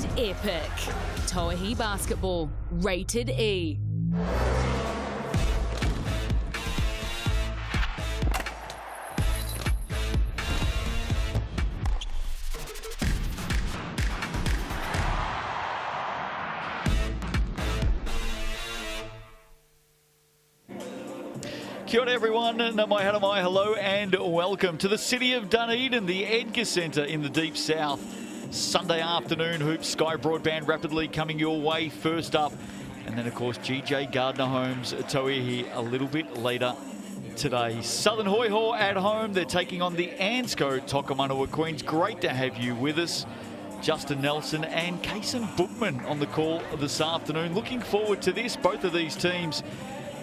and epic. Tauihi Basketball, rated E. Kia ora everyone, nā mai hara mai, hello and welcome to the city of Dunedin, the Edgar Centre in the deep south. Sunday afternoon hoops, Sky Broadband Rapid League coming your way first up. And then of course GJ Gardner Homes Tauihi a little bit later today. Southern Hoiho at home, they're taking on the Ansco Tokomanawa Queens. Great to have you with us. Justin Nelson and Kason Bookman on the call this afternoon. Looking forward to this, both of these teams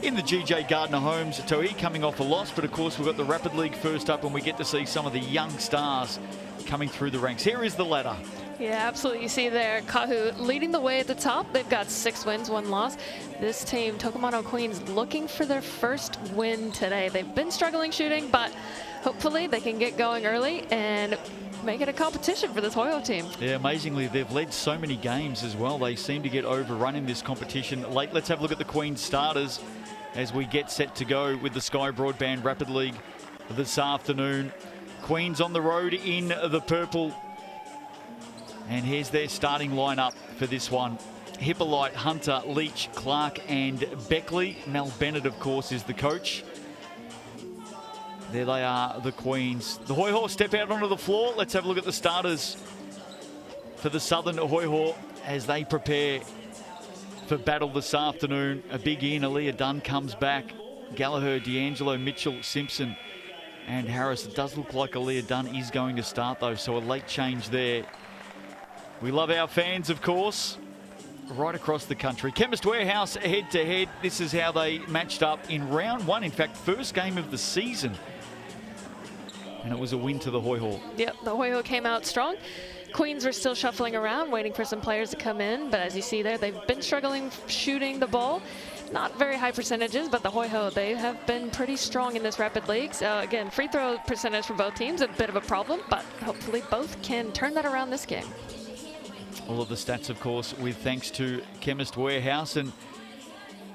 in the GJ Gardner Homes. Tauihi coming off a loss, but of course we've got the Rapid League first up and we get to see some of the young stars coming through the ranks. Here is the ladder. Yeah, absolutely. You see there, Kahu leading the way at the top. They've got 6 wins, 1 loss. This team, Tokomanawa Queens, looking for their first win today. They've been struggling shooting, but hopefully they can get going early and make it a competition for this Hoiho team. Yeah, amazingly, they've led so many games as well. They seem to get overrun in this competition late. Let's have a look at the Queens starters as we get set to go with the Sky Broadband Rapid League this afternoon. Queens on the road in the purple. And here's their starting lineup for this one. Hippolyte, Hunter, Leach, Clark and Beckley. Mel Bennett, of course, is the coach. There they are, the Queens. The Hoiho step out onto the floor. Let's have a look at the starters for the Southern Hoiho as they prepare for battle this afternoon. A big in, Aaliyah Dunn comes back. Gallagher, D'Angelo, Mitchell, Simpson and Harris. It does look like Aaliyah Dunn is going to start though, so a late change there. We love our fans, of course, right across the country. Chemist Warehouse head-to-head. This is how they matched up in round 1. In fact, first game of the season. And it was a win to the Hoiho. Yep, the Hoiho came out strong. Queens were still shuffling around, waiting for some players to come in. But as you see there, they've been struggling shooting the ball. Not very high percentages, but the Hoiho, they have been pretty strong in this Rapid League. So again, free throw percentage for both teams, a bit of a problem, but hopefully both can turn that around this game. All of the stats, of course, with thanks to Chemist Warehouse. And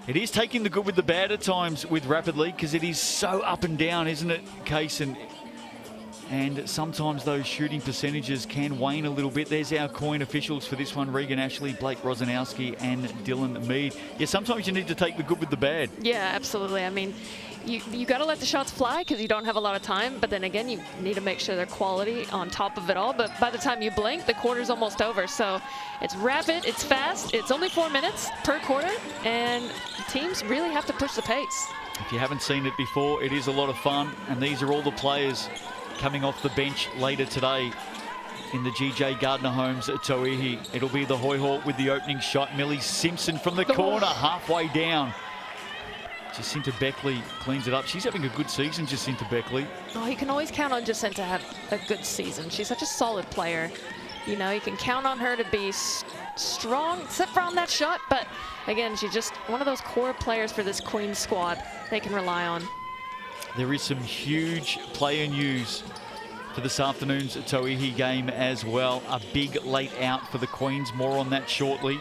it is taking the good with the bad at times with Rapid League because it is so up and down, isn't it, Case? And sometimes those shooting percentages can wane a little bit. There's our coin officials for this one, Regan Ashley, Blake Rosanowski and Dylan Mead. Yeah, sometimes you need to take the good with the bad. Yeah, absolutely. I mean, you got to let the shots fly because you don't have a lot of time. But then again, you need to make sure they're quality on top of it all. But by the time you blink, the quarter's almost over. So it's rapid, it's fast. It's only 4 minutes per quarter. And teams really have to push the pace. If you haven't seen it before, it is a lot of fun. And these are all the players coming off the bench later today in the GJ Gardner Homes at Tauihi. It'll be the Hoiho with the opening shot. Millie Simpson from the corner, halfway down. Jacinta Beckley cleans it up. She's having a good season, Jacinta Beckley. Oh, you can always count on Jacinta to have a good season. She's such a solid player. You know, you can count on her to be strong, except for on that shot. But again, she's just one of those core players for this Queens squad they can rely on. There is some huge player news for this afternoon's Tauihi game as well. A big late out for the Queens. More on that shortly.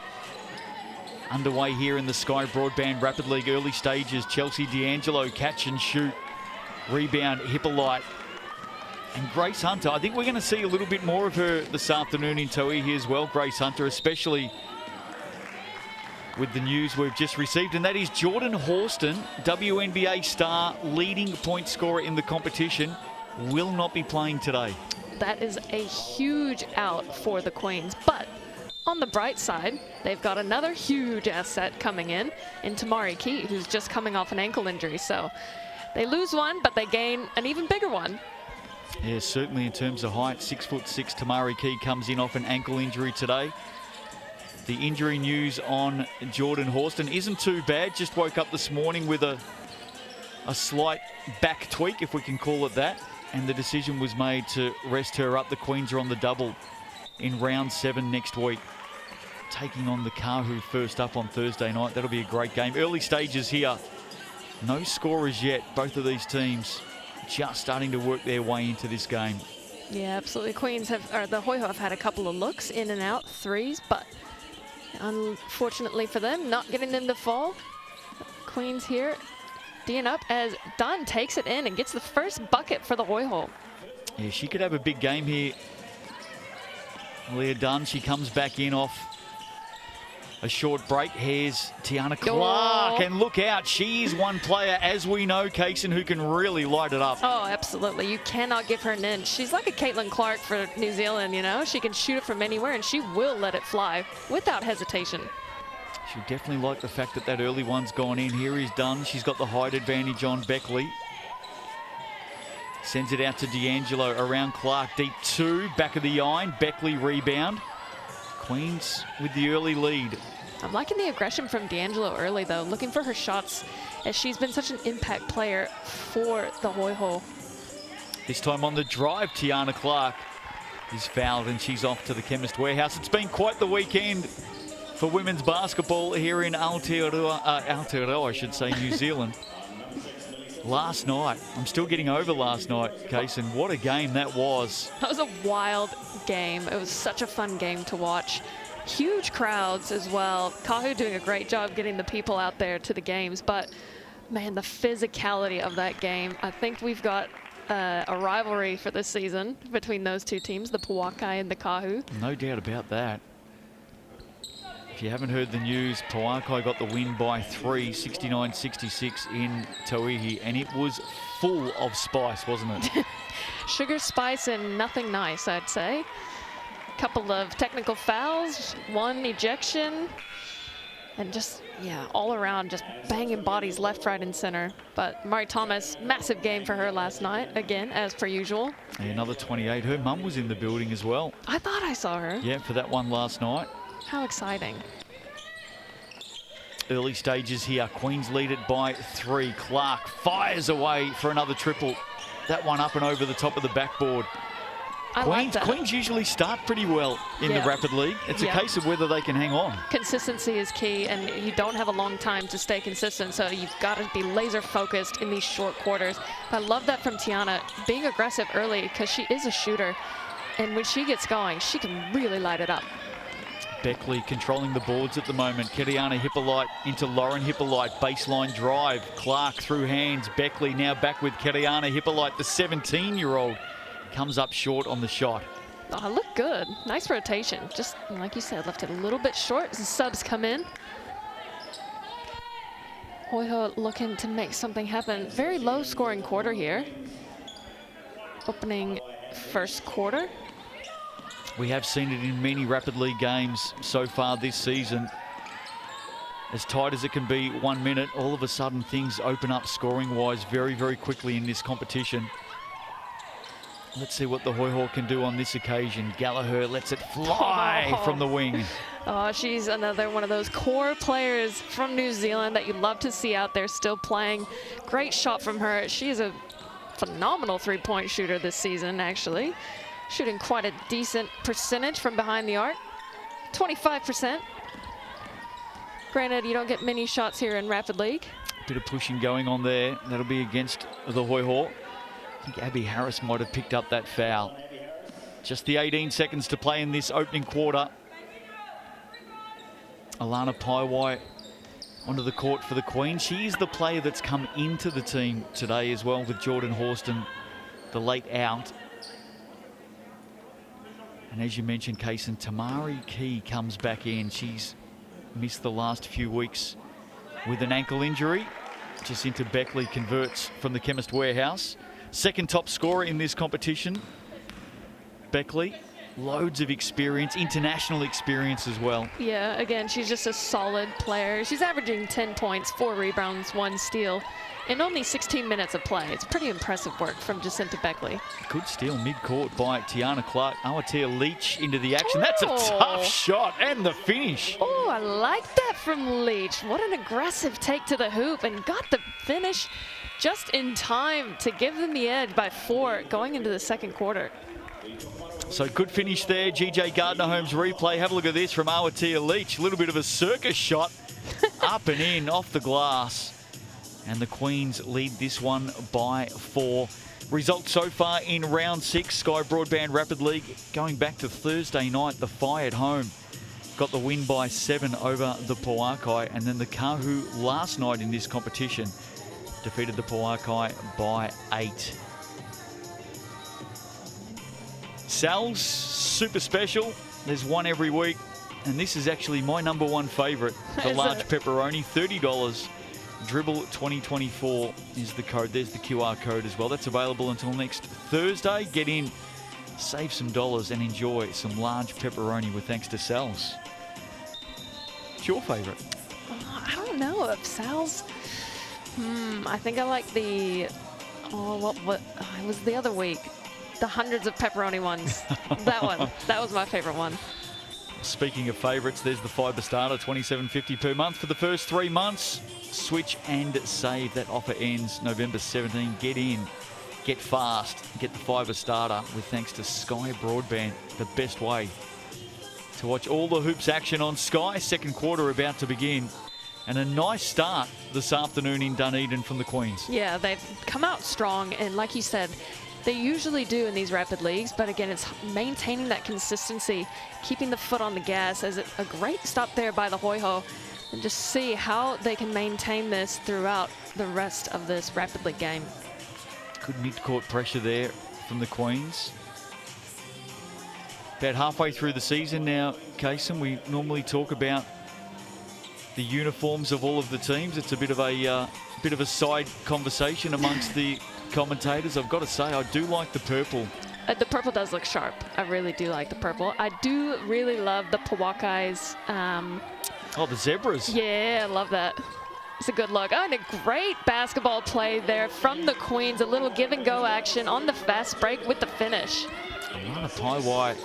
Underway here in the Sky Broadband Rapid League early stages. Chelsea D'Angelo, catch and shoot. Rebound, Hippolyte. And Grace Hunter. I think we're going to see a little bit more of her this afternoon in Tauihi as well. Grace Hunter, especially with the news we've just received, and that is Jordan Horston, WNBA star, leading point scorer in the competition, will not be playing today. That is a huge out for the Queens, but on the bright side, they've got another huge asset coming in Tamari Key, who's just coming off an ankle injury. So they lose one, but they gain an even bigger one. Yeah, certainly in terms of height, 6'6", Tamari Key comes in off an ankle injury today. The injury news on Jordan Horston isn't too bad. Just woke up this morning with a slight back tweak, if we can call it that. And the decision was made to rest her up. The Queens are on the double in round 7 next week, taking on the Kahu first up on Thursday night. That'll be a great game. Early stages here. No scorers yet. Both of these teams just starting to work their way into this game. Yeah, absolutely. Queens have, or the Hoiho have had a couple of looks in and out, threes, but unfortunately for them, not getting them to fall. Queens here, D'ing up as Dunn takes it in and gets the first bucket for the Hoiho. Yeah, she could have a big game here. Leah Dunn, she comes back in off a short break. Here's Tiana Clark, and look out, she's one player, as we know, Kaysen, who can really light it up. Oh, absolutely. You cannot give her an inch. She's like a Caitlin Clark for New Zealand, you know? She can shoot it from anywhere, and she will let it fly without hesitation. She'll definitely like the fact that that early one's gone in. Here is Dunn. She's got the height advantage on Beckley. Sends it out to D'Angelo around Clark. Deep two, back of the iron. Beckley rebound. Queens with the early lead. I'm liking the aggression from D'Angelo early, though. Looking for her shots, as she's been such an impact player for the Hoiho. This time on the drive, Tiana Clark is fouled and she's off to the Chemist Warehouse. It's been quite the weekend for women's basketball here in Aotearoa, I should say, New Zealand. Last night, I'm still getting over last night, Kaysen. What a game that was. That was a wild game. It was such a fun game to watch. Huge crowds as well. Kahu doing a great job getting the people out there to the games, but man, the physicality of that game. I think we've got a rivalry for this season between those two teams, the Pauakai and the Kahu. No doubt about that. If you haven't heard the news, Pauakai got the win by 3, 69-66 in Tauihi, and it was full of spice, wasn't it? Sugar, spice, and nothing nice, I'd say. Couple of technical fouls, one ejection, and just, yeah, all around just banging bodies left, right, and center. But Mari Thomas, massive game for her last night, again, as per usual. And another 28. Her mum was in the building as well. I thought I saw her. Yeah, for that one last night. How exciting. Early stages here. Queens lead it by 3. Clark fires away for another triple. That one up and over the top of the backboard. Queens usually start pretty well in the Rapid League. It's a case of whether they can hang on. Consistency is key, and you don't have a long time to stay consistent, so you've got to be laser focused in these short quarters. I love that from Tiana, being aggressive early, because she is a shooter, and when she gets going, she can really light it up. Beckley controlling the boards at the moment. Keriana Hippolyte into Lauren Hippolyte. Baseline drive. Clark through hands. Beckley now back with Keriana Hippolyte, the 17-year-old. Comes up short on the shot. Oh, looked good. Nice rotation. Just like you said, left it a little bit short as the subs come in. Hoiho looking to make something happen. Very low scoring quarter here. Opening first quarter. We have seen it in many Rapid League games so far this season. As tight as it can be 1 minute, all of a sudden things open up scoring-wise very, very quickly in this competition. Let's see what the Hoiho can do on this occasion. Gallagher lets it fly from the wing. Oh, she's another one of those core players from New Zealand that you love to see out there still playing. Great shot from her. She is a phenomenal three-point shooter this season, actually. Shooting quite a decent percentage from behind the arc. 25%. Granted, you don't get many shots here in Rapid League. Bit of pushing going on there. That'll be against the Hoiho. I think Abby Harris might have picked up that foul. Just the 18 seconds to play in this opening quarter. Alana Paiwai onto the court for the Queens. She is the player that's come into the team today as well, with Jordan Horston, the late out. And as you mentioned, Kaysen, Tamari Key comes back in. She's missed the last few weeks with an ankle injury. Jacinta Beckley converts from the Chemist Warehouse. Second top scorer in this competition. Beckley, loads of experience, international experience as well. Yeah, again, she's just a solid player. She's averaging 10 points, 4 rebounds, 1 steal in only 16 minutes of play. It's pretty impressive work from Jacinta Beckley. Good steal mid-court by Tiana Clark. Aotea Leach into the action. That's a tough shot, and the finish. Oh, I like that from Leach. What an aggressive take to the hoop, and got the finish just in time to give them the edge by 4 going into the second quarter. So good finish there. GJ Gardner-Holmes replay. Have a look at this from Aotea Leach. A little bit of a circus shot. Up and in, off the glass. And the Queens lead this one by 4. Results so far in round 6, Sky Broadband Rapid League. Going back to Thursday night, the Phi at home got the win by 7 over the Pauakai. And then the Kahu last night in this competition defeated the Pauakai by 8. Sal's super special. There's one every week. And this is actually my number 1 favourite, the large pepperoni, $30. Dribble 2024 is the code. There's the QR code as well. That's available until next Thursday. Get in, save some dollars, and enjoy some large pepperoni with thanks to Sal's. What's your favourite? I don't know. Of Sal's, I think I like the, what it was the other week. The hundreds of pepperoni ones. That one. That was my favourite one. Speaking of favourites, there's the FIBA starter, $27.50 per month for the first 3 months. Switch and save. That offer ends November 17. Get in, get fast, get the FIBA starter with thanks to Sky Broadband, the best way to watch all the hoops action on Sky. Second quarter about to begin. And a nice start this afternoon in Dunedin from the Queens. Yeah, they've come out strong, and like you said, they usually do in these rapid leagues, but again, it's maintaining that consistency, keeping the foot on the gas. As a great stop there by the Hoiho, and just see how they can maintain this throughout the rest of this rapid league game. Good mid-court pressure there from the Queens. About halfway through the season now, Kaysen, we normally talk about the uniforms of all of the teams. It's a bit of a side conversation amongst the commentators. I've got to say, I do like the purple. The purple does look sharp. I really do like the purple. I do really love the Pauakai's. Oh, the zebras. Yeah, I love that. It's a good look. Oh, and a great basketball play there from the Queens. A little give and go action on the fast break with the finish. Alana Paiwai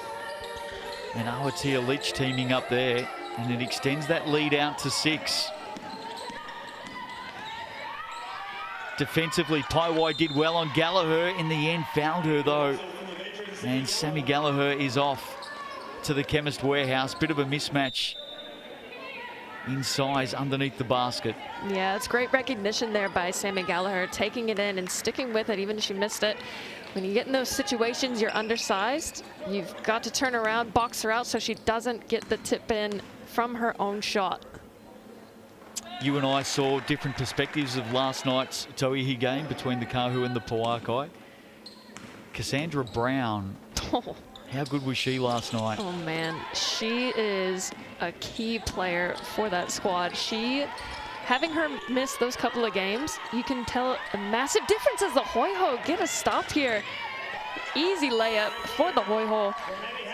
and Aotearoa teaming up there, and it extends that lead out to 6. Defensively, Paiwai did well on Gallagher. In the end, fouled her though. And Sammy Gallagher is off to the Chemist Warehouse. Bit of a mismatch in size underneath the basket. Yeah, it's great recognition there by Sammy Gallagher, taking it in and sticking with it even if she missed it. When you get in those situations, you're undersized. You've got to turn around, box her out so she doesn't get the tip in from her own shot. You and I saw different perspectives of last night's Tauihi game between the Kahu and the Pauakai. Cassandra Brown, how good was she last night? Oh man, she is a key player for that squad. Having her miss those couple of games, you can tell a massive difference as the Hoiho get a stop here. Easy layup for the Hoiho.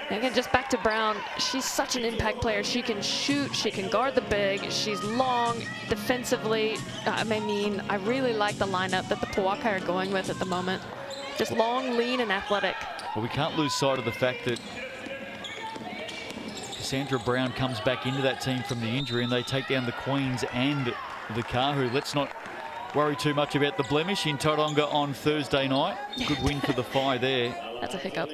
And again, just back to Brown, she's such an impact player. She can shoot, she can guard the big, she's long defensively. I mean, I really like the lineup that the Pauakai are going with at the moment. Just long, lean, and athletic. Well, we can't lose sight of the fact that Cassandra Brown comes back into that team from the injury, and they take down the Queens and the Kahu. Let's not worry too much about the blemish in Tauranga on Thursday night. Good win for the Phi there. That's a hiccup.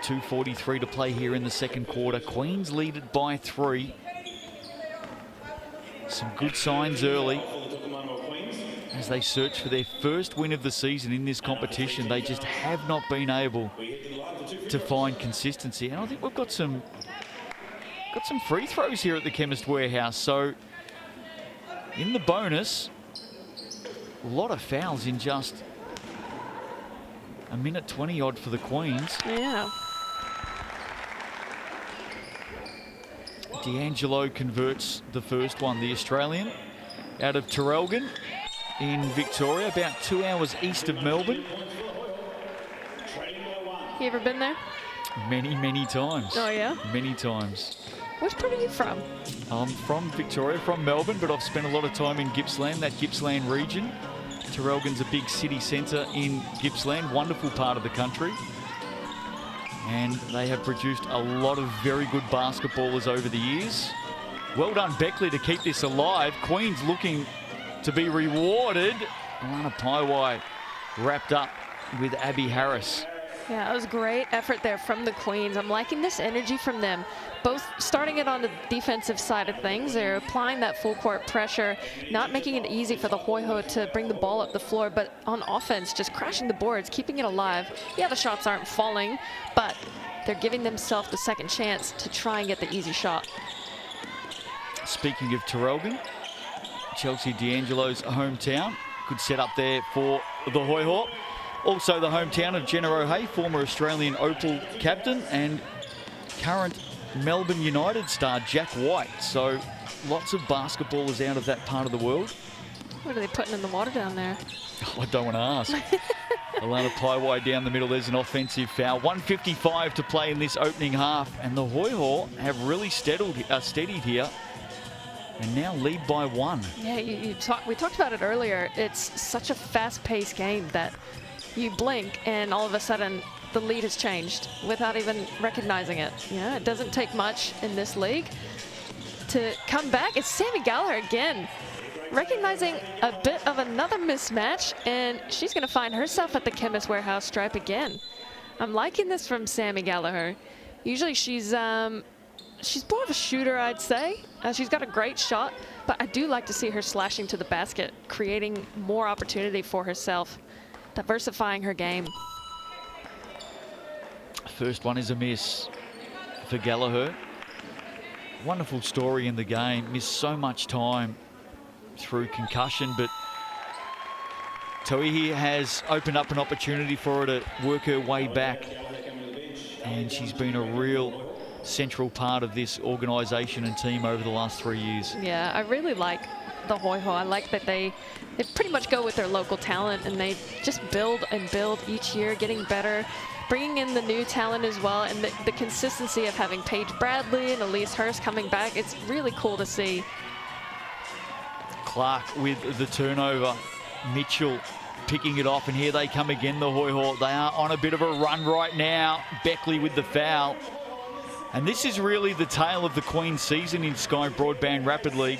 2:43 to play here in the second quarter. Queens lead it by 3. Some good signs early as they search for their first win of the season in this competition. They just have not been able to find consistency. And I think we've got some free throws here at the Chemist Warehouse. So in the bonus, a lot of fouls in just a minute 20 odd for the Queens. Yeah. D'Angelo converts the first one, the Australian, out of Traralgon in Victoria, about 2 hours east of Melbourne. You ever been there? Many, many times. Oh, yeah? Many times. Which part are you from? I'm from Victoria, from Melbourne, but I've spent a lot of time in Gippsland, that Gippsland region. Traralgon's a big city centre in Gippsland, wonderful part of the country. And they have produced a lot of very good basketballers over the years. Well done, Beckley, to keep this alive. Queens looking to be rewarded. Alana Paiwai wrapped up with Abby Harris. Yeah, it was great effort there from the Queens. I'm liking this energy from them. Both starting it on the defensive side of things. They're applying that full court pressure, not making it easy for the Hoiho to bring the ball up the floor, but on offense, just crashing the boards, keeping it alive. Yeah, the shots aren't falling, but they're giving themselves the second chance to try and get the easy shot. Speaking of Terrelby, Chelsea D'Angelo's hometown. Good setup there for the Hoiho. Also the hometown of Jenna O'Hay, former Australian Opal captain, and current Melbourne United star Jack White. So lots of basketballers out of that part of the world. What are they putting in the water down there? Oh, I don't want to ask. Alana Paiwai down the middle. There's an offensive foul. 1:55 to play in this opening half, and the Hoiho have really steadied here and now lead by 1. Yeah, we talked about it earlier. It's such a fast-paced game that you blink and all of a sudden the lead has changed without even recognizing it. Yeah, it doesn't take much in this league to come back. It's Sammy Gallagher again, recognizing a bit of another mismatch, and she's going to find herself at the Chemist Warehouse stripe again. I'm liking this from Sammy Gallagher. Usually she's more of a shooter, I'd say. She's got a great shot, but I do like to see her slashing to the basket, creating more opportunity for herself, diversifying her game. First one is a miss for Gallagher. Wonderful story in the game. Missed so much time through concussion, but Tauihi has opened up an opportunity for her to work her way back, and she's been a real central part of this organisation and team over the last 3 years. Yeah, I really like the Hoiho. I like that they pretty much go with their local talent, and they just build and build each year, getting better, bringing in the new talent as well, and the consistency of having Paige Bradley and Elise Hurst coming back. It's really cool to see. Clark with the turnover. Mitchell picking it off, and here they come again, the Hoiho. They are on a bit of a run right now. Beckley with the foul. And this is really the tale of the Queen's season in Sky Broadband Rapid League.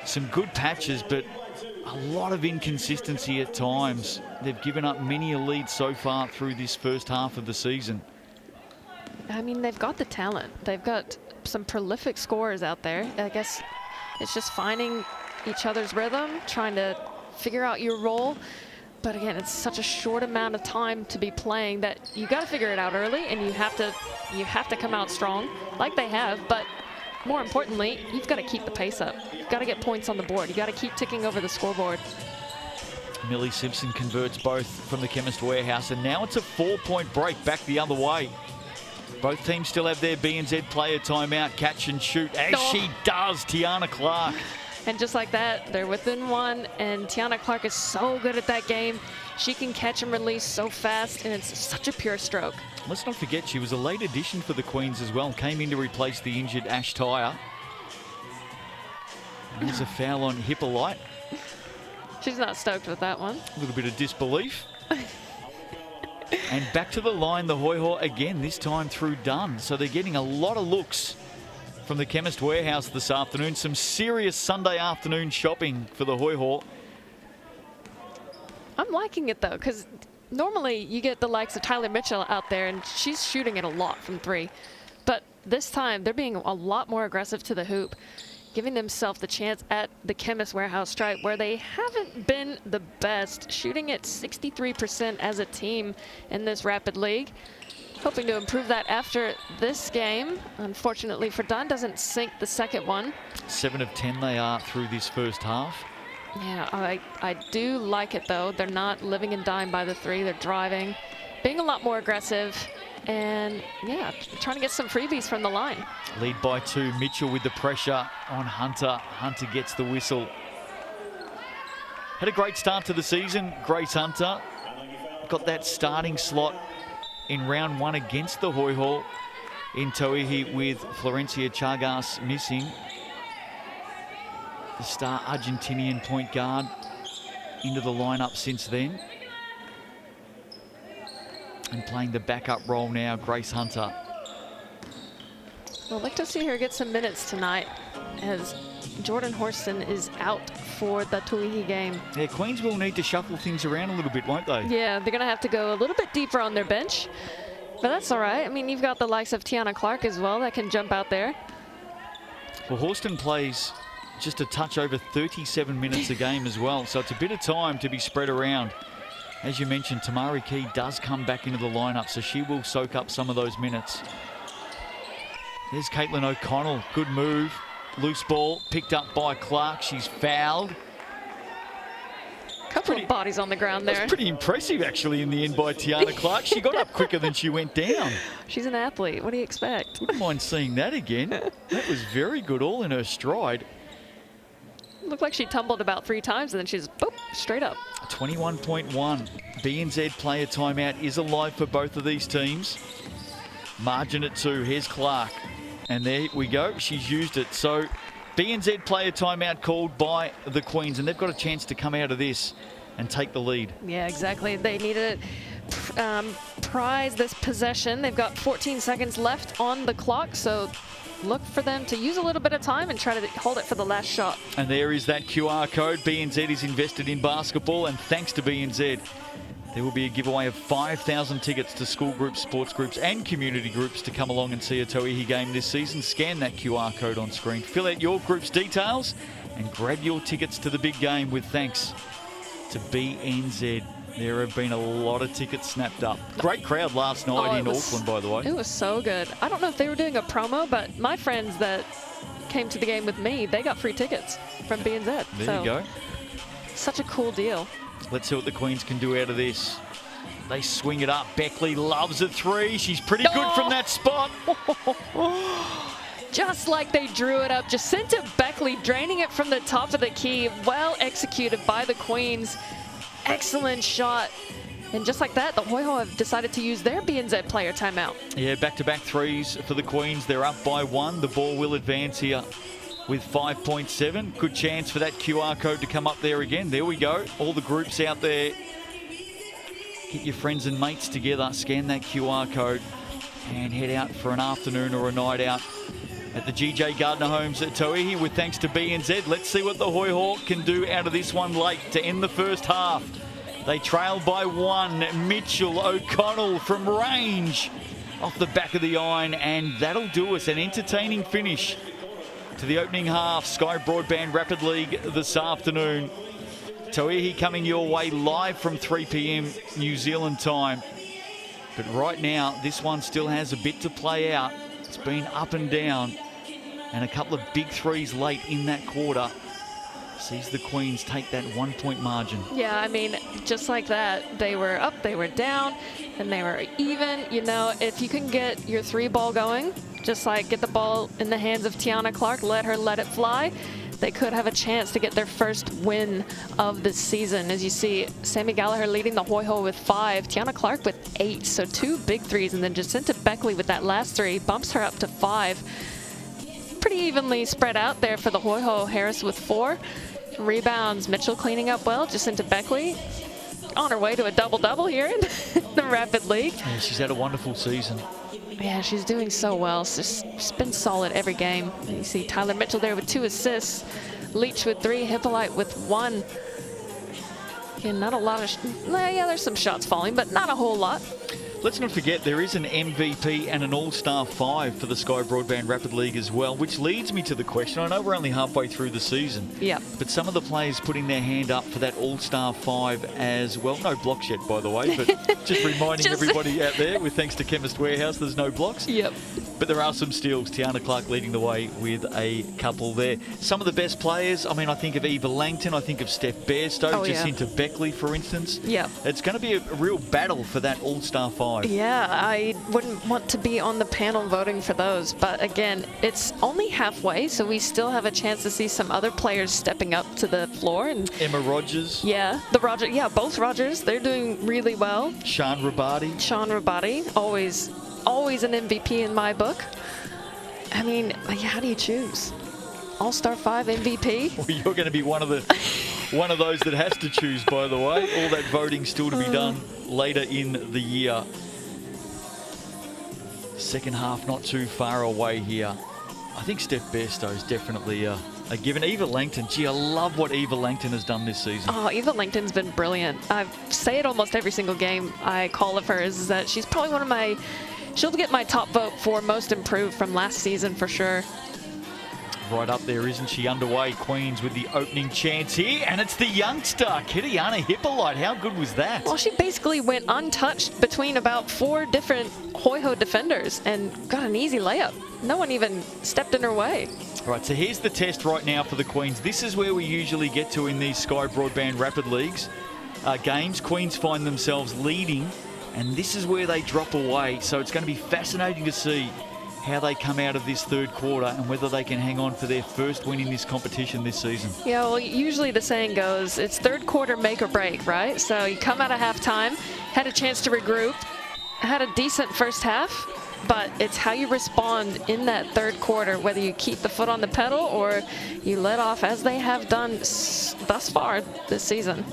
Some good patches, but a lot of inconsistency at times. They've given up many a lead so far through this first half of the season. I mean, they've got the talent. They've got some prolific scorers out there. I guess it's just finding each other's rhythm, trying to figure out your role. But again, it's such a short amount of time to be playing that you got to figure it out early, and you have to come out strong like they have. But more importantly, you've got to keep the pace up. You've got to get points on the board. You got to keep ticking over the scoreboard. Millie Simpson converts both from the Chemist Warehouse, and now it's a 4-point break back the other way. Both teams still have their BNZ player timeout. Catch and shoot, as she does, Tiana Clark. And just like that, they're within 1, and Tiana Clark is so good at that game. She can catch and release so fast, and it's such a pure stroke. Let's not forget, she was a late addition for the Queens as well. Came in to replace the injured Ash Tyre. There's a foul on Hippolyte. She's not stoked with that one. A little bit of disbelief. And back to the line, the Hoiho again, this time through Dunn. So they're getting a lot of looks from the Chemist Warehouse this afternoon. Some serious Sunday afternoon shopping for the Hoiho. I'm liking it, though, because normally you get the likes of Tyler Mitchell out there, and she's shooting it a lot from 3. But this time, they're being a lot more aggressive to the hoop, giving themselves the chance at the Chemist Warehouse stripe, where they haven't been the best, shooting at 63% as a team in this Rapid League. Hoping to improve that after this game. Unfortunately for Dunn, doesn't sink the second one. 7 of 10 they are through this first half. Yeah, I do like it, though. They're not living and dying by the 3. They're driving, being a lot more aggressive, and yeah, trying to get some freebies from the line. Lead by 2. Mitchell with the pressure on Hunter. Hunter gets the whistle. Had a great start to the season, Grace Hunter. Got that starting slot in round 1 against the Hoiho in Tauihi, with Florencia Chagas missing. The star Argentinian point guard into the lineup since then. And playing the backup role now, Grace Hunter. Well, I'd like to see her get some minutes tonight as Jordan Horston is out for the Tauihi game. Yeah, Queens will need to shuffle things around a little bit, won't they? Yeah, they're going to have to go a little bit deeper on their bench. But that's all right. I mean, you've got the likes of Tiana Clark as well that can jump out there. Well, Horston plays just a touch over 37 minutes a game as well, so it's a bit of time to be spread around. As you mentioned, Tamari Key does come back into the lineup, so she will soak up some of those minutes. There's Caitlin O'Connell. Good move. Loose ball picked up by Clark. She's fouled. Couple of bodies on the ground there. That's pretty impressive, actually, in the end by Tiana Clark. She got up quicker than she went down. She's an athlete. What do you expect? Wouldn't mind seeing that again. That was very good, all in her stride. Looked like she tumbled about 3 times and then she's boop, straight up. 21.1. BNZ player timeout is alive for both of these teams. Margin at 2. Here's Clark. And there we go. She's used it. So BNZ player timeout called by the Queens, and they've got a chance to come out of this and take the lead. Yeah, exactly. They need to prize this possession. They've got 14 seconds left on the clock, so look for them to use a little bit of time and try to hold it for the last shot. And there is that QR code. BNZ is invested in basketball, and thanks to BNZ, there will be a giveaway of 5,000 tickets to school groups, sports groups and community groups to come along and see a Tauihi game this season. Scan that QR code on screen, fill out your group's details and grab your tickets to the big game with thanks to BNZ. There have been a lot of tickets snapped up. Great crowd last night in Auckland, by the way. It was so good. I don't know if they were doing a promo, but my friends that came to the game with me, they got free tickets from BNZ. There you go. Such a cool deal. Let's see what the Queens can do out of this. They swing it up. Beckley loves a 3. She's pretty good from that spot. Just like they drew it up. Jacinta Beckley draining it from the top of the key. Well executed by the Queens. Excellent shot. And just like that, the Hoiho have decided to use their BNZ player timeout. Yeah, back-to-back 3s for the Queens. They're up by 1. The ball will advance here with 5.7. Good chance for that QR code to come up there again. There we go. All the groups out there. Get your friends and mates together. Scan that QR code and head out for an afternoon or a night out at the GJ Gardner Homes at Tauihi with thanks to BNZ. Let's see what the Hoiho can do out of this one late to end the first half. They trail by 1. Mitchell O'Connell from range off the back of the iron, and that'll do us. An entertaining finish to the opening half. Sky Broadband Rapid League this afternoon. Tauihi coming your way live from 3 p.m. New Zealand time. But right now, this one still has a bit to play out. It's been up and down, and a couple of big 3s late in that quarter sees the Queens take that 1-point margin. Yeah, I mean, just like that, they were up, they were down, and they were even. You know, if you can get your 3-ball going, just like get the ball in the hands of Tiana Clark, let it fly, they could have a chance to get their first win of the season. As you see, Sammy Gallagher leading the Hoiho with 5, Tiana Clark with 8, so 2 big 3s, and then Jacinta Beckley with that last 3 bumps her up to 5. Pretty evenly spread out there for the Hoiho. Harris with 4. Rebounds, Mitchell cleaning up well. Jacinta Beckley on her way to a double-double here in the Rapid League. Yeah, she's had a wonderful season. Yeah, she's doing so well. She's been solid every game. And you see Tyler Mitchell there with 2 assists. Leach with 3, Hippolyte with 1. Again, not a lot of, yeah, there's some shots falling, but not a whole lot. Let's not forget there is an MVP and an All-Star 5 for the Sky Broadband Rapid League as well, which leads me to the question. I know we're only halfway through the season, yeah, but some of the players putting their hand up for that All-Star 5 as well. No blocks yet, by the way, but just reminding everybody out there, with thanks to Chemist Warehouse, there's no blocks. Yep. But there are some steals. Tiana Clark leading the way with a couple there. Some of the best players, I mean, I think of Eva Langton, I think of Steph Bairstow, Jacinta Beckley, for instance. Yeah. It's going to be a real battle for that All-Star 5. Yeah, I wouldn't want to be on the panel voting for those. But again, it's only halfway, so we still have a chance to see some other players stepping up to the floor. And Emma Rogers. Yeah, both Rogers. They're doing really well. Sean Rabati, always an MVP in my book. I mean, how do you choose? All-Star 5 MVP? Well, you're going to be one of those that has to choose, by the way. All that voting still to be done later in the year. Second half not too far away here. I think Steph Bairstow is definitely a given. Eva Langton, gee, I love what Eva Langton has done this season. Oh, Eva Langton's been brilliant. I say it almost every single game I call of hers, is that she's probably one of my, she'll get my top vote for most improved from last season for sure. Right up there, isn't she? Underway, Queens with the opening chance here, and it's the youngster, Ketiana Hippolyte. How good was that? Well, she basically went untouched between about 4 different Hoiho defenders and got an easy layup. No one even stepped in her way. Right, so here's the test right now for the Queens. This is where we usually get to in these Sky Broadband Rapid Leagues games. Queens find themselves leading, and this is where they drop away. So it's going to be fascinating to see how they come out of this third quarter and whether they can hang on for their first win in this competition this season. Yeah, well, usually the saying goes, it's third quarter make or break, right? So you come out of halftime, had a chance to regroup, had a decent first half, but it's how you respond in that third quarter, whether you keep the foot on the pedal or you let off, as they have done thus far this season.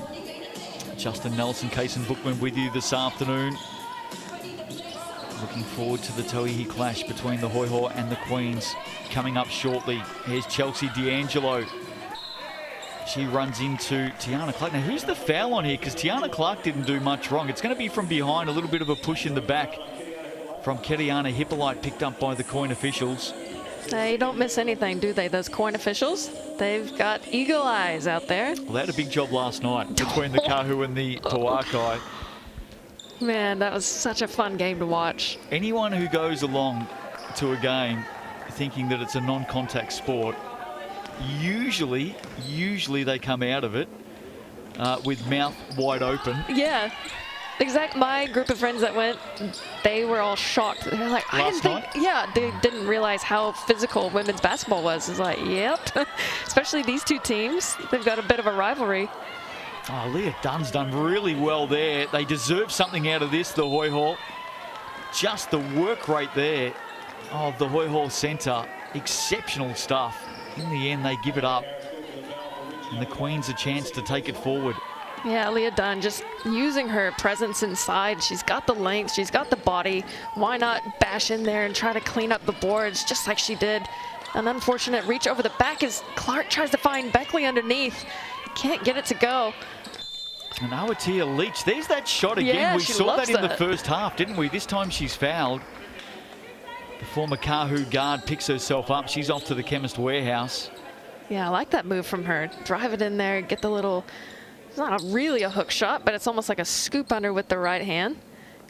Justin Nelson, Kaysen Bookman with you this afternoon. Looking forward to the Tauihi clash between the Hoiho and the Queens coming up shortly. Here's Chelsea D'Angelo. She runs into Tiana Clark. Now, who's the foul on here? Because Tiana Clark didn't do much wrong. It's going to be from behind, a little bit of a push in the back from Ketiana Hippolyte, picked up by the coin officials. They don't miss anything, do they, those coin officials? They've got eagle eyes out there. Well, they had a big job last night between the Kahu and the Pauakai. Man, that was such a fun game to watch. Anyone who goes along to a game thinking that it's a non-contact sport, usually they come out of it with mouth wide open. Yeah, exactly. My group of friends that went, they were all shocked. They're like, I didn't think, yeah, they didn't realize how physical women's basketball was. It's like, yep. Especially these two teams, they've got a bit of a rivalry. Oh, Leah Dunn's done really well there. They deserve something out of this, the Hoiho. Just the work rate there of the Hoiho Centre. Exceptional stuff. In the end, they give it up. And the Queens a chance to take it forward. Yeah, Leah Dunn just using her presence inside. She's got the length, she's got the body. Why not bash in there and try to clean up the boards just like she did? An unfortunate reach over the back as Clark tries to find Beckley underneath. Can't get it to go. And Aotea Leach, there's that shot again. Yeah, we saw that in the first half, didn't we? This time she's fouled. The former Kahu guard picks herself up. She's off to the Chemist Warehouse. Yeah, I like that move from her. Drive it in there, get the little, it's not really a hook shot, but it's almost like a scoop under with the right hand.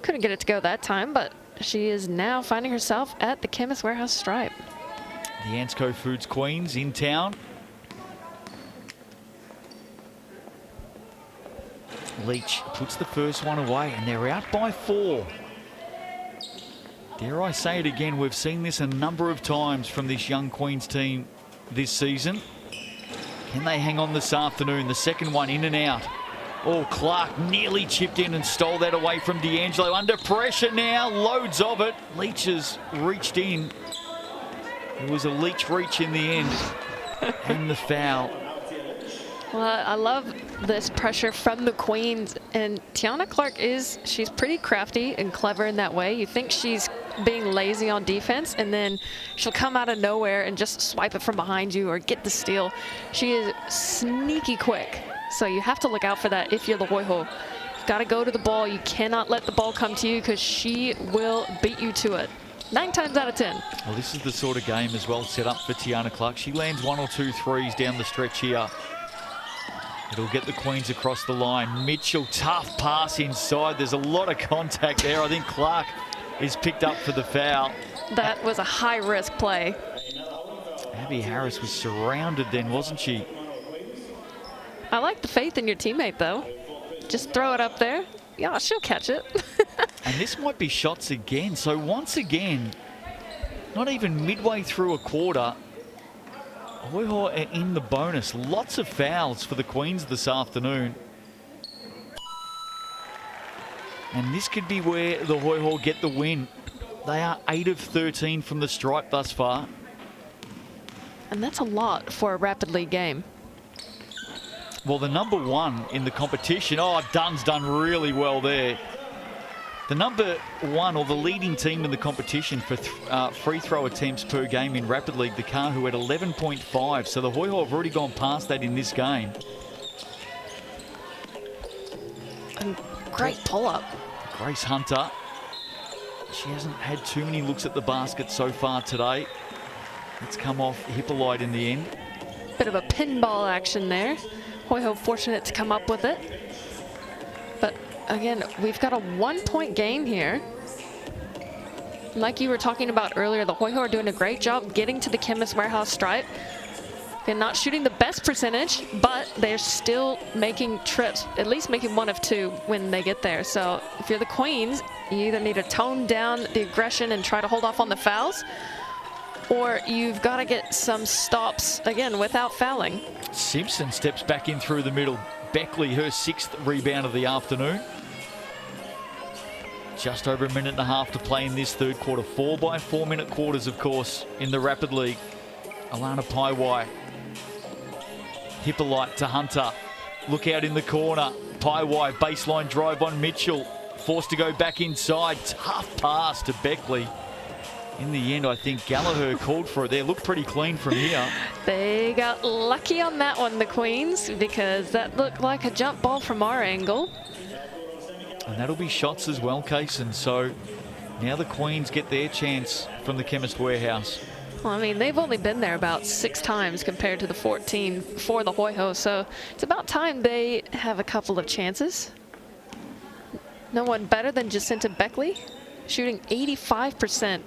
Couldn't get it to go that time, but she is now finding herself at the Chemist Warehouse stripe. The Ansco Foods Queens in town. Leach puts the first one away, and they're out by 4. Dare I say it again, we've seen this a number of times from this young Queens team this season. Can they hang on this afternoon? The second one in and out. Oh, Clark nearly chipped in and stole that away from D'Angelo. Under pressure now, loads of it. Leach has reached in. It was a Leach reach in the end. And the foul. Well, I love this pressure from the Queens, and Tiana Clark she's pretty crafty and clever in that way. You think she's being lazy on defense, and then she'll come out of nowhere and just swipe it from behind you or get the steal. She is sneaky quick, so you have to look out for that if you're the Hoiho. You've got to go to the ball. You cannot let the ball come to you because she will beat you to it. 9 times out of 10. Well, this is the sort of game as well set up for Tiana Clark. She lands 1 or 2 threes down the stretch here. It'll get the Queens across the line. Mitchell, tough pass inside. There's a lot of contact there. I think Clark is picked up for the foul. That was a high-risk play. Abby Harris was surrounded then, wasn't she? I like the faith in your teammate, though. Just throw it up there. Yeah, she'll catch it. And this might be shots again. So once again, not even midway through a quarter, Hoiho are in the bonus. Lots of fouls for the Queens this afternoon. And this could be where the Hoiho get the win. They are 8 of 13 from the stripe thus far. And that's a lot for a Rapid League game. Well, the number 1 in the competition. Oh, Dunn's done really well there. The number one, or the leading team in the competition for free throw attempts per game in Rapid League, the Kahu at 11.5. So the Hoiho have already gone past that in this game. And great pull-up. Grace Hunter. She hasn't had too many looks at the basket so far today. It's come off Hippolyte in the end. Bit of a pinball action there. Hoiho fortunate to come up with it. But again, we've got a 1-point game here. Like you were talking about earlier, the Hoiho are doing a great job getting to the Chemist Warehouse stripe. They're not shooting the best percentage, but they're still making trips, at least making one of two when they get there. So if you're the Queens, you either need to tone down the aggression and try to hold off on the fouls, or you've got to get some stops, again, without fouling. Simpson steps back in through the middle. Beckley, her 6th rebound of the afternoon. Just over a minute and a half to play in this third quarter. 4x4 minute quarters, of course, in the Rapid League. Alana Paiwai. Hippolyte to Hunter. Look out in the corner. Paiwai, baseline drive on Mitchell. Forced to go back inside. Tough pass to Beckley. In the end, I think Gallagher called for it there. Looked pretty clean from here. They got lucky on that one, the Queens, because that looked like a jump ball from our angle. And that'll be shots as well, Kaysen. So now the Queens get their chance from the Chemist Warehouse. Well, I mean, they've only been there about 6 times compared to the 14 for the Hoiho, so it's about time they have a couple of chances. No one better than Jacinta Beckley, shooting 85%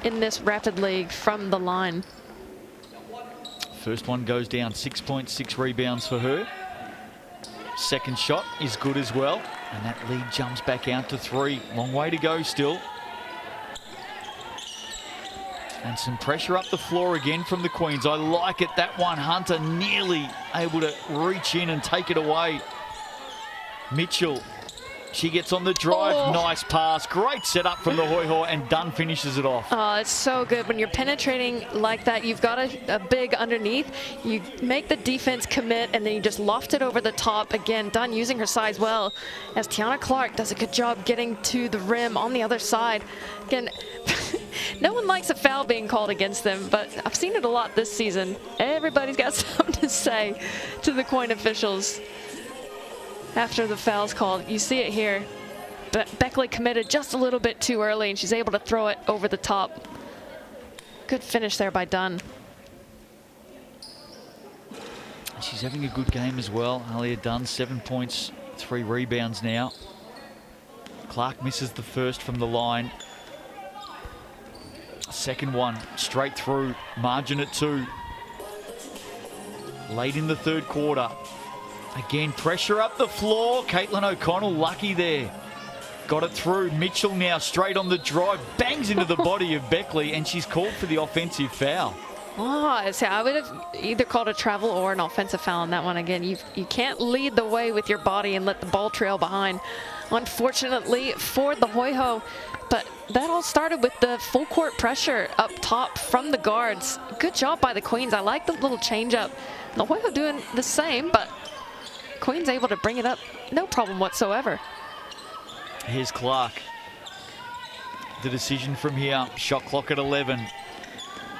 in this Rapid League from the line. First one goes down, 6.6 rebounds for her. Second shot is good as well, and that lead jumps back out to 3. Long way to go still. And some pressure up the floor again from the Queens. I like it, that one. Hunter nearly able to reach in and take it away. Mitchell, she gets on the drive. Oh. Nice pass. Great setup from the Hoiho, and Dunn finishes it off. Oh, it's so good. When you're penetrating like that, you've got a big underneath. You make the defense commit, and then you just loft it over the top. Again, Dunn using her size well, as Tiana Clark does a good job getting to the rim on the other side. Again, no one likes a foul being called against them, but I've seen it a lot this season. Everybody's got something to say to the coin officials after the foul's called. You see it here. Beckley committed just a little bit too early, and she's able to throw it over the top. Good finish there by Dunn. She's having a good game as well. Alia Dunn, 7 points, 3 rebounds now. Clark misses the first from the line. Second one straight through, margin at 2. Late in the third quarter. Again, pressure up the floor. Caitlin O'Connell lucky there. Got it through. Mitchell now straight on the drive. Bangs into the body of Beckley, and she's called for the offensive foul. Oh, so I would have either called a travel or an offensive foul on that one. Again, you can't lead the way with your body and let the ball trail behind. Unfortunately for the Hoiho, but that all started with the full court pressure up top from the guards. Good job by the Queens. I like the little change up. The Hoiho doing the same, but Queens able to bring it up, no problem whatsoever. Here's Clark. The decision from here, shot clock at 11.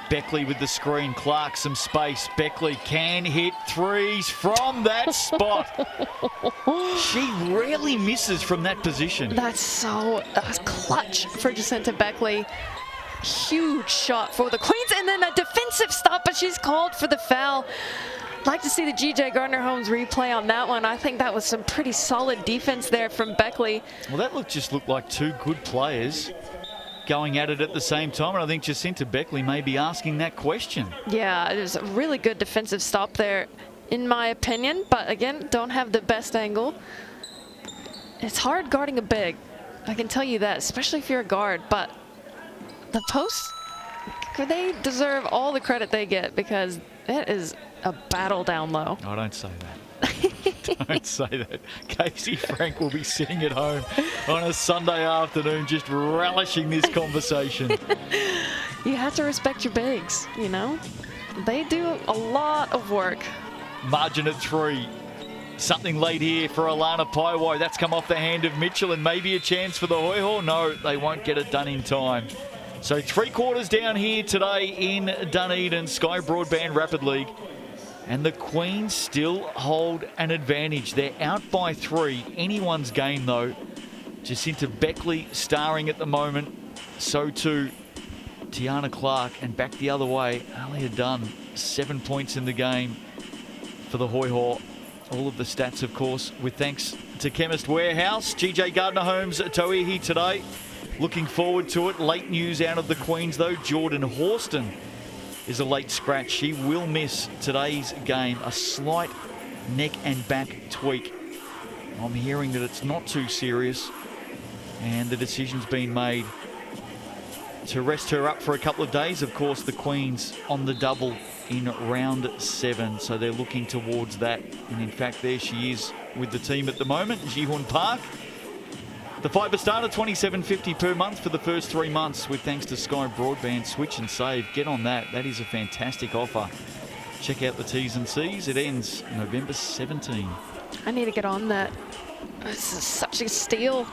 Beckley with the screen, Clark some space. Beckley can hit threes from that spot. She rarely misses from that position. That's so clutch for Jacinta Beckley. Huge shot for the Queens, and then a defensive stop, but she's called for the foul. Like to see the GJ Gardner-Holmes replay on that one. I think that was some pretty solid defense there from Beckley. Well, that just looked like two good players going at it at the same time, and I think Jacinta Beckley may be asking that question. Yeah, it was a really good defensive stop there, in my opinion, but again, don't have the best angle. It's hard guarding a big, I can tell you that, especially if you're a guard, but the posts, they deserve all the credit they get, because it is a battle down low. I don't say that. Don't say that. Casey Frank will be sitting at home on a Sunday afternoon just relishing this conversation. You have to respect your bigs, you know? They do a lot of work. Margin at 3. Something late here for Alana Paiwai. That's come off the hand of Mitchell, and maybe a chance for the Hoiho. No, they won't get it done in time. So 3 quarters down here today in Dunedin, Sky Broadband Rapid League. And the Queens still hold an advantage. They're out by 3. Anyone's game, though. Jacinta Beckley starring at the moment. So too Tiana Clark. And back the other way, Alia Dunn, 7 points in the game for the Hoiho. All of the stats, of course, with thanks to Chemist Warehouse. GJ Gardner Homes, Tauihi today. Looking forward to it. Late news out of the Queens, though. Jordan Horston is a late scratch. She will miss today's game. A slight neck and back tweak. I'm hearing that it's not too serious, and the decision's been made to rest her up for a couple of days. Of course, the Queens on the double in round 7, so they're looking towards that. And in fact, there she is with the team at the moment, Jihun Park. The FIBA starter, $27.50 per month for the first 3 months with thanks to Sky Broadband. Switch and save. Get on that. That is a fantastic offer. Check out the T's and C's. It ends November 17. I need to get on that. This is such a steal.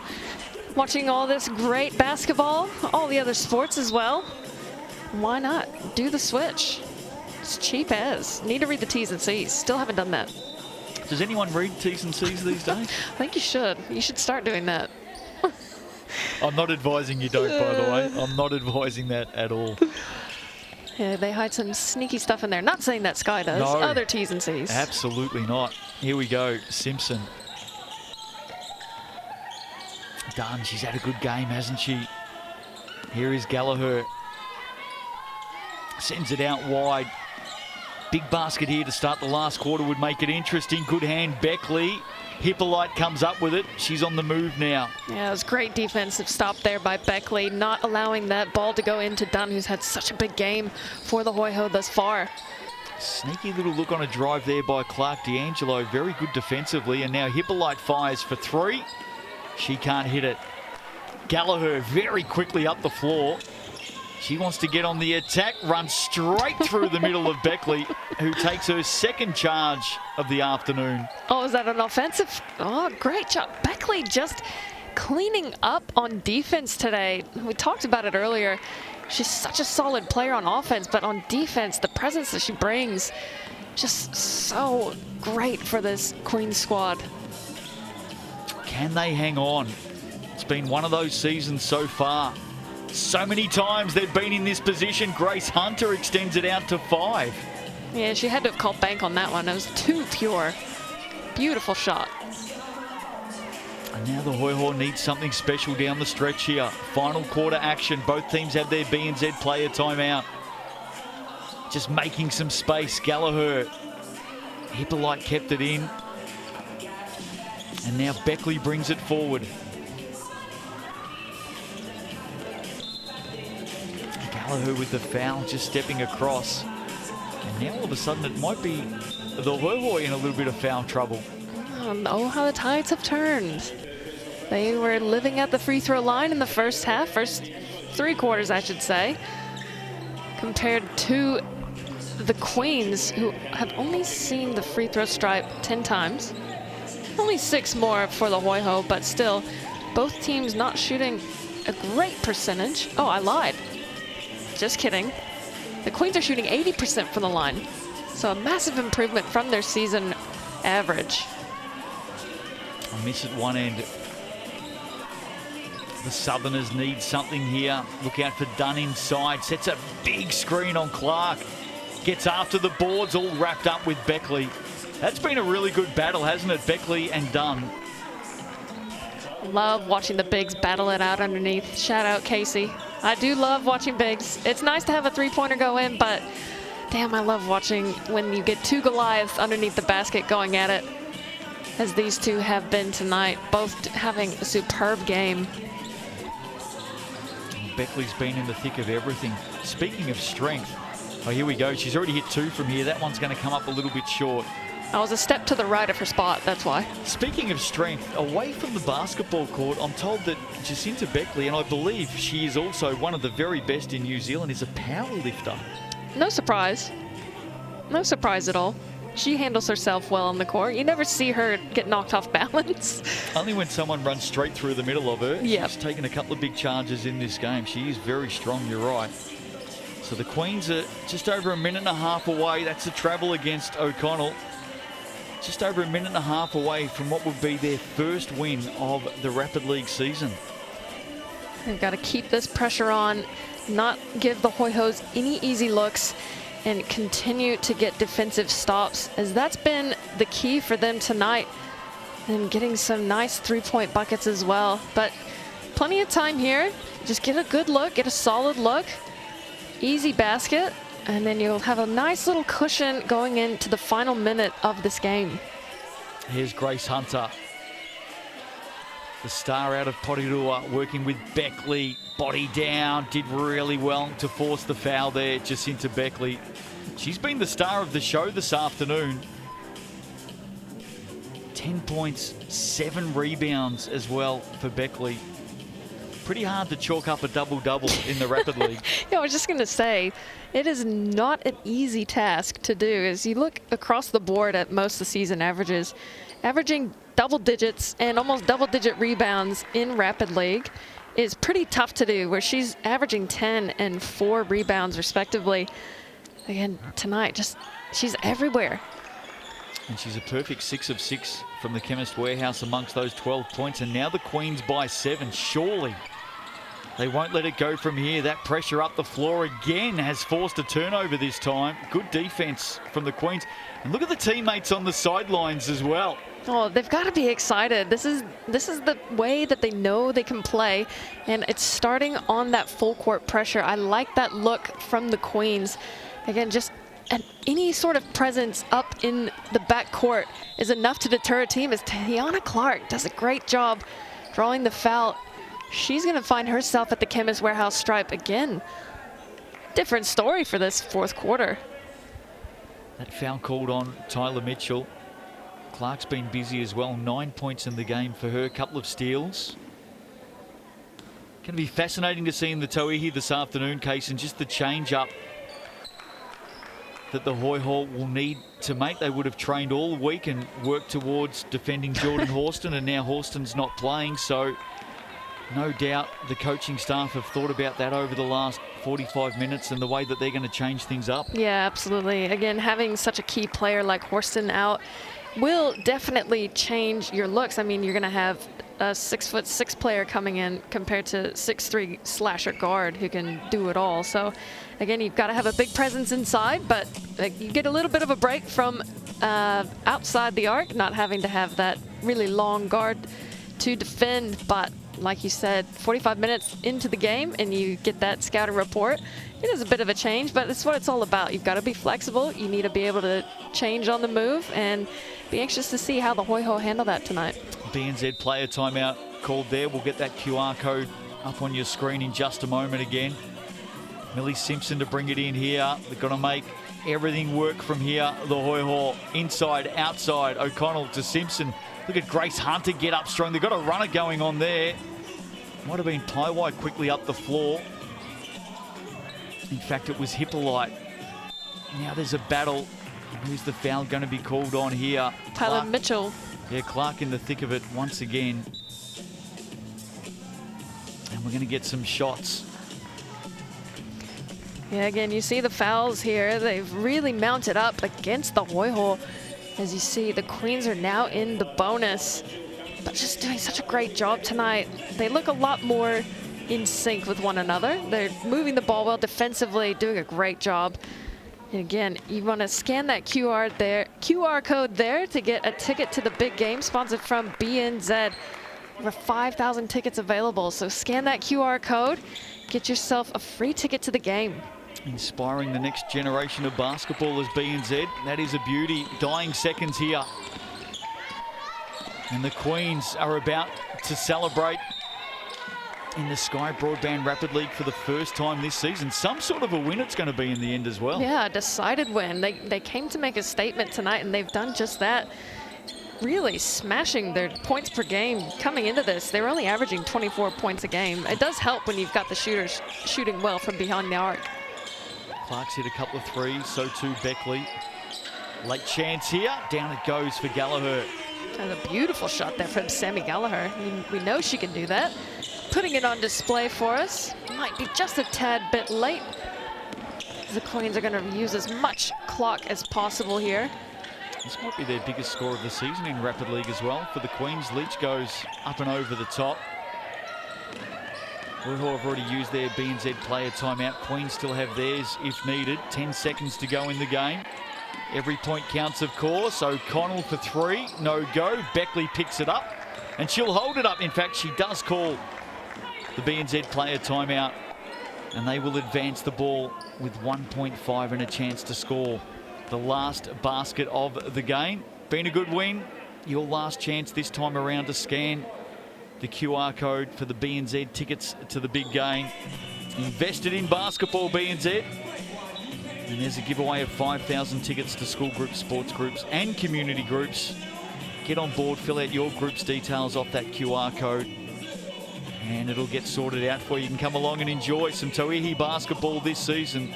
Watching all this great basketball, all the other sports as well. Why not do the switch? It's cheap as. Need to read the T's and C's. Still haven't done that. Does anyone read T's and C's these days? I think you should. You should start doing that. I'm not advising you don't, by the way. I'm not advising that at all. Yeah, they hide some sneaky stuff in there. Not saying that Sky does. No, other T's and C's. Absolutely not. Here we go. Simpson. Done. She's had a good game, hasn't she? Here is Gallagher. Sends it out wide. Big basket here to start the last quarter would make it interesting. Good hand, Beckley. Hippolyte comes up with it. She's on the move now. Yeah, it was great defensive stop there by Beckley, not allowing that ball to go into Dunn, who's had such a big game for the Hoiho thus far. Sneaky little look on a drive there by Clark D'Angelo. Very good defensively. And now Hippolyte fires for 3. She can't hit it. Gallagher very quickly up the floor. She wants to get on the attack, runs straight through the middle of Beckley, who takes her second charge of the afternoon. Oh, is that an offensive? Oh, great job. Beckley just cleaning up on defense today. We talked about it earlier. She's such a solid player on offense, but on defense, the presence that she brings, just so great for this Queens squad. Can they hang on? It's been one of those seasons so far. So many times they've been in this position. Grace Hunter extends it out to 5. Yeah, she had to have called bank on that one. It was too pure. Beautiful shot. And now the Hoiho needs something special down the stretch here. Final quarter action. Both teams have their BNZ player timeout. Just making some space. Gallagher. Hippolyte kept it in. And now Beckley brings it forward. Gallagher with the foul, just stepping across. And now all of a sudden it might be the Hoiho in a little bit of foul trouble. Oh, how the tides have turned. They were living at the free throw line in the first half, first 3 quarters, I should say, compared to the Queens, who have only seen the free throw stripe 10 times. Only 6 more for the Hoiho, but still, both teams not shooting a great percentage. Oh, I lied. Just kidding. The Queens are shooting 80% from the line. So a massive improvement from their season average. A miss at one end. The Southerners need something here. Look out for Dunn inside. Sets a big screen on Clark. Gets after the boards, all wrapped up with Beckley. That's been a really good battle, hasn't it? Beckley and Dunn. Love watching the bigs battle it out underneath. Shout out Casey. I do love watching bigs. It's nice to have a 3-pointer go in, but damn, I love watching when you get 2 Goliaths underneath the basket going at it, as these two have been tonight, both having a superb game. Beckley's been in the thick of everything. Speaking of strength, oh, here we go. She's already hit 2 from here. That one's going to come up a little bit short. I was a step to the right of her spot, that's why. Speaking of strength, away from the basketball court, I'm told that Jacinta Beckley, and I believe she is also one of the very best in New Zealand, is a power lifter. No surprise. No surprise at all. She handles herself well on the court. You never see her get knocked off balance. Only when someone runs straight through the middle of her. Yep. She's taken a couple of big charges in this game. She is very strong, you're right. So the Queens are just over a minute and a half away. That's a travel against O'Connell. Just over a minute and a half away from what would be their first win of the Rapid League season. They've got to keep this pressure on, not give the Hoihos any easy looks, and continue to get defensive stops, as that's been the key for them tonight, and getting some nice three-point buckets as well. But plenty of time here. Just get a good look, get a solid look. Easy basket, and then you'll have a nice little cushion going into the final minute of this game. Here's Grace Hunter, the star out of Porirua, working with Beckley. Body down, did really well to force the foul there, Jacinta Beckley. She's been the star of the show this afternoon. 10 points, 7 rebounds as well for Beckley. Pretty hard to chalk up a double-double in the Rapid League. Yeah, I was just going to say, it is not an easy task to do. As you look across the board at most of the season averages, averaging double digits and almost double-digit rebounds in Rapid League is pretty tough to do, where she's averaging 10 and 4 rebounds respectively. Again, tonight, she's everywhere. And she's a perfect 6 of 6 from the Chemist Warehouse amongst those 12 points. And now the Queens by 7. Surely they won't let it go from here. That pressure up the floor again has forced a turnover this time. Good defense from the Queens. And look at the teammates on the sidelines as well. Oh, they've got to be excited. This is the way that they know they can play, and it's starting on that full court pressure. I like that look from the Queens. Again, just any sort of presence up in the backcourt is enough to deter a team, as Tiana Clark does a great job drawing the foul. She's going to find herself at the Chemist Warehouse stripe again. Different story for this fourth quarter. That foul called on Tyler Mitchell. Clark's been busy as well. 9 points in the game for her. A couple of steals. Going to be fascinating to see in the Tauihi this afternoon, Case, and just the change up that the Hoiho will need to make. They would have trained all week and worked towards defending Jordan Horston, and now Horston's not playing, so no doubt the coaching staff have thought about that over the last 45 minutes and the way that they're going to change things up. Yeah, absolutely. Again, having such a key player like Horston out will definitely change your looks. I mean, you're going to have a 6'6" player coming in compared to 6'3" slasher guard who can do it all. So again, you've got to have a big presence inside, but you get a little bit of a break from outside the arc, not having to have that really long guard to defend. But like you said, 45 minutes into the game and you get that scouting report. It is a bit of a change, but it's what it's all about. You've got to be flexible. You need to be able to change on the move, and be anxious to see how the Hoiho handle that tonight. BNZ player timeout called there. We'll get that QR code up on your screen in just a moment again. Millie Simpson to bring it in here. They've got to make everything work from here. The Hoiho inside, outside. O'Connell to Simpson. Look at Grace Hunter get up strong. They've got a runner going on there. Might have been Taiwai quickly up the floor. In fact, it was Hippolyte. Now there's a battle. Who's the foul going to be called on here? Tyler Clark. Mitchell. Yeah, Clark in the thick of it once again. And we're going to get some shots. Yeah, again, you see the fouls here. They've really mounted up against the Hoiho. As you see, the Queens are now in the bonus, but just doing such a great job tonight. They look a lot more in sync with one another. They're moving the ball well defensively, doing a great job. And again, you want to scan that QR code there to get a ticket to the big game, sponsored from BNZ. Over 5,000 tickets available, so scan that QR code, get yourself a free ticket to the game. Inspiring the next generation of basketball as BNZ. That is a beauty. Dying seconds here. And the Queens are about to celebrate in the Sky Broadband Rapid League for the first time this season. Some sort of a win it's going to be in the end as well. Yeah, a decided win. They came to make a statement tonight, and they've done just that. Really smashing their points per game coming into this. They were only averaging 24 points a game. It does help when you've got the shooters shooting well from behind the arc. Clark's hit a couple of threes, so too Beckley. Late chance here. Down it goes for Gallagher. That's a beautiful shot there from Sammy Gallagher. I mean, we know she can do that. Putting it on display for us. Might be just a tad bit late. The Queens are going to use as much clock as possible here. This might be their biggest score of the season in Rapid League as well. For the Queens, Leach goes up and over the top. Hoiho have already used their BNZ player timeout. Queens still have theirs if needed. 10 seconds to go in the game. Every point counts, of course. O'Connell for 3, no go. Beckley picks it up, and she'll hold it up. In fact, she does call the BNZ player timeout, and they will advance the ball with 1.5 and a chance to score the last basket of the game. Been a good win. Your last chance this time around to scan the QR code for the BNZ tickets to the big game. Invested in basketball, BNZ. And there's a giveaway of 5,000 tickets to school groups, sports groups and community groups. Get on board, fill out your group's details off that QR code, and it'll get sorted out for you. You can come along and enjoy some Tauihi basketball this season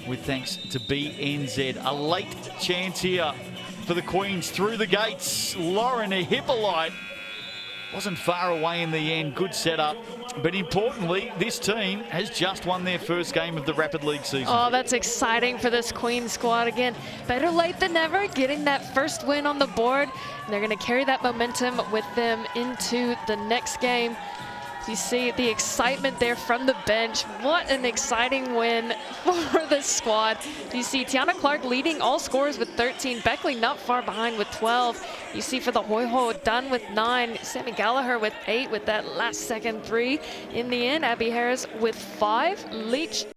with thanks to BNZ. A late chance here for the Queens through the gates. Lauren Hippolyte wasn't far away in the end. Good setup. But importantly, this team has just won their first game of the Rapid League season. Oh, that's exciting for this Queens squad again. Better late than never, getting that first win on the board. And they're going to carry that momentum with them into the next game. You see the excitement there from the bench. What an exciting win for the squad. You see Tiana Clark leading all scorers with 13. Beckley not far behind with 12. You see for the Hoiho done with 9. Sammy Gallagher with 8 with that last second 3. In the end, Abby Harris with 5. Leach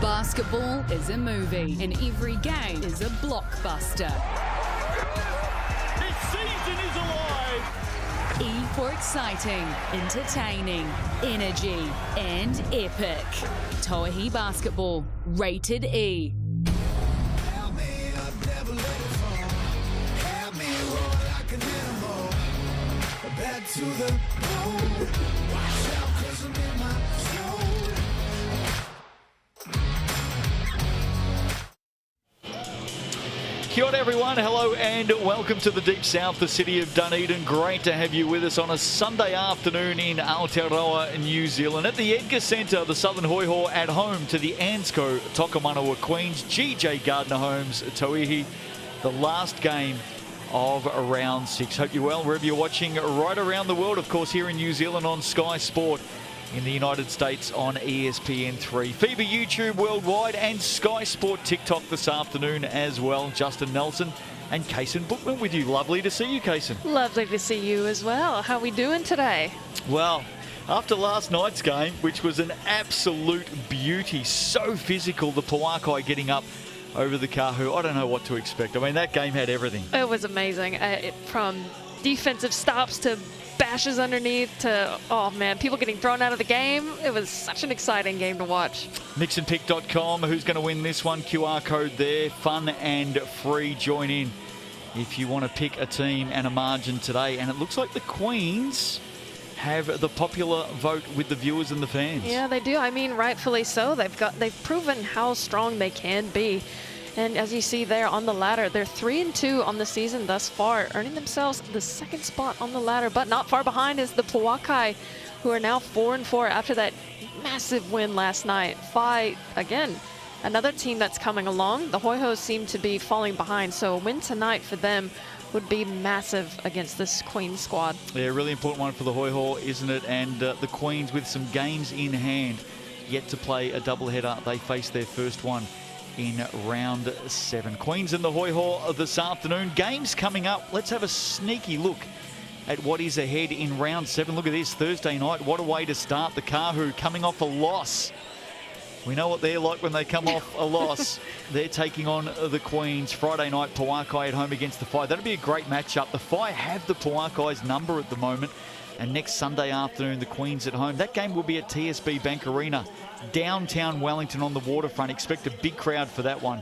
Basketball is a movie, and every game is a blockbuster. This season is alive! E for exciting, entertaining, energy, and epic. Tauihi Basketball, rated E. Help me, I've never let it fall. Help me roar like an animal. Back to the bone. Watch out, 'cause I'm in my zone. Kia ora everyone, hello and welcome to the Deep South, the city of Dunedin. Great to have you with us on a Sunday afternoon in Aotearoa, New Zealand. At the Edgar Centre, the Southern Hoiho at home to the Ansco Tokomanawa Queens. GJ Gardner Homes, Tauihi, the last game of round 6. Hope you're well wherever you're watching right around the world. Of course, here in New Zealand on Sky Sport, in the United States on ESPN3, FIBA YouTube worldwide, and Sky Sport TikTok this afternoon as well. Justin Nelson and Kaysen Bookman with you. Lovely to see you, Kaysen. Lovely to see you as well. How are we doing today? Well, after last night's game, which was an absolute beauty, so physical, the Puakai getting up over the Kahu, I don't know what to expect. I mean, that game had everything. It was amazing. From defensive stops to bashes underneath to, oh man, people getting thrown out of the game. It was such an exciting game to watch. Mixandpick.com, who's going to win this one? QR code there, fun and free. Join in if you want to pick a team and a margin today. And it looks like the Queens have the popular vote with the viewers and the fans. Yeah, they do. I mean, rightfully so. They've proven how strong they can be. And as you see there on the ladder, they're 3-2 on the season thus far, earning themselves the second spot on the ladder. But not far behind is the Puakai, who are now 4-4 after that massive win last night. Phi, again, another team that's coming along. The Hoihos seem to be falling behind, so a win tonight for them would be massive against this Queens squad. Yeah, really important one for the Hoiho, isn't it? And the Queens with some games in hand, yet to play a doubleheader. They face their first one in round 7. Queens and the Hoiho this afternoon. Games coming up. Let's have a sneaky look at what is ahead in round 7. Look at this, Thursday night. What a way to start. The Kahu coming off a loss. We know what they're like when they come off a loss. They're taking on the Queens. Friday night, Puakai at home against the Phi. That'll be a great matchup. The Phi have the Puakai's number at the moment. And next Sunday afternoon, the Queens at home. That game will be at TSB Bank Arena, downtown Wellington on the waterfront. Expect a big crowd for that one.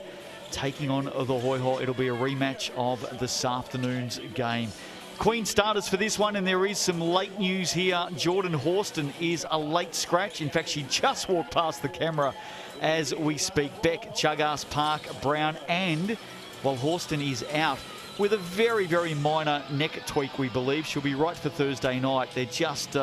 Taking on the Hoiho. It'll be a rematch of this afternoon's game. Queen starters for this one, and there is some late news here. Jordan Horston is a late scratch. In fact, she just walked past the camera as we speak. Beck, Chugas, Park, Brown, and, well, Horston is out with a very, very minor neck tweak, we believe. She'll be right for Thursday night. They're just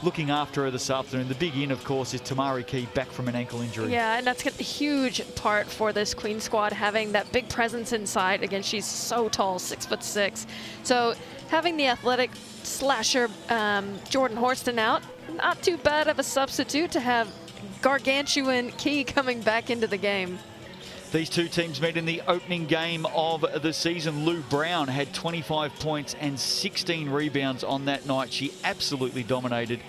looking after her this afternoon. The big in, of course, is Tamari Key back from an ankle injury. Yeah, and that's a huge part for this Queen squad, having that big presence inside. Again, she's so tall, 6'6". So having the athletic slasher Jordan Horston out, not too bad of a substitute to have gargantuan Key coming back into the game. These two teams met in the opening game of the season. Lou Brown had 25 points and 16 rebounds on that night. She absolutely dominated,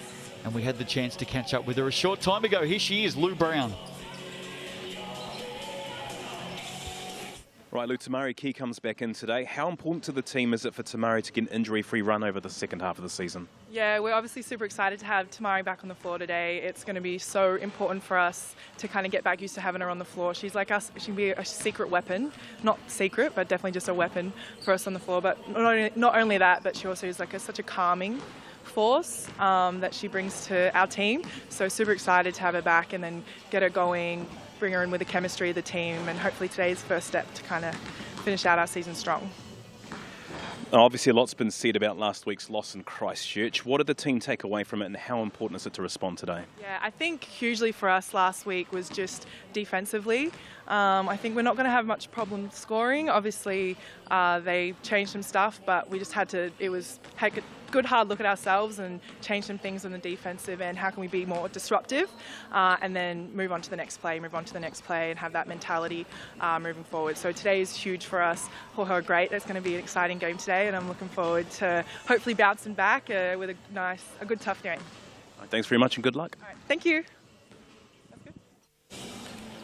and we had the chance to catch up with her a short time ago. Here she is, Lou Brown. Right, Lou, Tamari Key comes back in today. How important to the team is it for Tamari to get an injury-free run over the second half of the season? Yeah, we're obviously super excited to have Tamari back on the floor today. It's going to be so important for us to kind of get back used to having her on the floor. She's like us, she can be a secret weapon. Not secret, but definitely just a weapon for us on the floor. But not only that, but she also is like such a calming force that she brings to our team. So super excited to have her back and then get her going, bring her in with the chemistry of the team, and hopefully today's first step to kind of finish out our season strong. Obviously, a lot's been said about last week's loss in Christchurch. What did the team take away from it, and how important is it to respond today? Yeah, I think hugely for us last week was just defensively. I think we're not going to have much problem scoring. Obviously, they changed some stuff, but we just had to, take a good hard look at ourselves and change some things on the defensive end. How can we be more disruptive and then move on to the next play, and have that mentality moving forward. So today is huge for us. Hoiho are great. It's going to be an exciting game today, and I'm looking forward to hopefully bouncing back with a good tough game. Thanks very much and good luck. All right, thank you.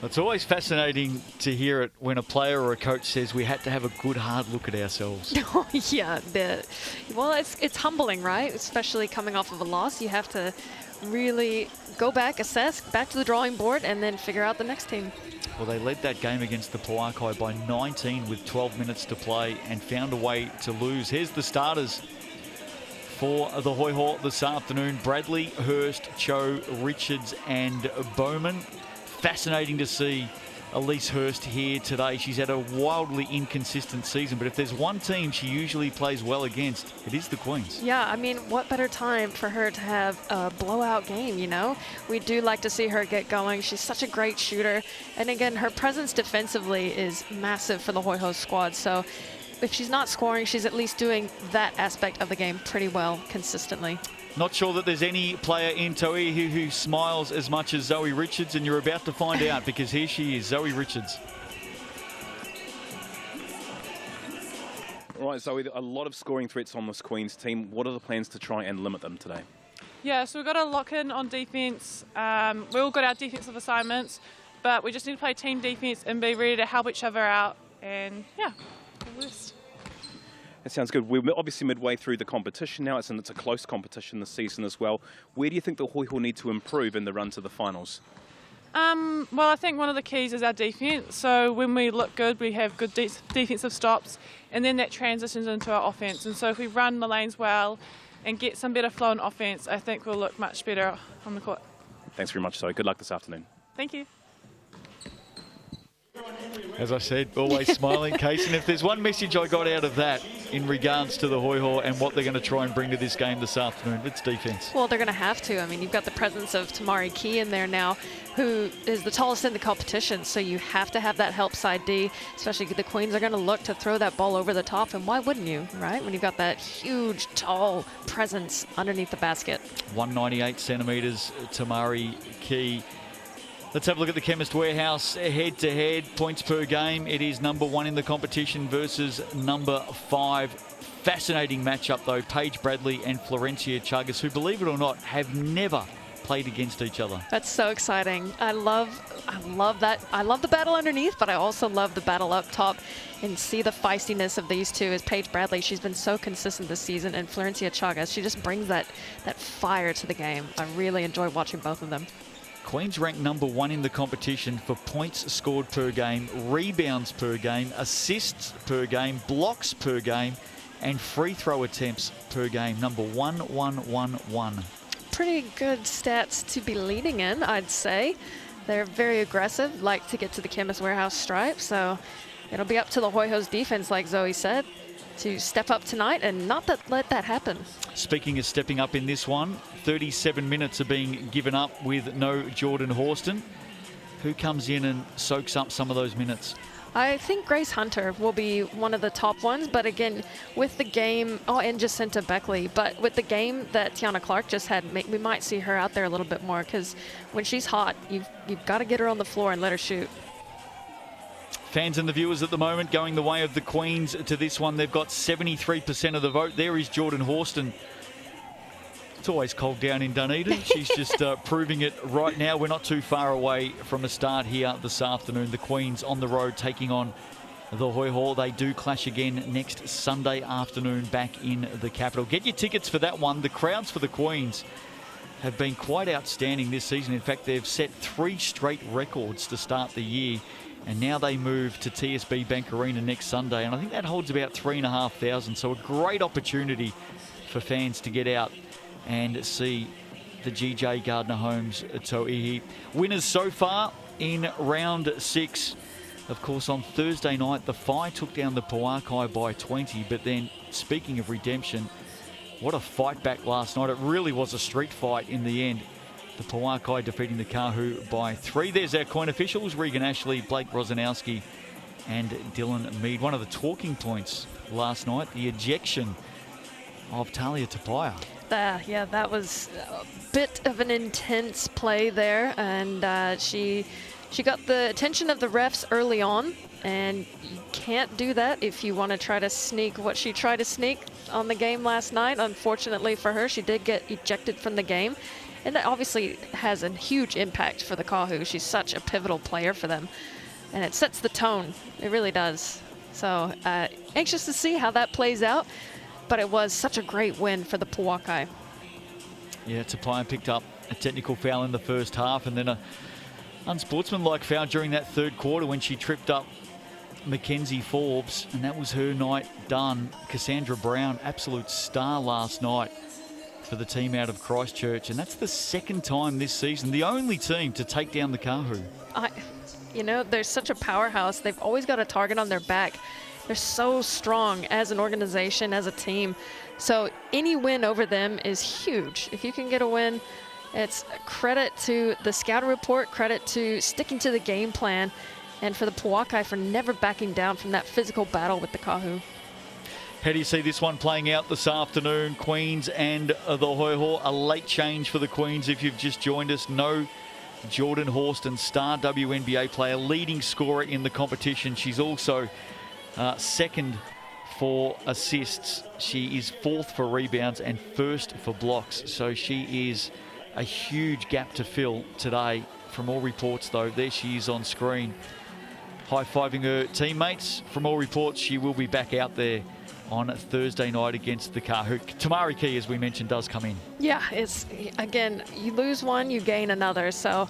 It's always fascinating to hear it when a player or a coach says we had to have a good hard look at ourselves. Oh, yeah. Well, it's humbling, right? Especially coming off of a loss. You have to really go back, assess, back to the drawing board, and then figure out the next team. Well, they led that game against the Pauakai by 19 with 12 minutes to play and found a way to lose. Here's the starters for the Hoiho this afternoon. Bradley, Hurst, Cho, Richards and Bowman. Fascinating to see Elise Hurst here today. She's had a wildly inconsistent season, but if there's one team she usually plays well against, it is the Queens. Yeah, I mean, what better time for her to have a blowout game, you know? We do like to see her get going. She's such a great shooter. And again, her presence defensively is massive for the Hoiho squad. So if she's not scoring, she's at least doing that aspect of the game pretty well consistently. Not sure that there's any player in Tauihi who smiles as much as Zoe Richards, and you're about to find out because here she is, Zoe Richards. All right, Zoe, a lot of scoring threats on this Queens team. What are the plans to try and limit them today? Yeah, so we've got to lock in on defence. We all got our defensive assignments, but we just need to play team defence and be ready to help each other out. And yeah, the worst. That sounds good. We're obviously midway through the competition now. It's a close competition this season as well. Where do you think the Hoiho need to improve in the run to the finals? Well, I think one of the keys is our defence. So when we look good, we have good defensive stops, and then that transitions into our offence. And so if we run the lanes well and get some better flow in offence, I think we'll look much better on the court. Thanks very much, Zoe. Good luck this afternoon. Thank you. As I said, always smiling, Case. And if there's one message I got out of that in regards to the Hoiho and what they're going to try and bring to this game this afternoon, it's defence. Well, they're going to have to. I mean, you've got the presence of Tamari Key in there now, who is the tallest in the competition. So you have to have that help side D, especially the Queens are going to look to throw that ball over the top. And why wouldn't you, right? When you've got that huge, tall presence underneath the basket. 198 centimetres, Tamari Key. Let's have a look at the Chemist Warehouse head-to-head points per game. It is number 1 in the competition versus number 5. Fascinating matchup, though. Paige Bradley and Florencia Chagas, who, believe it or not, have never played against each other. That's so exciting. I love that. I love the battle underneath, but I also love the battle up top and see the feistiness of these two. As Paige Bradley, she's been so consistent this season, and Florencia Chagas, she just brings that fire to the game. I really enjoy watching both of them. Queens ranked number 1 in the competition for points scored per game, rebounds per game, assists per game, blocks per game, and free throw attempts per game. Number 1-1-1-1. Pretty good stats to be leading in, I'd say. They're very aggressive, like to get to the Chemist Warehouse stripe, so it'll be up to the Hoiho's defense, like Zoe said, to step up tonight and not let that happen. Speaking of stepping up in this one, 37 minutes are being given up with no Jordan Horston. Who comes in and soaks up some of those minutes? I think Grace Hunter will be one of the top ones, but again, with the game, and Jacinta Beckley, but with the game that Tiana Clark just had, we might see her out there a little bit more, because when she's hot, you've got to get her on the floor and let her shoot. Fans and the viewers at the moment going the way of the Queens to this one. They've got 73% of the vote. There is Jordan Horston. It's always cold down in Dunedin. She's just proving it right now. We're not too far away from a start here this afternoon. The Queens on the road taking on the Hoiho. They do clash again next Sunday afternoon back in the capital. Get your tickets for that one. The crowds for the Queens have been quite outstanding this season. In fact, they've set 3 straight records to start the year, and now they move to TSB Bank Arena next Sunday, and I think that holds about 3,500. So a great opportunity for fans to get out and see the GJ Gardner Homes Tauihi. Winners so far in round 6. Of course, on Thursday night, the Phi took down the Puakai by 20. But then, speaking of redemption, what a fight back last night. It really was a street fight in the end. The Puakai defeating the Kahu by 3. There's our coin officials, Regan Ashley, Blake Rosanowski and Dylan Mead. One of the talking points last night, the ejection of Talia Tapia. Yeah, that was a bit of an intense play there, and she got the attention of the refs early on, and you can't do that if you want to try to sneak what she tried to sneak on the game last night. Unfortunately for her, she did get ejected from the game, and that obviously has a huge impact for the Kahu. She's such a pivotal player for them, and it sets the tone. It really does. So anxious to see how that plays out. But it was such a great win for the Puakai. Yeah, Tapia picked up a technical foul in the first half, and then a unsportsmanlike foul during that third quarter when she tripped up Mackenzie Forbes, and that was her night done. Cassandra Brown, absolute star last night for the team out of Christchurch, and that's the second time this season, the only team to take down the Kahu. You know, they're such a powerhouse. They've always got a target on their back. They're so strong as an organization, as a team. So any win over them is huge. If you can get a win, it's credit to the scouting report, credit to sticking to the game plan, and for the Puakai for never backing down from that physical battle with the Kahu. How do you see this one playing out this afternoon? Queens and the Hoiho. A late change for the Queens if you've just joined us. No Jordan Horston, star WNBA player, leading scorer in the competition. She's also second for assists. She is 4th for rebounds and 1st for blocks. So she is a huge gap to fill today. From all reports, though, there she is on screen, high-fiving her teammates. From all reports, she will be back out there on Thursday night against the Kahu. Tamari Key, as we mentioned, does come in. Yeah, it's, again, you lose one, you gain another. So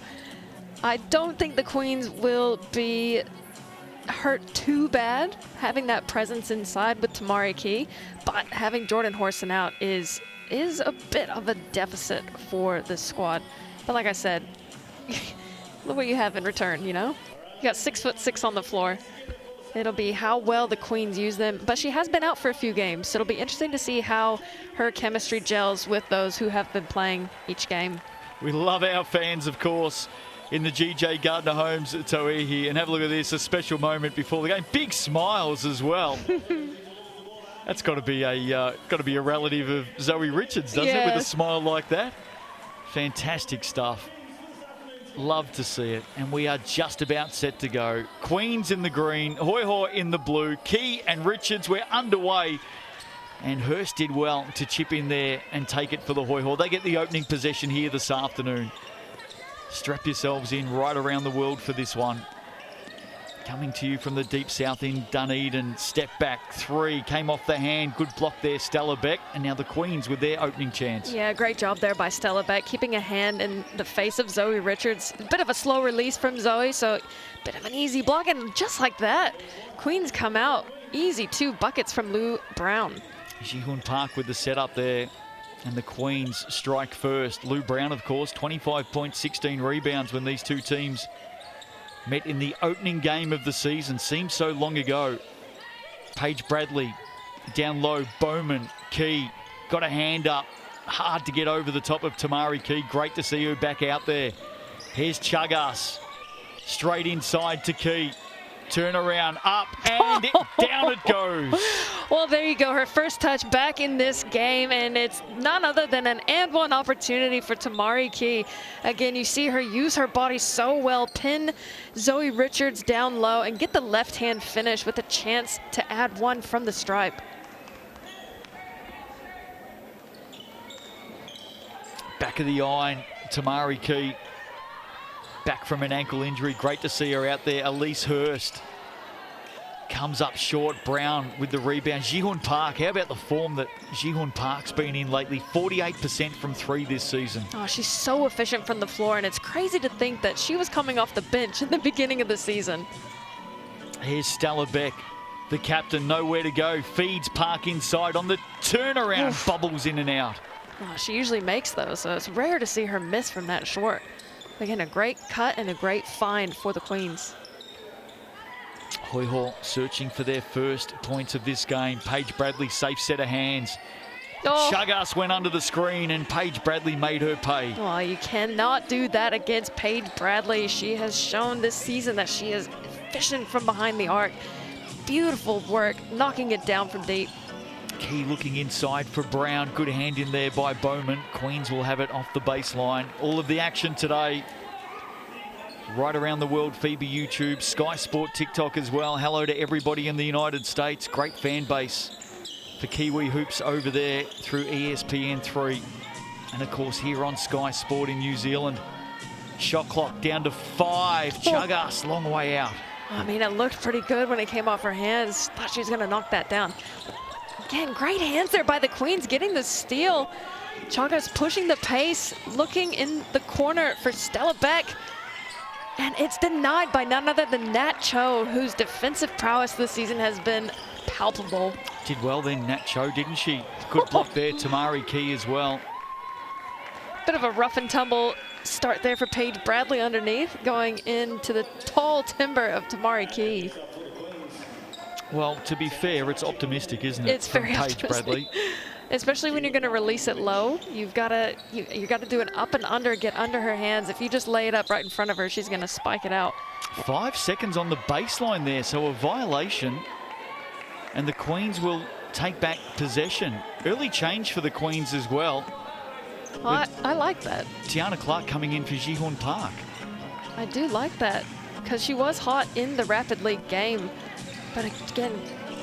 I don't think the Queens will be hurt too bad having that presence inside with Tamari Key, but having Jordan Horston out is a bit of a deficit for this squad. But like I said, look what you have in return, you know? You got 6'6" on the floor. It'll be how well the Queens use them, but she has been out for a few games, so it'll be interesting to see how her chemistry gels with those who have been playing each game. We love our fans, of course, in the GJ Gardner Homes at Tauihi. And have a look at this, a special moment before the game. Big smiles as well. That's got to be a relative of Zoe Richards, doesn't it, with a smile like that? Fantastic stuff. Love to see it. And we are just about set to go. Queens in the green, Hoiho in the blue. Key and Richards, we're underway. And Hurst did well to chip in there and take it for the Hoiho. They get the opening possession here this afternoon. Strap yourselves in right around the world for this one. Coming to you from the deep south in Dunedin. Step back, 3, came off the hand. Good block there, Stella Beck. And now the Queens with their opening chance. Yeah, great job there by Stella Beck, keeping a hand in the face of Zoe Richards. A bit of a slow release from Zoe, so a bit of an easy block. And just like that, Queens come out easy. 2 buckets from Lou Brown. Ji-Hoon Park with the setup there. And the Queens strike first. Lou Brown, of course, 25 points, 16 rebounds when these two teams met in the opening game of the season. Seems so long ago. Paige Bradley down low. Bowman, Key, got a hand up. Hard to get over the top of Tamari Key. Great to see her back out there. Here's Chagas. Straight inside to Key. Turn around, up, and down it goes. Well, there you go. Her first touch back in this game, and it's none other than an and one opportunity for Tamari Key. Again, you see her use her body so well, pin Zoe Richards down low, and get the left-hand finish with a chance to add one from the stripe. Back of the iron, Tamari Key. Back from an ankle injury. Great to see her out there. Elise Hurst comes up short. Brown with the rebound. Ji-Hoon Park, how about the form that Ji-Hoon Park's been in lately? 48% from 3 this season. Oh, she's so efficient from the floor, and it's crazy to think that she was coming off the bench at the beginning of the season. Here's Stella Beck, the captain, nowhere to go. Feeds Park inside on the turnaround. Oof. Bubbles in and out. Oh, she usually makes those, so it's rare to see her miss from that short. Again, a great cut and a great find for the Queens. Hoiho searching for their first points of this game. Paige Bradley, safe set of hands. Oh. Chagas went under the screen and Paige Bradley made her pay. Well, you cannot do that against Paige Bradley. She has shown this season that she is efficient from behind the arc. Beautiful work, knocking it down from deep. Key looking inside for Brown. Good hand in there by Bowman. Queens will have it off the baseline. All of the action today right around the world. FIBA YouTube, Sky Sport, TikTok as well. Hello to everybody in the United States. Great fan base for Kiwi Hoops over there through ESPN3. And of course here on Sky Sport in New Zealand. Shot clock down to 5. Chagas, long way out. I mean, it looked pretty good when it came off her hands. Thought she was going to knock that down. Again, great hands there by the Queens, getting the steal. Chagas pushing the pace, looking in the corner for Stella Beck. And it's denied by none other than Nat Cho, whose defensive prowess this season has been palpable. Did well then, Nat Cho, didn't she? Good block there, Tamari Key as well. Bit of a rough and tumble start there for Paige Bradley underneath, going into the tall timber of Tamari Key. Well, to be fair, it's optimistic, isn't it? It's very Paige optimistic. Bradley. Especially when you're going to release it low, you got to do an up and under, get under her hands. If you just lay it up right in front of her, she's going to spike it out. 5 seconds on the baseline there, so a violation. And the Queens will take back possession. Early change for the Queens as well. Well, I like that. Tiana Clark coming in for Ji-Hoon Park. I do like that because she was hot in the Rapid League game. But again,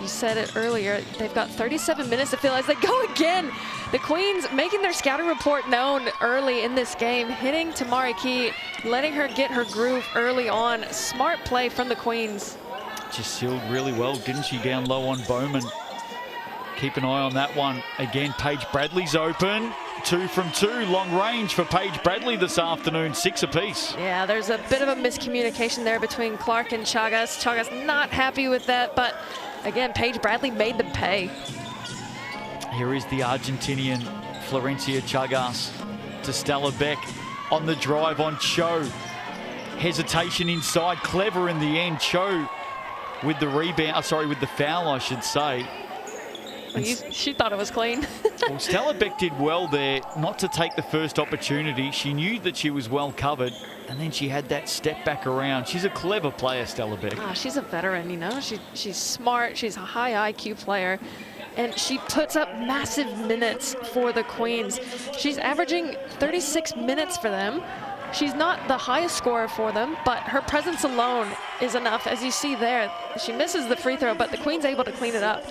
you said it earlier, they've got 37 minutes to fill as they go again. The Queens making their scouting report known early in this game, hitting Tamari Key, letting her get her groove early on. Smart play from the Queens. Just sealed really well, didn't she, down low on Bowman. Keep an eye on that one. Again, Paige Bradley's open. 2 from 2, long range for Paige Bradley this afternoon, 6 apiece. Yeah, there's a bit of a miscommunication there between Clark and Chagas. Chagas not happy with that, but again, Paige Bradley made them pay. Here is the Argentinian Florencia Chagas to Stella Beck on the drive on Cho. Hesitation inside, clever in the end. Cho with the rebound, with the foul, I should say. She thought it was clean. Well, Stella Beck did well there not to take the first opportunity. She knew that she was well covered, and then she had that step back around. She's a clever player, Stella Beck. She's a veteran, you know. She's smart. She's a high IQ player. And she puts up massive minutes for the Queens. She's averaging 36 minutes for them. She's not the highest scorer for them, but her presence alone is enough. As you see there, she misses the free throw, but the Queen's able to clean it up.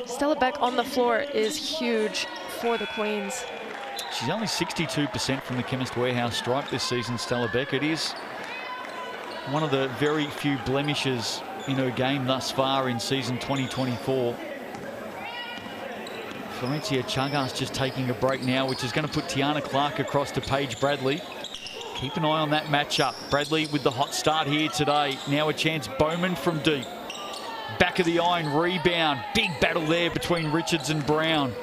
Stella Beck on the floor is huge for the Queens. She's only 62% from the Chemist Warehouse stripe this season, Stella Beck. It is one of the very few blemishes in her game thus far in season 2024. Florencia Chagas just taking a break now, which is going to put Tiana Clark across to Paige Bradley. Keep an eye on that matchup. Bradley with the hot start here today. Now a chance, Bowman from deep. Back of the iron, rebound. Big battle there between Richards and Brown.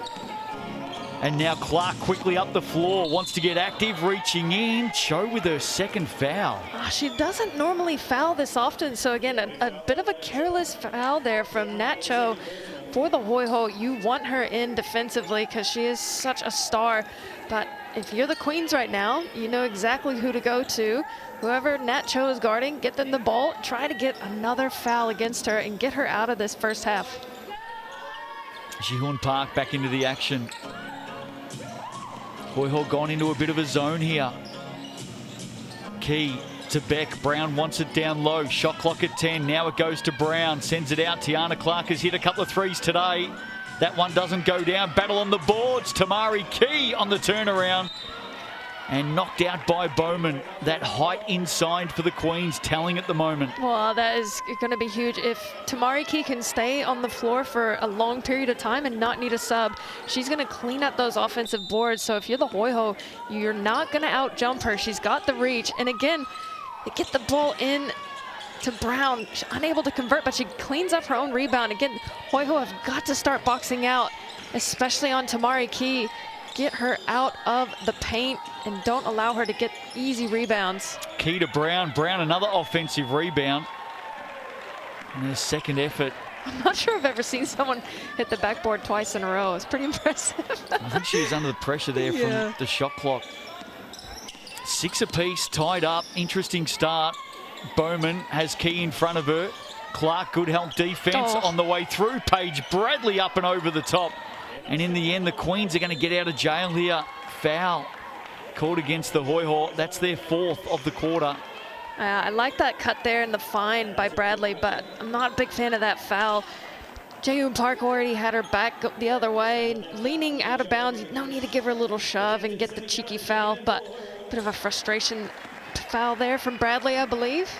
And now Clark quickly up the floor, wants to get active, reaching in. Cho with her second foul. She doesn't normally foul this often, so again, a bit of a careless foul there from Nat Cho for the Hoiho. You want her in defensively because she is such a star, but if you're the Queens right now, you know exactly who to go to. Whoever Nat Cho is guarding, get them the ball, try to get another foul against her and get her out of this first half. Ji-Hoon Park back into the action. Hoiho gone into a bit of a zone here. Key to Beck. Brown wants it down low. Shot clock at 10. Now it goes to Brown. Sends it out. Tiana Clark has hit a couple of threes today. That one doesn't go down. Battle on the boards. Tamari Key on the turnaround. and knocked out by Bowman. That height inside for the Queens telling at the moment. Well, that is going to be huge. If Tamari Key can stay on the floor for a long period of time and not need a sub, she's going to clean up those offensive boards. So if you're the Hoiho, you're not going to out-jump her. She's got the reach. And again, they get the ball in to Brown. She's unable to convert, but she cleans up her own rebound. Again, Hoiho have got to start boxing out, especially on Tamari Key. Get her out of the paint and don't allow her to get easy rebounds. Key to Brown. Brown, another offensive rebound. And her second effort. I'm not sure I've ever seen someone hit the backboard twice in a row. It's pretty impressive. I think she was under the pressure there from the shot clock. 6 apiece, tied up. Interesting start. Bowman has Key in front of her. Clark, good help defense on the way through. Paige Bradley up and over the top. And in the end, the Queens are going to get out of jail here. Foul called against the Hoiho. That's their 4th of the quarter. I like that cut there and the fine by Bradley, but I'm not a big fan of that foul. Jaehoon Park already had her back the other way, leaning out of bounds. No need to give her a little shove and get the cheeky foul, but a bit of a frustration foul there from Bradley, I believe.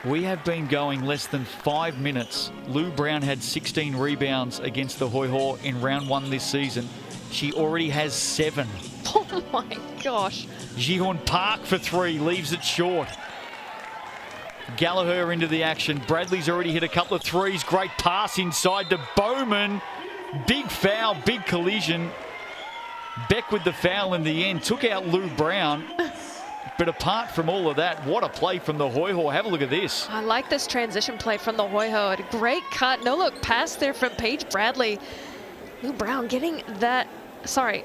We have been going less than 5 minutes. Lou Brown had 16 rebounds against the Hoiho in round 1 this season. She already has 7. Oh my gosh. Jaehoon Park for 3, leaves it short. Gallagher into the action. Bradley's already hit a couple of threes. Great pass inside to Bowman. Big foul, big collision. Beck with the foul in the end. Took out Lou Brown. But apart from all of that, what a play from the Hoiho. Have a look at this. I like this transition play from the Hoiho. A great cut. No look pass there from Paige Bradley. Lou Brown getting that, sorry,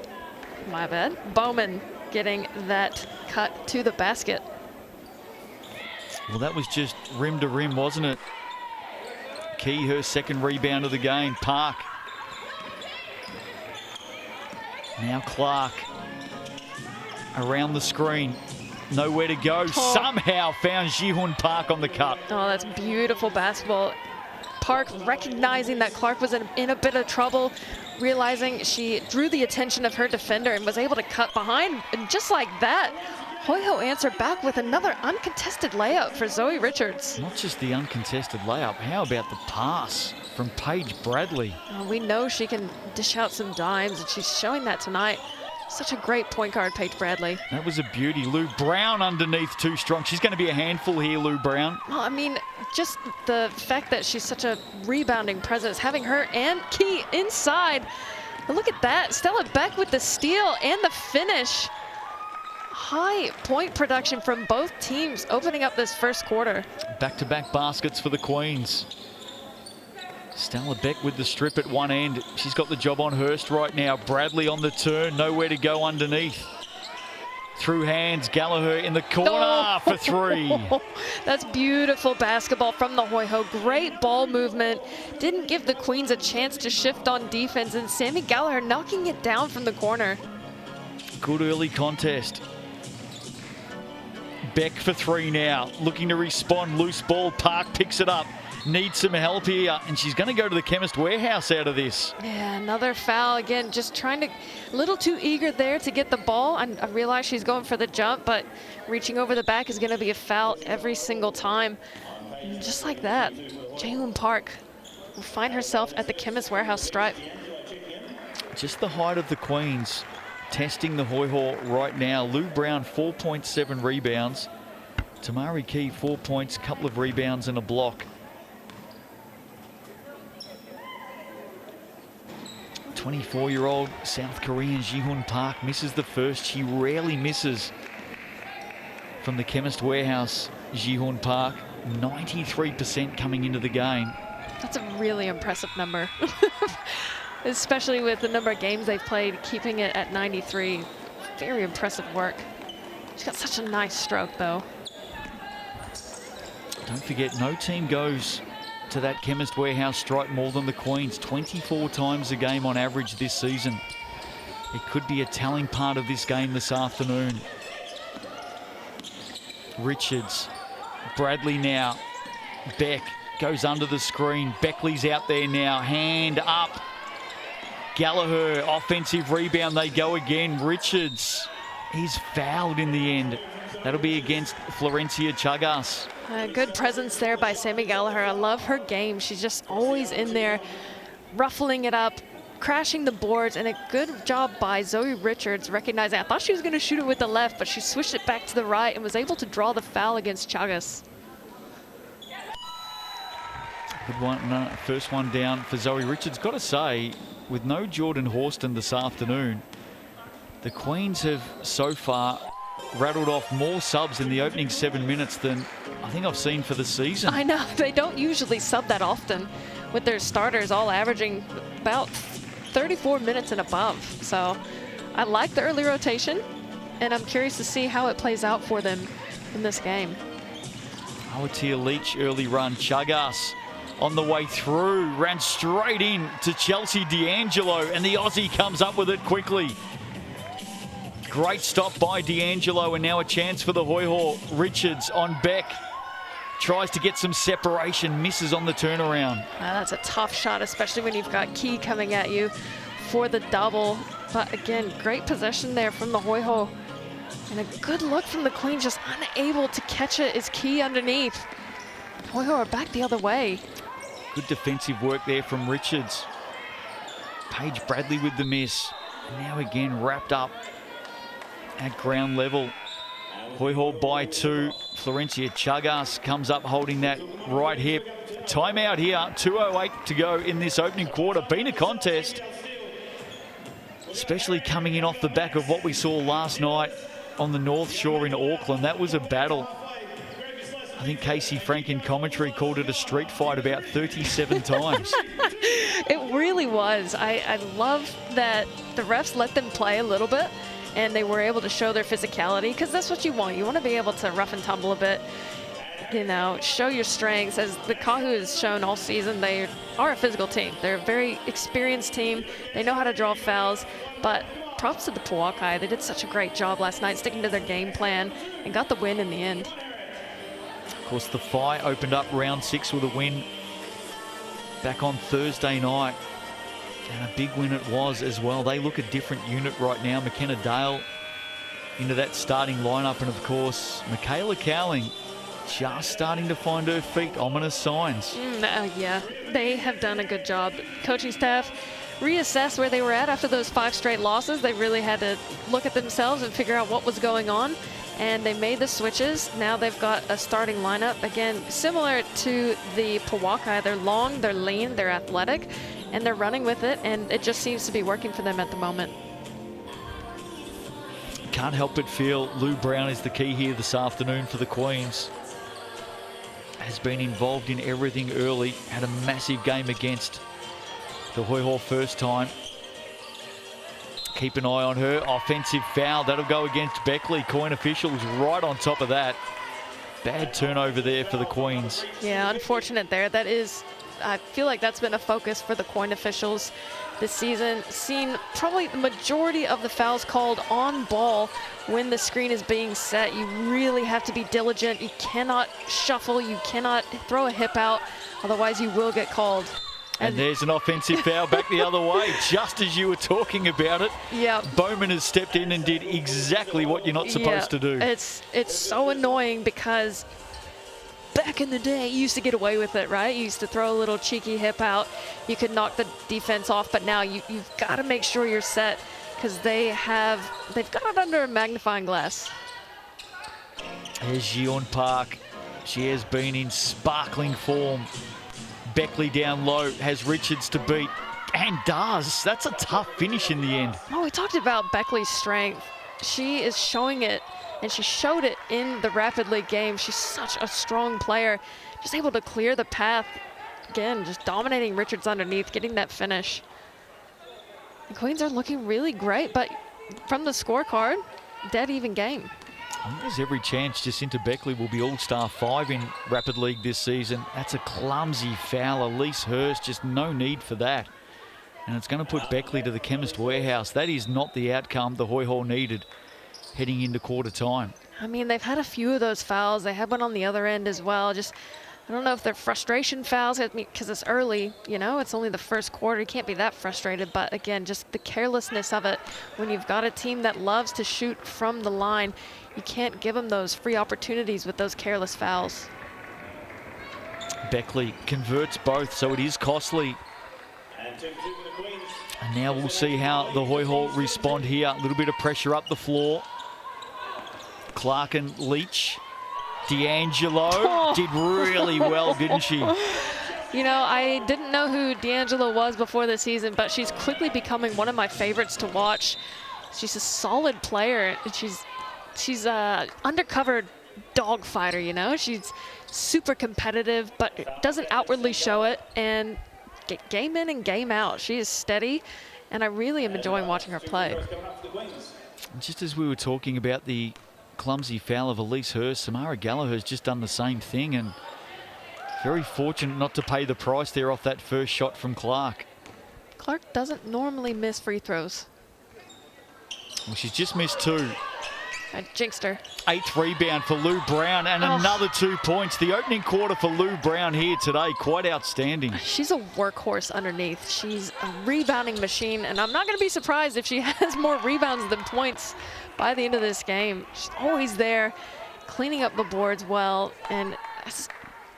my bad. Bowman getting that cut to the basket. Well, that was just rim to rim, wasn't it? Key, her second rebound of the game. Park. Now Clark. Around the screen. Nowhere to go. Somehow found Jaehoon Park on the cut. Oh, that's beautiful basketball. Park recognizing that Clark was in a bit of trouble, realizing she drew the attention of her defender and was able to cut behind. And just like that, Hoiho answered back with another uncontested layup for Zoe Richards. Not just the uncontested layup. How about the pass from Paige Bradley? We know she can dish out some dimes, and she's showing that tonight. Such a great point guard, Paige Bradley. That was a beauty. Lou Brown underneath too strong. She's going to be a handful here, Lou Brown. Well, I mean, just the fact that she's such a rebounding presence, having her and Key inside. But look at that. Stella Beck with the steal and the finish. High point production from both teams opening up this first quarter. Back-to-back baskets for the Queens. Stella Beck with the strip at one end. She's got the job on Hurst right now. Bradley on the turn, nowhere to go underneath. Through hands, Gallagher in the corner for 3. That's beautiful basketball from the Hoiho. Great ball movement. Didn't give the Queens a chance to shift on defense, and Sammy Gallagher knocking it down from the corner. Good early contest. Beck for 3 now. Looking to respond. Loose ball. Park picks it up. Needs some help here, and she's going to go to the Chemist Warehouse out of this. Yeah, another foul again. Just trying to, a little too eager there to get the ball. I realize she's going for the jump, but reaching over the back is going to be a foul every single time. And just like that, Jaehoon Park will find herself at the Chemist Warehouse stripe. Just the height of the Queens testing the Hoiho right now. Lou Brown, 4.7 rebounds. Tamari Key, 4 points, couple of rebounds and a block. 24-year-old South Korean Jaehoon Park misses the first. She rarely misses from the Chemist Warehouse. Jaehoon Park, 93% coming into the game. That's a really impressive number, especially with the number of games they've played, keeping it at 93. Very impressive work. She's got such a nice stroke, though. Don't forget, no team goes to that Chemist Warehouse stripe more than the Queens, 24 times a game on average this season. It could be a telling part of this game this afternoon. Richards, Bradley now, Beck goes under the screen. Beckley's out there now, hand up. Gallagher, offensive rebound, they go again. Richards is fouled in the end. That'll be against Florencia Chagas. Good presence there by Sammy Gallagher. I love her game. She's just always in there, ruffling it up, crashing the boards, and a good job by Zoe Richards recognizing. I thought she was going to shoot it with the left, but she switched it back to the right and was able to draw the foul against Chagas. Good one, first one down for Zoe Richards. Got to say, with no Jordan Horston this afternoon, the Queens have so far rattled off more subs in the opening 7 minutes than I think I've seen for the season. I know, they don't usually sub that often with their starters all averaging about 34 minutes and above. So I like the early rotation, and I'm curious to see how it plays out for them in this game. Aotearoa Leach early run. Chagas on the way through, ran straight in to Chelsea D'Angelo, and the Aussie comes up with it quickly. Great stop by D'Angelo, and now a chance for the Hoiho. Richards on Beck. Tries to get some separation, misses on the turnaround. That's a tough shot, especially when you've got Key coming at you for the double. But again, great possession there from the Hoiho. And a good look from the Queen, just unable to catch it is Key underneath. Hoiho are back the other way. Good defensive work there from Richards. Paige Bradley with the miss. Now again wrapped up at ground level. Hoiho by 2. Florencia Chagas comes up holding that right hip. Timeout here. 2:08 to go in this opening quarter. Been a contest, especially coming in off the back of what we saw last night on the North Shore in Auckland. That was a battle. I think Casey Frank in commentary called it a street fight about 37 times. It really was. I love that the refs let them play a little bit, and they were able to show their physicality, because that's what you want. You want to be able to rough and tumble a bit, you know, show your strengths. As the Kahu has shown all season, they are a physical team. They're a very experienced team. They know how to draw fouls, but props to the Pauakai. They did such a great job last night sticking to their game plan and got the win in the end. Of course, the Phi opened up round 6 with a win back on Thursday night. And a big win it was as well. They look a different unit right now. McKenna Dale into that starting lineup. And of course, Michaela Cowling just starting to find her feet. Ominous signs. Yeah, they have done a good job. Coaching staff reassessed where they were at after those 5 straight losses. They really had to look at themselves and figure out what was going on. And they made the switches. Now they've got a starting lineup. Again, similar to the Pauakai. They're long, they're lean, they're athletic, and they're running with it, and it just seems to be working for them at the moment. Can't help but feel Lou Brown is the key here this afternoon for the Queens. Has been involved in everything early. Had a massive game against the Hoiho first time. Keep an eye on her. Offensive foul. That'll go against Beckley. Coin officials right on top of that. Bad turnover there for the Queens. Yeah, unfortunate there. That is, I feel like that's been a focus for the Coin officials this season. Seen probably the majority of the fouls called on ball when the screen is being set. You really have to be diligent. You cannot shuffle. You cannot throw a hip out. Otherwise, you will get called. And there's an offensive foul back the other way, just as you were talking about it. Yeah. Bowman has stepped in and did exactly what you're not supposed to do. It's so annoying, because back in the day, you used to get away with it, right? You used to throw a little cheeky hip out. You could knock the defense off, but now you've got to make sure you're set, because they've got it under a magnifying glass. There's Gion Park. She has been in sparkling form. Beckley down low, has Richards to beat, and does. That's a tough finish in the end. Oh, we talked about Beckley's strength. She is showing it, and she showed it in the Rapid League game. She's such a strong player, just able to clear the path. Again, just dominating Richards underneath, getting that finish. The Queens are looking really great, but from the scorecard, dead even game. I think there's every chance Jacinta Beckley will be All-Star 5 in Rapid League this season. That's a clumsy foul. Elise Hurst, just no need for that. And it's going to put Beckley to the Chemist Warehouse. That is not the outcome the Hoiho needed heading into quarter time. I mean, they've had a few of those fouls. They had one on the other end as well. Just I don't know if they're frustration fouls because it's early, you know, it's only the first quarter. You can't be that frustrated, but again, just the carelessness of it. When you've got a team that loves to shoot from the line, you can't give them those free opportunities with those careless fouls. Beckley converts both, so it is costly. And now we'll see how the Hoiho respond here. A little bit of pressure up the floor. Clark and Leach. D'Angelo did really well, didn't she? You know, I didn't know who D'Angelo was before the season, but she's quickly becoming one of my favorites to watch. She's a solid player, and she's a undercover dog fighter, you know? She's super competitive, but doesn't outwardly show it, and game in and game out, she is steady, and I really am enjoying watching her play. Just as we were talking about the clumsy foul of Elise Hurst, Samara Gallagher's just done the same thing, and very fortunate not to pay the price there off that first shot from Clark. Clark doesn't normally miss free throws. Well, she's just missed 2. I jinxed her. 8th rebound for Lou Brown, and another 2 points. The opening quarter for Lou Brown here today, quite outstanding. She's a workhorse underneath. She's a rebounding machine, and I'm not going to be surprised if she has more rebounds than points by the end of this game. She's always there, cleaning up the boards well, and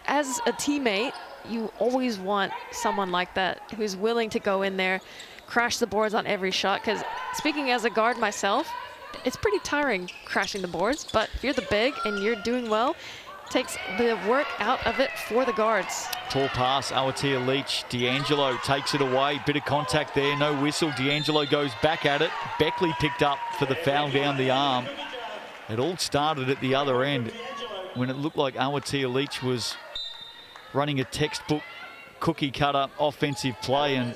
as a teammate, you always want someone like that who's willing to go in there, crash the boards on every shot, because speaking as a guard myself, it's pretty tiring crashing the boards, but if you're the big and you're doing well, it takes the work out of it for the guards. Tall pass, Aotea Leach. D'Angelo takes it away. Bit of contact there, no whistle. D'Angelo goes back at it. Beckley picked up for the foul down the arm. It all started at the other end when it looked like Aotea Leach was running a textbook cookie cutter offensive play and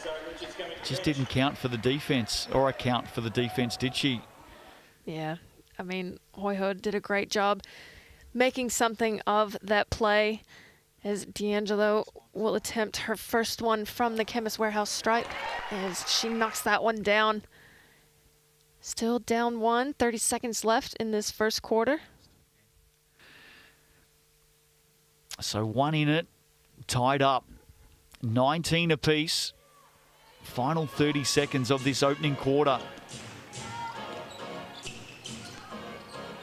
just didn't count for the defense, or account for the defense, did she? Yeah, I mean, Hoiho did a great job making something of that play, as D'Angelo will attempt her first one from the Chemist Warehouse stripe as she knocks that one down. Still down 1, 30 seconds left in this first quarter. So 1 in it, tied up, 19 apiece. Final 30 seconds of this opening quarter.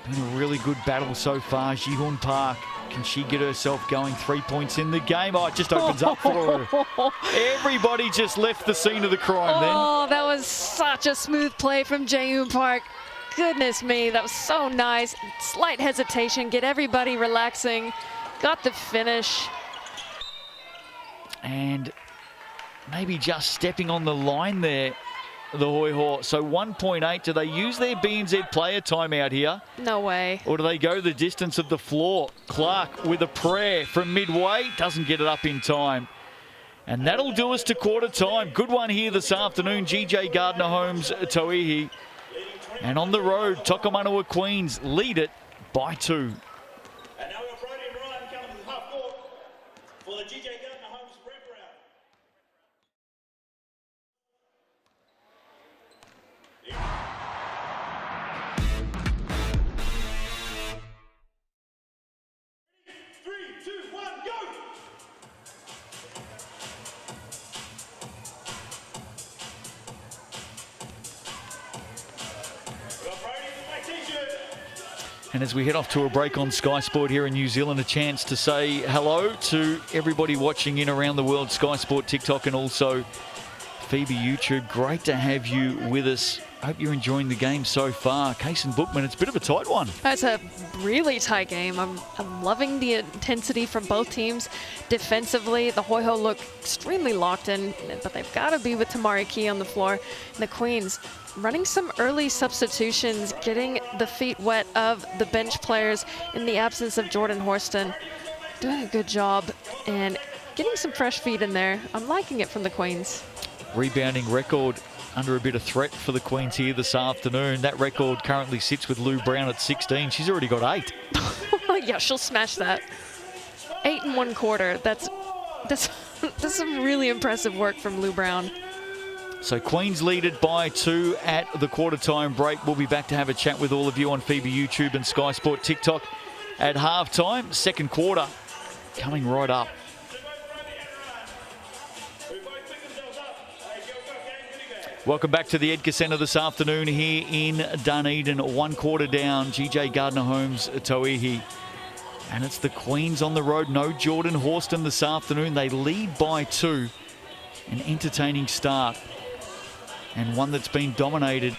Been a really good battle so far. Ji-Hoon Park, can she get herself going? 3 points in the game. Oh, it just opens up for her. Everybody just left the scene of the crime then. Oh, that was such a smooth play from Ji-Hoon Park. Goodness me, that was so nice. Slight hesitation, get everybody relaxing. Got the finish. And maybe just stepping on the line there, the Hoiho. So 1.8, do they use their BNZ player timeout here? No way. Or do they go the distance of the floor? Clark with a prayer from midway, doesn't get it up in time. And that'll do us to quarter time. Good one here this afternoon. GJ Gardner Holmes, Tauihi. And on the road, Tokomanawa Queens lead it by 2. And now we've got Brody and Ryan coming to the half court for the GJ Gardner Holmes wraparound. Three, two, one, go! We've got Brody in the black t-shirt. And as we head off to a break on Sky Sport here in New Zealand, a chance to say hello to everybody watching in around the world, Sky Sport, TikTok, and also FIBA YouTube. Great to have you with us. Hope you're enjoying the game so far. Case and Bookman, it's a bit of a tight one. It's a really tight game. I'm loving the intensity from both teams. Defensively, the Hoiho look extremely locked in, but they've got to be with Tamari Key on the floor. And the Queens running some early substitutions, getting the feet wet of the bench players in the absence of Jordan Horston. Doing a good job and getting some fresh feet in there. I'm liking it from the Queens. Rebounding record under a bit of threat for the Queens here this afternoon. That record currently sits with Lou Brown at 16. She's already got 8. Yeah, she'll smash that. 8 in 1 quarter. That's some really impressive work from Lou Brown. So Queens lead it by 2 at the quarter time break. We'll be back to have a chat with all of you on FIBA YouTube and Sky Sport TikTok at halftime. Second quarter coming right up. Welcome back to the Edgar Centre this afternoon here in Dunedin. 1 quarter down, GJ Gardner Holmes, Tauihi. And it's the Queens on the road. No Jordan Horston this afternoon. They lead by 2. An entertaining start. And one that's been dominated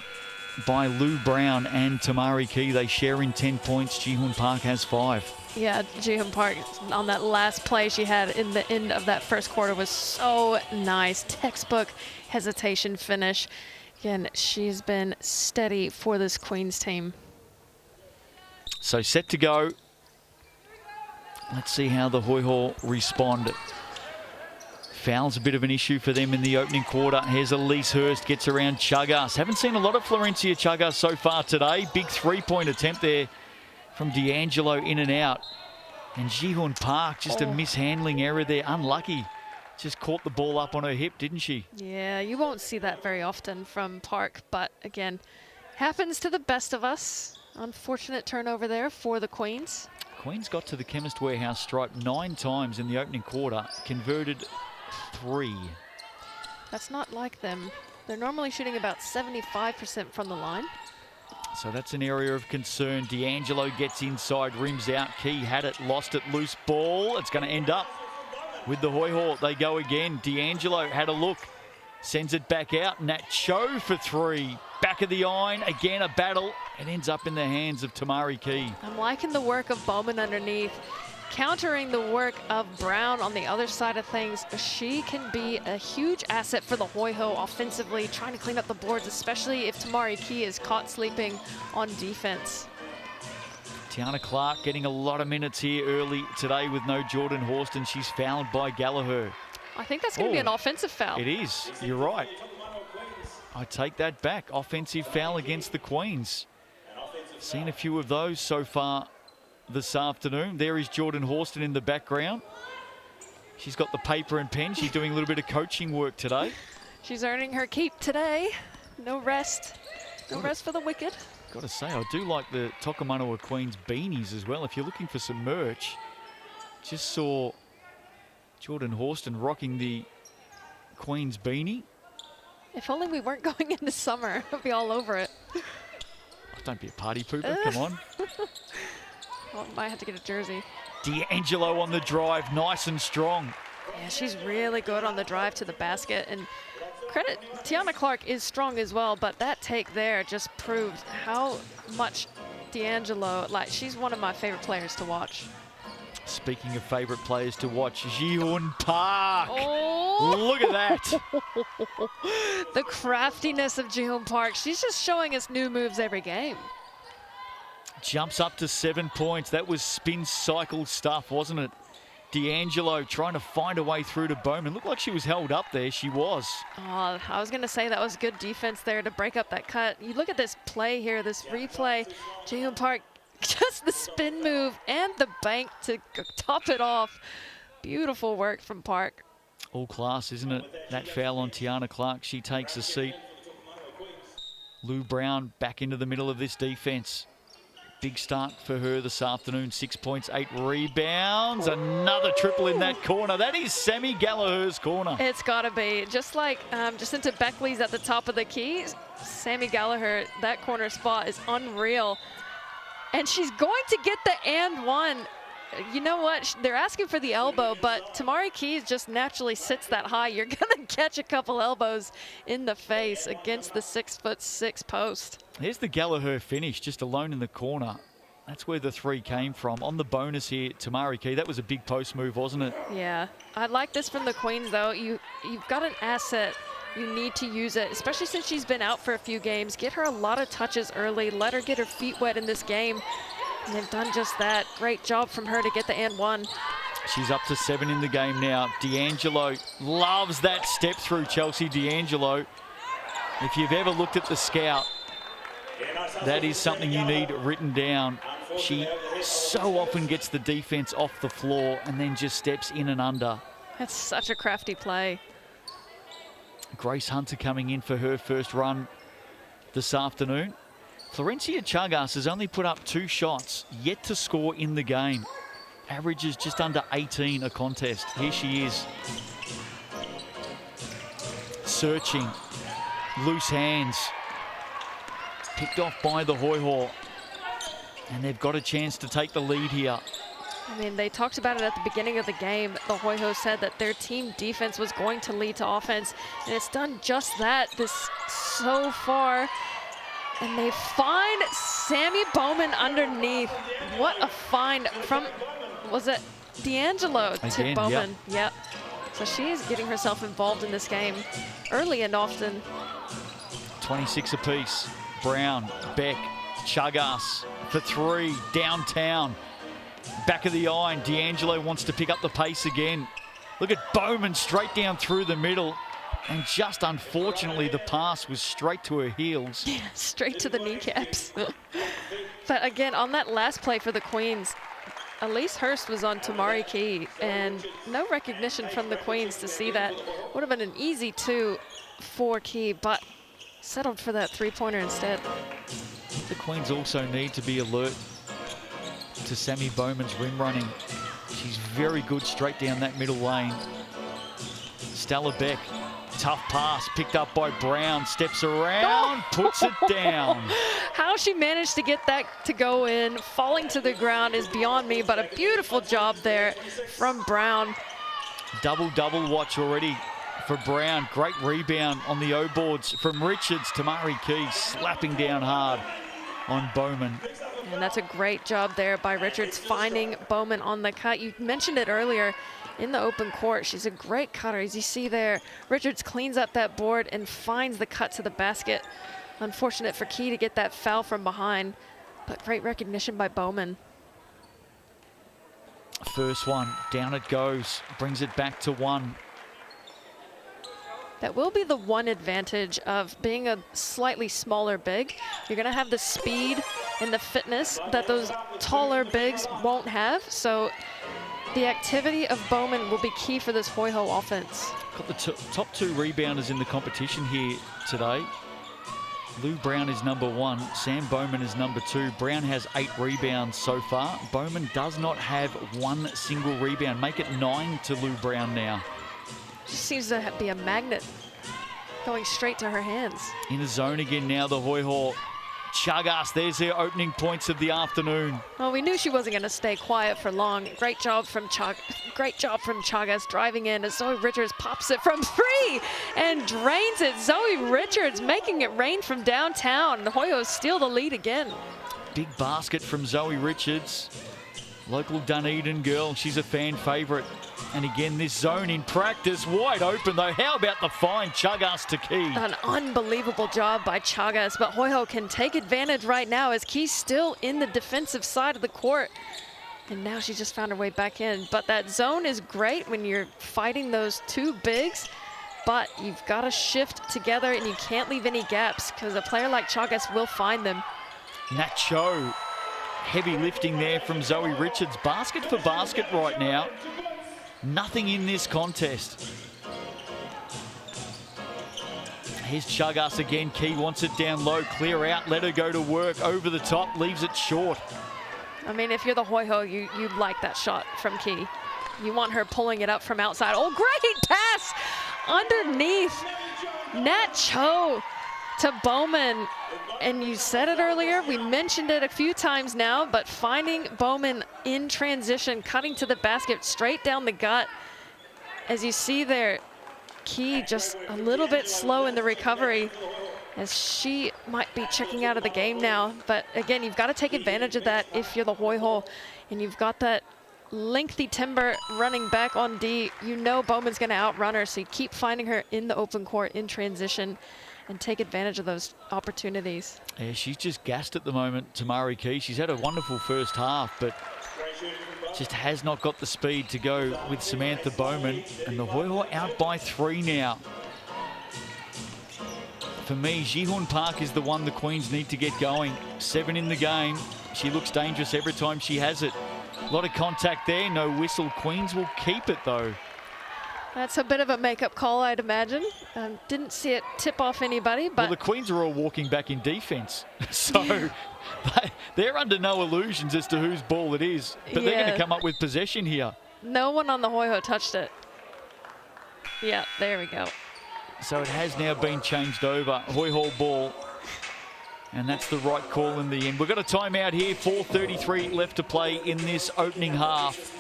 by Lou Brown and Tamari Key. They share in 10 points. Ji-Hoon Park has 5. Yeah, Ji-Hoon Park on that last play she had in the end of that first quarter was so nice. Textbook hesitation finish. Again, she's been steady for this Queens team. So set to go. Let's see how the Hoiho respond. Foul's a bit of an issue for them in the opening quarter. Here's Elise Hurst, gets around Chagas. Haven't seen a lot of Florencia Chagas so far today. Big 3-point attempt there from D'Angelo in and out. And Ji-Hoon Park, just a mishandling error there. Unlucky. Just caught the ball up on her hip, didn't she? Yeah, you won't see that very often from Park, but again, happens to the best of us. Unfortunate turnover there for the Queens. Queens got to the Chemist Warehouse stripe 9 times in the opening quarter, converted 3. That's not like them. They're normally shooting about 75% from the line. So that's an area of concern. D'Angelo gets inside, rims out. Key had it, lost it, loose ball. It's going to end up with the Hoiho. They go again. D'Angelo had a look, sends it back out. Nat Cho for 3. Back of the iron, again a battle. It ends up in the hands of Tamari Key. I'm liking the work of Bowman underneath, countering the work of Brown on the other side of things. She can be a huge asset for the Hoiho offensively, trying to clean up the boards, especially if Tamari Key is caught sleeping on defense. Tiana Clark getting a lot of minutes here early today with no Jordan Horston. She's fouled by Gallagher. I think that's going to be an offensive foul. It is. You're right. I take that back. Offensive foul against the Queens. Seen a few of those so far this afternoon. There is Jordan Horston in the background. She's got the paper and pen. She's doing a little bit of coaching work today. She's earning her keep today. No rest. No rest for the wicked. Got to say, I do like the Tokomanawa Queens beanies as well. If you're looking for some merch, just saw Jordan Horston rocking the Queens beanie. If only we weren't going into summer. I'd be all over it. Oh, don't be a party pooper, come on. Well, might have to get a jersey. D'Angelo on the drive, nice and strong. Yeah, she's really good on the drive to the basket. And credit, Tiana Clark is strong as well, but that take there just proved how much D'Angelo, like, she's one of my favorite players to watch. Speaking of favorite players to watch, Ji-Hoon Park. Oh. Look at that. The craftiness of Ji-Hoon Park. She's just showing us new moves every game. Jumps up to 7 points. That was spin cycle stuff, wasn't it? D'Angelo trying to find a way through to Bowman. Looked like she was held up there. She was. Oh, I was going to say that was good defense there to break up that cut. You look at this play here, this replay. Ji-Hoon Park, just the spin move and the bank to top it off. Beautiful work from Park. All class, isn't it? That foul on Tiana Clark. She takes a seat. Lou Brown back into the middle of this defense. Big start for her this afternoon. 6 points, 8 rebounds. Another triple in that corner. That is Sammy Gallagher's corner. It's got to be. Just like Jacinta Beckley's at the top of the key, Sammy Gallagher, that corner spot is unreal. And she's going to get the and one. You know what? They're asking for the elbow, but Tamari Keys just naturally sits that high. You're going to catch a couple elbows in the face against the 6'6" post. Here's the Gallagher finish, just alone in the corner. That's where the 3 came from. On the bonus here, Tamari Key. That was a big post move, wasn't it? Yeah. I like this from the Queens, though. You've got an asset. You need to use it, especially since she's been out for a few games. Get her a lot of touches early. Let her get her feet wet in this game. And they've done just that. Great job from her to get the and one. She's up to 7 in the game now. D'Angelo loves that step through, Chelsea D'Angelo. If you've ever looked at the scout, that is something you need written down. She so often gets the defense off the floor and then just steps in and under. That's such a crafty play. Grace Hunter coming in for her first run this afternoon. Florencia Chagas has only put up 2 shots, yet to score in the game. averages just under 18 a contest. Here she is. Searching. Loose hands. Picked off by the Hoiho. And they've got a chance to take the lead here. I mean, they talked about it at the beginning of the game. The Hoiho said that their team defense was going to lead to offense, and it's done just that so far. And they find Sammy Bowman underneath. What a find from, was it D'Angelo to Bowman? Yep. So she is getting herself involved in this game early and often. 26 apiece. Brown, Beck, Chagas for three, downtown. Back of the iron, D'Angelo wants to pick up the pace again. Look at Bowman straight down through the middle. And just unfortunately, the pass was straight to her heels. Yeah, straight to the kneecaps. But again, on that last play for the Queens, Elise Hurst was on Tamari Key, and no recognition from the Queens to see that. Would have been an easy 2 for Key, but settled for that three-pointer instead. The Queens also need to be alert to Sammy Bowman's rim running. She's very good straight down that middle lane. Stella Beck, tough pass, picked up by Brown, steps around, puts it down. How she managed to get that to go in, falling to the ground, is beyond me, but a beautiful job there from Brown. Double-double watch already for Brown. Great rebound on the O-boards from Richards. Tamari Key slapping down hard on Bowman. And that's a great job there by Richards, finding Bowman on the cut. You mentioned it earlier in the open court. She's a great cutter. As you see there, Richards cleans up that board and finds the cut to the basket. Unfortunate for Key to get that foul from behind, but great recognition by Bowman. First one, down it goes, brings it back to one. That will be the one advantage of being a slightly smaller big. You're going to have the speed and the fitness that those taller bigs won't have. So the activity of Bowman will be key for this Hoiho offense. Got the top 2 rebounders in the competition here today. Lou Brown is number 1. Sam Bowman is number 2. Brown has 8 rebounds so far. Bowman does not have one single rebound. Make it 9 to Lou Brown now. Just seems to be a magnet going straight to her hands. In the zone again now, the Hoiho. Chagas, there's their opening points of the afternoon. Well, we knew she wasn't going to stay quiet for long. Great job from Chagas driving in as Zoe Richards pops it from 3 and drains it. Zoe Richards making it rain from downtown. The Hoiho steal the lead again. Big basket from Zoe Richards. Local Dunedin girl, she's a fan favourite. And again, this zone in practice, wide open though. How about the fine Chagas to Key? An unbelievable job by Chagas, but Hoiho can take advantage right now as Key's still in the defensive side of the court. And now she just found her way back in. But that zone is great when you're fighting those 2 bigs, but you've got to shift together and you can't leave any gaps because a player like Chagas will find them. Nacho, heavy lifting there from Zoe Richards. Basket for basket right now. Nothing in this contest. Here's Chagas again. Key wants it down low, clear out, let her go to work, over the top, leaves it short. I mean, if you're the Hoiho, you like that shot from Key. You want her pulling it up from outside. Oh, great pass underneath. Nat Cho to Bowman. And you said it earlier, we mentioned it a few times now, but finding Bowman in transition, cutting to the basket, straight down the gut. As you see there, Key just a little bit slow in the recovery as she might be checking out of the game now. But again, you've got to take advantage of that if you're the Hoiho, and you've got that lengthy timber running back on D. You know Bowman's going to outrun her, so you keep finding her in the open court in transition and take advantage of those opportunities. Yeah, she's just gassed at the moment, Tamari Key. She's had a wonderful first half, but just has not got the speed to go with Samantha Bowman. And the Hoiho out by 3 now. For me, Jihun Park is the one the Queens need to get going. 7 in the game. She looks dangerous every time she has it. A lot of contact there, no whistle. Queens will keep it though. That's a bit of a makeup call, I'd imagine. Didn't see it tip off anybody, but... Well, the Queens are all walking back in defence. So they're under no illusions as to whose ball it is. But they're going to come up with possession here. No one on the Hoiho touched it. Yeah, there we go. So it has now been changed over. Hoiho ball. And that's the right call in the end. We've got a timeout here. 4:33 left to play in this opening half.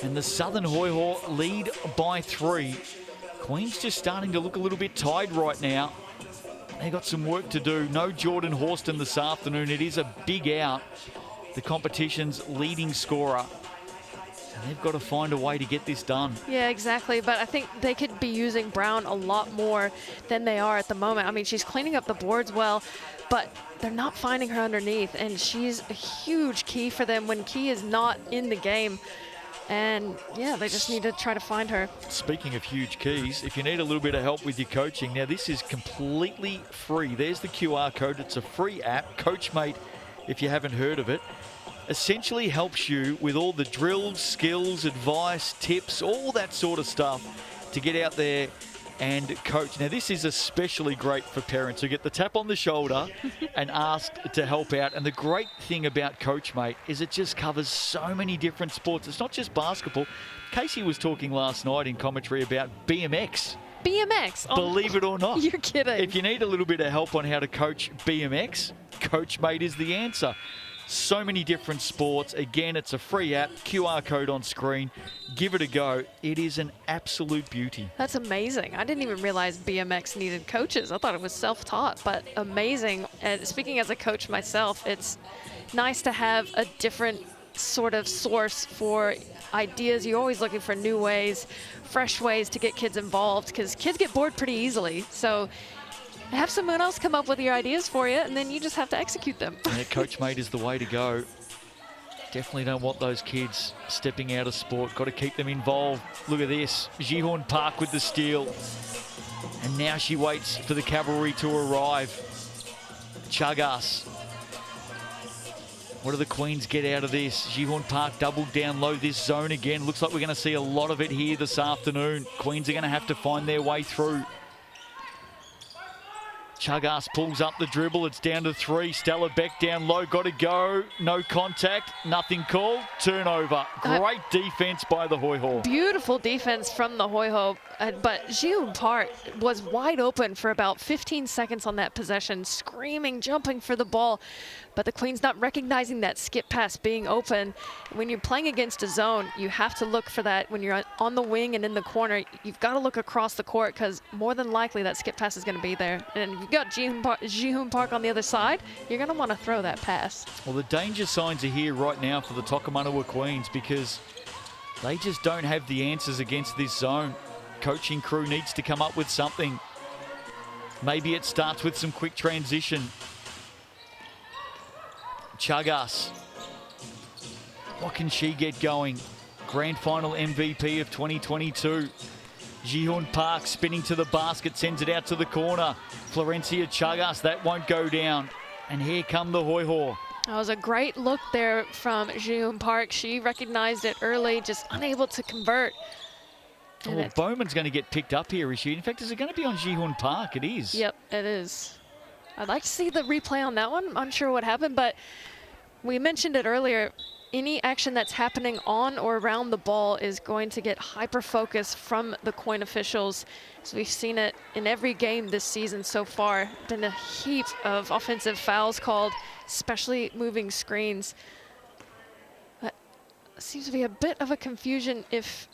And the Southern Hoiho lead by 3. Queens just starting to look a little bit tired right now. They got some work to do. No Jordan Horston this afternoon. It is a big out. The competition's leading scorer. And they've got to find a way to get this done. Yeah, exactly. But I think they could be using Brown a lot more than they are at the moment. I mean, she's cleaning up the boards well, but they're not finding her underneath. And she's a huge key for them when Key is not in the game. And yeah, they just need to try to find her. Speaking of huge keys, if you need a little bit of help with your coaching, now this is completely free. There's the QR code. It's a free app. Coachmate, if you haven't heard of it, essentially helps you with all the drills, skills, advice, tips, all that sort of stuff to get out there and coach. Now this is especially great for parents who get the tap on the shoulder and asked to help out. And the great thing about Coachmate is it just covers so many different sports. It's not just basketball. Casey was talking last night in commentary about BMX. BMX? Believe it or not. You're kidding. If you need a little bit of help on how to coach BMX, Coachmate is the answer. So many different sports. Again, it's a free app, QR code on screen. Give it a go. It is an absolute beauty. That's amazing. I didn't even realize BMX needed coaches. I thought it was self-taught, but amazing. And speaking as a coach myself, it's nice to have a different sort of source for ideas. You're always looking for new ways, fresh ways to get kids involved, because kids get bored pretty easily. So have someone else come up with your ideas for you, and then you just have to execute them. Yeah, Coachmate is the way to go. Definitely don't want those kids stepping out of sport. Got to keep them involved. Look at this. Jihorn Park with the steal. And now she waits for the cavalry to arrive. Chagas. What do the Queens get out of this? Jihorn Park doubled down low this zone again. Looks like we're going to see a lot of it here this afternoon. Queens are going to have to find their way through. Chagas pulls up the dribble. It's down to 3. Stella Beck down low. Got to go. No contact. Nothing called. Turnover. Great defense by the Hoiho. Beautiful defense from the Hoiho. But Jihorn Park was wide open for about 15 seconds on that possession, screaming, jumping for the ball. But the Queens not recognizing that skip pass being open. When you're playing against a zone, you have to look for that. When you're on the wing and in the corner, you've got to look across the court, because more than likely that skip pass is going to be there. And if you've got Jihorn Park on the other side, you're going to want to throw that pass. Well, the danger signs are here right now for the Tokomanawa Queens, because they just don't have the answers against this zone. Coaching crew needs to come up with something. Maybe it starts with some quick transition. Chagas. What can she get going? Grand Final MVP of 2022. Jihorn Park spinning to the basket, sends it out to the corner. Florencia Chagas, that won't go down. And here come the Hoiho. That was a great look there from Jihorn Park. She recognized it early, just unable to convert. Oh, well, Bowman's going to get picked up here, is she? In fact, is it going to be on Jihorn Park? It is. Yep, it is. I'd like to see the replay on that one. I'm unsure what happened, but we mentioned it earlier. Any action that's happening on or around the ball is going to get hyper-focus from the coin officials. So we've seen it in every game this season so far. Been a heap of offensive fouls called, especially moving screens. But it seems to be a bit of a confusion if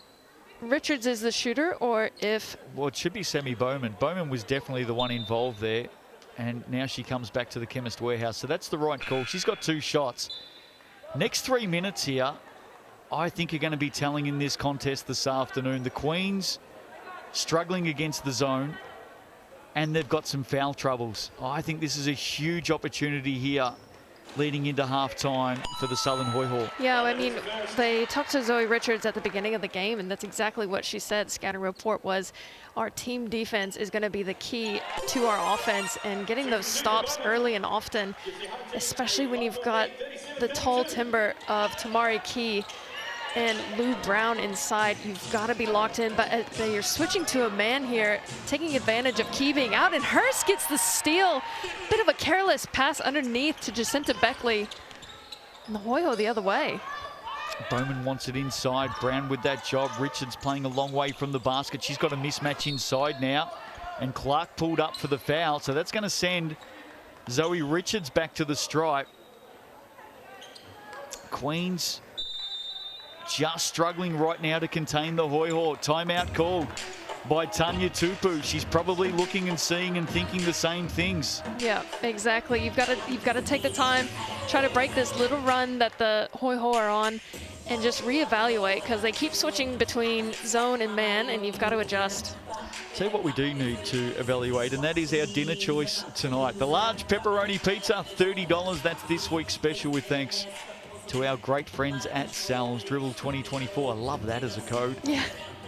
Richards is the shooter or if... Well, it should be Sammy Bowman. Bowman was definitely the one involved there. And now she comes back to the Chemist Warehouse. So that's the right call. She's got 2 shots. Next 3 minutes here, I think, are going to be telling in this contest this afternoon. The Queens struggling against the zone, and they've got some foul troubles. I think this is a huge opportunity here leading into halftime for the Southern Hoiho. Yeah, I mean, they talked to Zoe Richards at the beginning of the game, and that's exactly what she said. Scouting report was our team defense is going to be the key to our offense, and getting those stops early and often, especially when you've got the tall timber of Tamari Key. and Lou Brown inside. You've got to be locked in, but you're switching to a man here, taking advantage of Key being out, and Hurst gets the steal. Bit of a careless pass underneath to Jacinta Beckley. And the Hoiho the other way. Bowman wants it inside. Brown with that job. Richards playing a long way from the basket. She's got a mismatch inside now. And Clark pulled up for the foul. So that's going to send Zoe Richards back to the stripe. Queens just struggling right now to contain the Hoiho. Timeout called by Tanya Tupu. She's probably looking and seeing and thinking the same things. Yeah, exactly. You've got to take the time, try to break this little run that the Hoiho are on, and just reevaluate, because they keep switching between zone and man, and you've got to adjust. Tell you what we do need to evaluate, and that is our dinner choice tonight. The large pepperoni pizza, $30. That's this week's special, with thanks to our great friends at Sal's. Dribble 2024. I love that as a code. Yeah.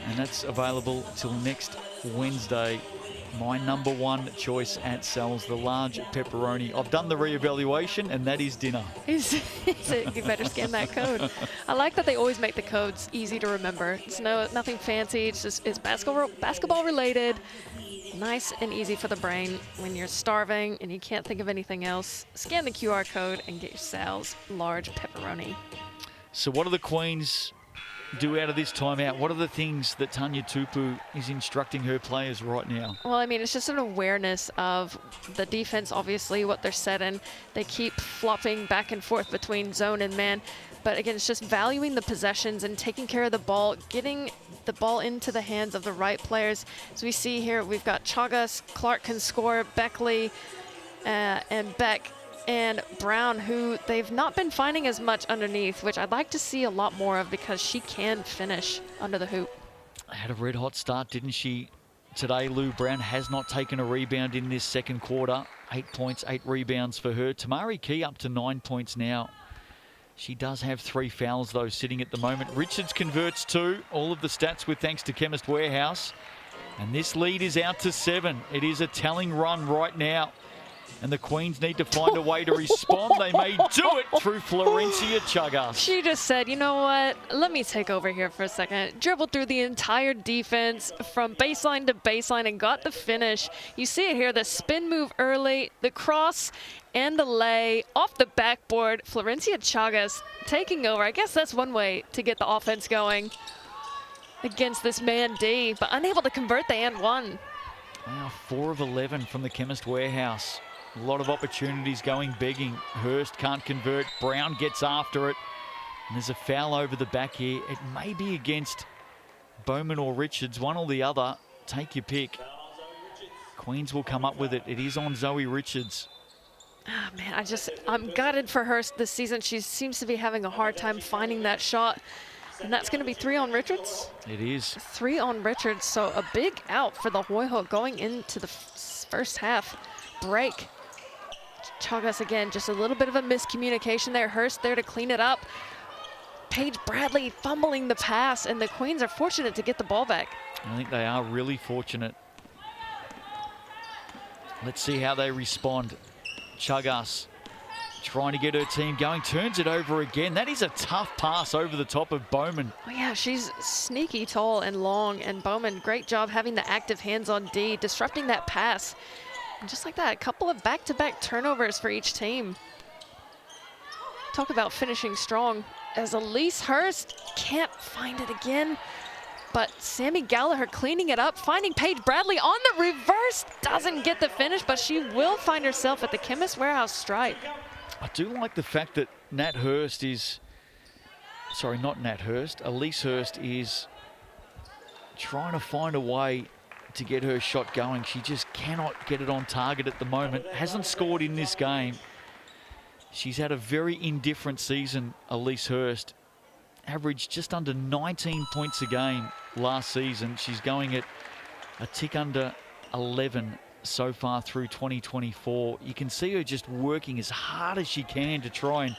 And that's available till next Wednesday. My number one choice at Sal's, the large pepperoni. I've done the reevaluation, and that is dinner. Is it? You better scan that code. I like that they always make the codes easy to remember. It's nothing fancy. It's basketball related. Nice and easy for the brain. When you're starving and you can't think of anything else, scan the QR code and get your Sal's large pepperoni. So what do the Queens do out of this timeout? What are the things that Tanya Tupu is instructing her players right now? Well, I mean, it's just an awareness of the defense, obviously, what they're set in. They keep flopping back and forth between zone and man. But again, it's just valuing the possessions and taking care of the ball, getting the ball into the hands of the right players. As we see here, we've got Chagas, Clark can score, Beckley, and Beck and Brown, who they've not been finding as much underneath, which I'd like to see a lot more of, because she can finish under the hoop. Had a red hot start, didn't she? Today, Lou Brown has not taken a rebound in this second quarter. 8 points, 8 rebounds for her. Tamari Key up to 9 points now. She does have 3 fouls, though, sitting at the moment. Richards converts 2. All of the stats with thanks to Chemist Warehouse. And this lead is out to 7. It is a telling run right now. And the Queens need to find a way to respond. They may do it through Florencia Chagas. She just said, you know what, let me take over here for a second. Dribbled through the entire defense from baseline to baseline and got the finish. You see it here, the spin move early, the cross, and the lay off the backboard. Florencia Chagas taking over. I guess that's one way to get the offense going against this man D, but unable to convert the and one. Wow, 4 of 11 from the Chemist Warehouse. A lot of opportunities going begging. Hurst can't convert. Brown gets after it. And there's a foul over the back here. It may be against Bowman or Richards, one or the other. Take your pick. Queens will come up with it. It is on Zoe Richards. Oh, man, I'm gutted for her this season. She seems to be having a hard time finding that shot. And that's going to be 3 on Richards? It is. 3 on Richards, so a big out for the Hoiho going into the first half break. Chagas again, just a little bit of a miscommunication there. Hurst there to clean it up. Paige Bradley fumbling the pass, and the Queens are fortunate to get the ball back. I think they are really fortunate. Let's see how they respond. Chagas trying to get her team going, turns it over again. That is a tough pass over the top of Bowman. Oh yeah, she's sneaky tall and long, and Bowman, great job having the active hands on D, disrupting that pass. And just like that, a couple of back-to-back turnovers for each team. Talk about finishing strong, as Elise Hurst can't find it again. But Sammy Gallagher cleaning it up, finding Paige Bradley on the reverse. Doesn't get the finish, but she will find herself at the Chemist Warehouse stripe. I do like the fact that Nat Hurst is, sorry, not Nat Hurst, Elise Hurst is trying to find a way to get her shot going. She just cannot get it on target at the moment. Hasn't scored in this game. She's had a very indifferent season, Elise Hurst. Averaged just under 19 points a game last season. She's going at a tick under 11 so far through 2024. You can see her just working as hard as she can to try and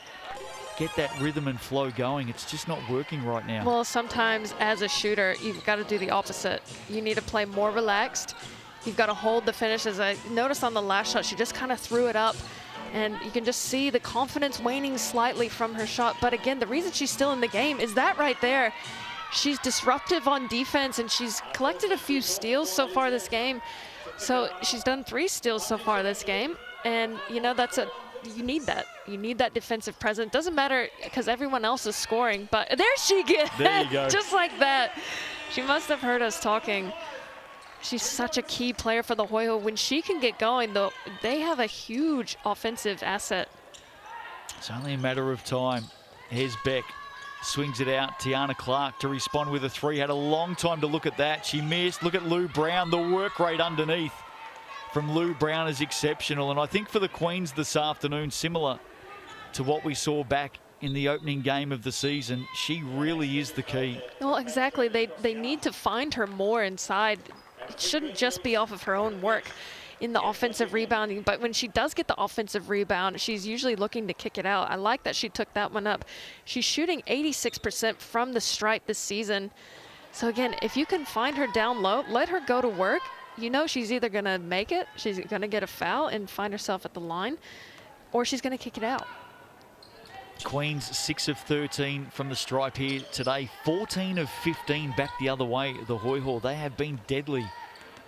get that rhythm and flow going. It's just not working right now. Well, sometimes as a shooter, you've got to do the opposite. You need to play more relaxed. You've got to hold the finish. As I noticed on the last shot, she just kind of threw it up And you can just see the confidence waning slightly from her shot. But again, the reason she's still in the game is that right there. She's disruptive on defense, and she's collected a few steals so far this game. So she's done 3 steals so far this game. And, you know, you need that. You need that defensive presence. Doesn't matter because everyone else is scoring. But there she gets. There you go. Just like that. She must have heard us talking. She's such a key player for the Hoiho. When she can get going, though, they have a huge offensive asset. It's only a matter of time. Here's Beck. Swings it out. Tiana Clark to respond with a 3. Had a long time to look at that. She missed. Look at Lou Brown. The work rate underneath from Lou Brown is exceptional. And I think for the Queens this afternoon, similar to what we saw back in the opening game of the season, she really is the key. Well, exactly. They need to find her more inside. It shouldn't just be off of her own work in the offensive rebounding, but when she does get the offensive rebound, she's usually looking to kick it out. I like that she took that one up. She's shooting 86% from the stripe this season. So again, if you can find her down low, let her go to work. You know she's either going to make it, she's going to get a foul and find herself at the line, or she's going to kick it out. Queens 6 of 13 from the stripe here today. 14 of 15 back the other way. The Hoiho, they have been deadly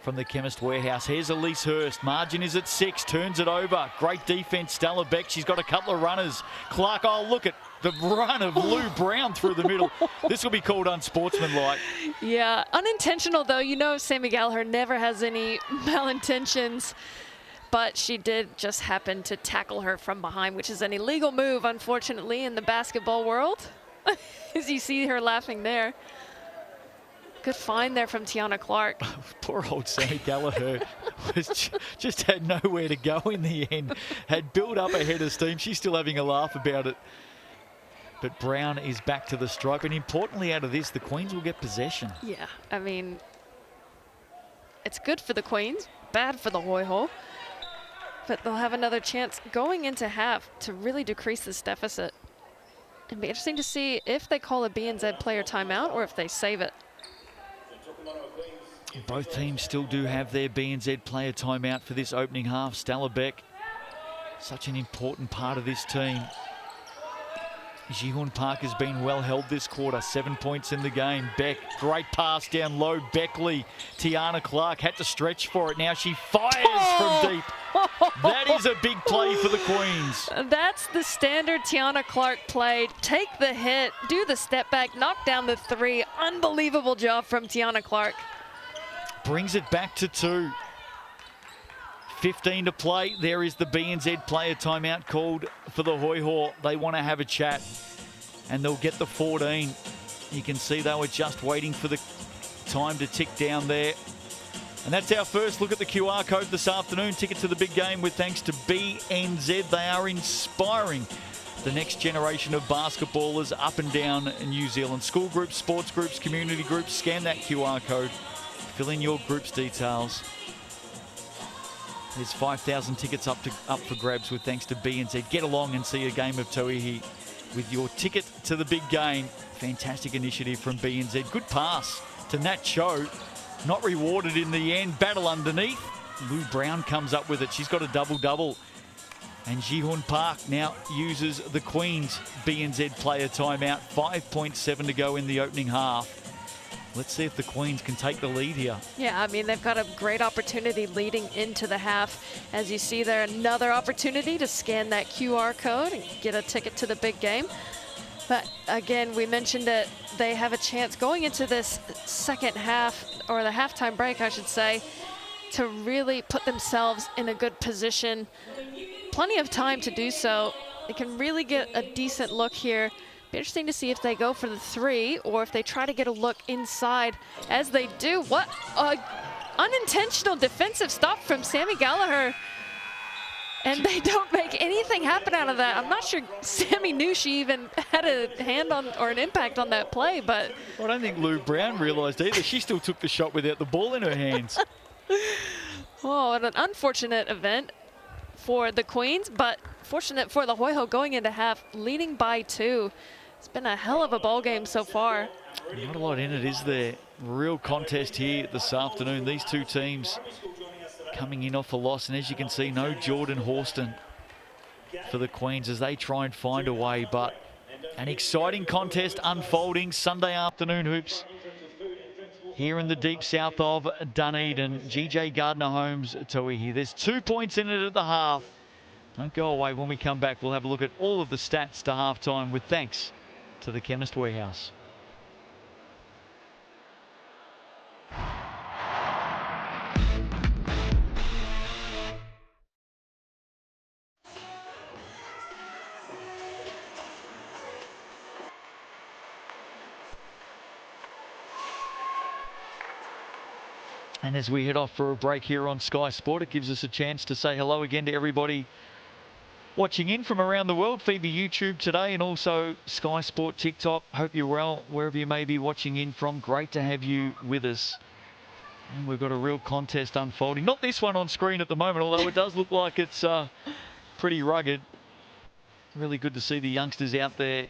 from the Chemist Warehouse. Here's Elise Hurst. Margin is at 6. Turns it over. Great defense. Stella Beck. She's got a couple of runners. Clark. Oh, look at the run of Lou Brown through the middle. This will be called unsportsmanlike. Yeah, unintentional though. You know Sammy Gallagher never has any malintentions. But she did just happen to tackle her from behind, which is an illegal move, unfortunately, in the basketball world. As you see her laughing there. Good find there from Tiana Clark. Poor old Sammy Gallagher was just had nowhere to go in the end. Had built up a head of steam. She's still having a laugh about it. But Brown is back to the stripe. And importantly, out of this, the Queens will get possession. Yeah, I mean, it's good for the Queens, bad for the Hoiho. But they'll have another chance going into half to really decrease this deficit. It'd be interesting to see if they call a BNZ player timeout or if they save it. Both teams still do have their BNZ player timeout for this opening half. Stella Beck, such an important part of this team. Ji-Hoon Park has been well held this quarter. 7 points in the game. Beck, great pass down low. Beckley, Tiana Clark had to stretch for it. Now she fires from deep. That is a big play for the Queens. That's the standard Tiana Clark play. Take the hit, do the step back, knock down the 3. Unbelievable job from Tiana Clark. Brings it back to 2. 15 to play. There is the BNZ player timeout called for the Hoiho. They want to have a chat and they'll get the 14. You can see they were just waiting for the time to tick down there. And that's our first look at the QR code this afternoon. Ticket to the big game with thanks to BNZ. They are inspiring the next generation of basketballers up and down New Zealand. School groups, sports groups, community groups. Scan that QR code. Fill in your group's details. There's 5,000 tickets up for grabs with thanks to BNZ. Get along and see a game of Tauihi with your ticket to the big game. Fantastic initiative from BNZ. Good pass to Nat Cho. Not rewarded in the end. Battle underneath. Lou Brown comes up with it. She's got a double-double. And Ji-Hoon Park now uses the Queens BNZ player timeout. 5.7 to go in the opening half. Let's see if the Queens can take the lead here. Yeah, I mean, they've got a great opportunity leading into the half. As you see there, another opportunity to scan that QR code and get a ticket to the big game. But again, we mentioned that they have a chance going into this second half, or the halftime break, I should say, to really put themselves in a good position. Plenty of time to do so. They can really get a decent look here. Be interesting to see if they go for the 3 or if they try to get a look inside as they do. What unintentional defensive stop from Sammy Gallagher. And they don't make anything happen out of that. I'm not sure Sammy knew she even had a hand on or an impact on that play, but... I don't think Lou Brown realised either. She still took the shot without the ball in her hands. Oh, and an unfortunate event for the Queens, but fortunate for the Hoiho going into half, leading by 2. It's been a hell of a ball game so far. Not a lot in it, is there? Real contest here this afternoon. These two teams coming in off a loss, and as you can see, no Jordan Horston. for the Queens as they try and find a way. But an exciting contest unfolding. Sunday afternoon hoops here in the deep south of Dunedin. GJ Gardner-Holmes, Tauihi. There's 2 points in it at the half. Don't go away. When we come back, we'll have a look at all of the stats to halftime with thanks to the Chemist Warehouse. And as we head off for a break here on Sky Sport, it gives us a chance to say hello again to everybody watching in from around the world. FIBA YouTube today and also Sky Sport TikTok. Hope you're well wherever you may be watching in from. Great to have you with us. And we've got a real contest unfolding. Not this one on screen at the moment, although it does look like it's pretty rugged. Really good to see the youngsters out there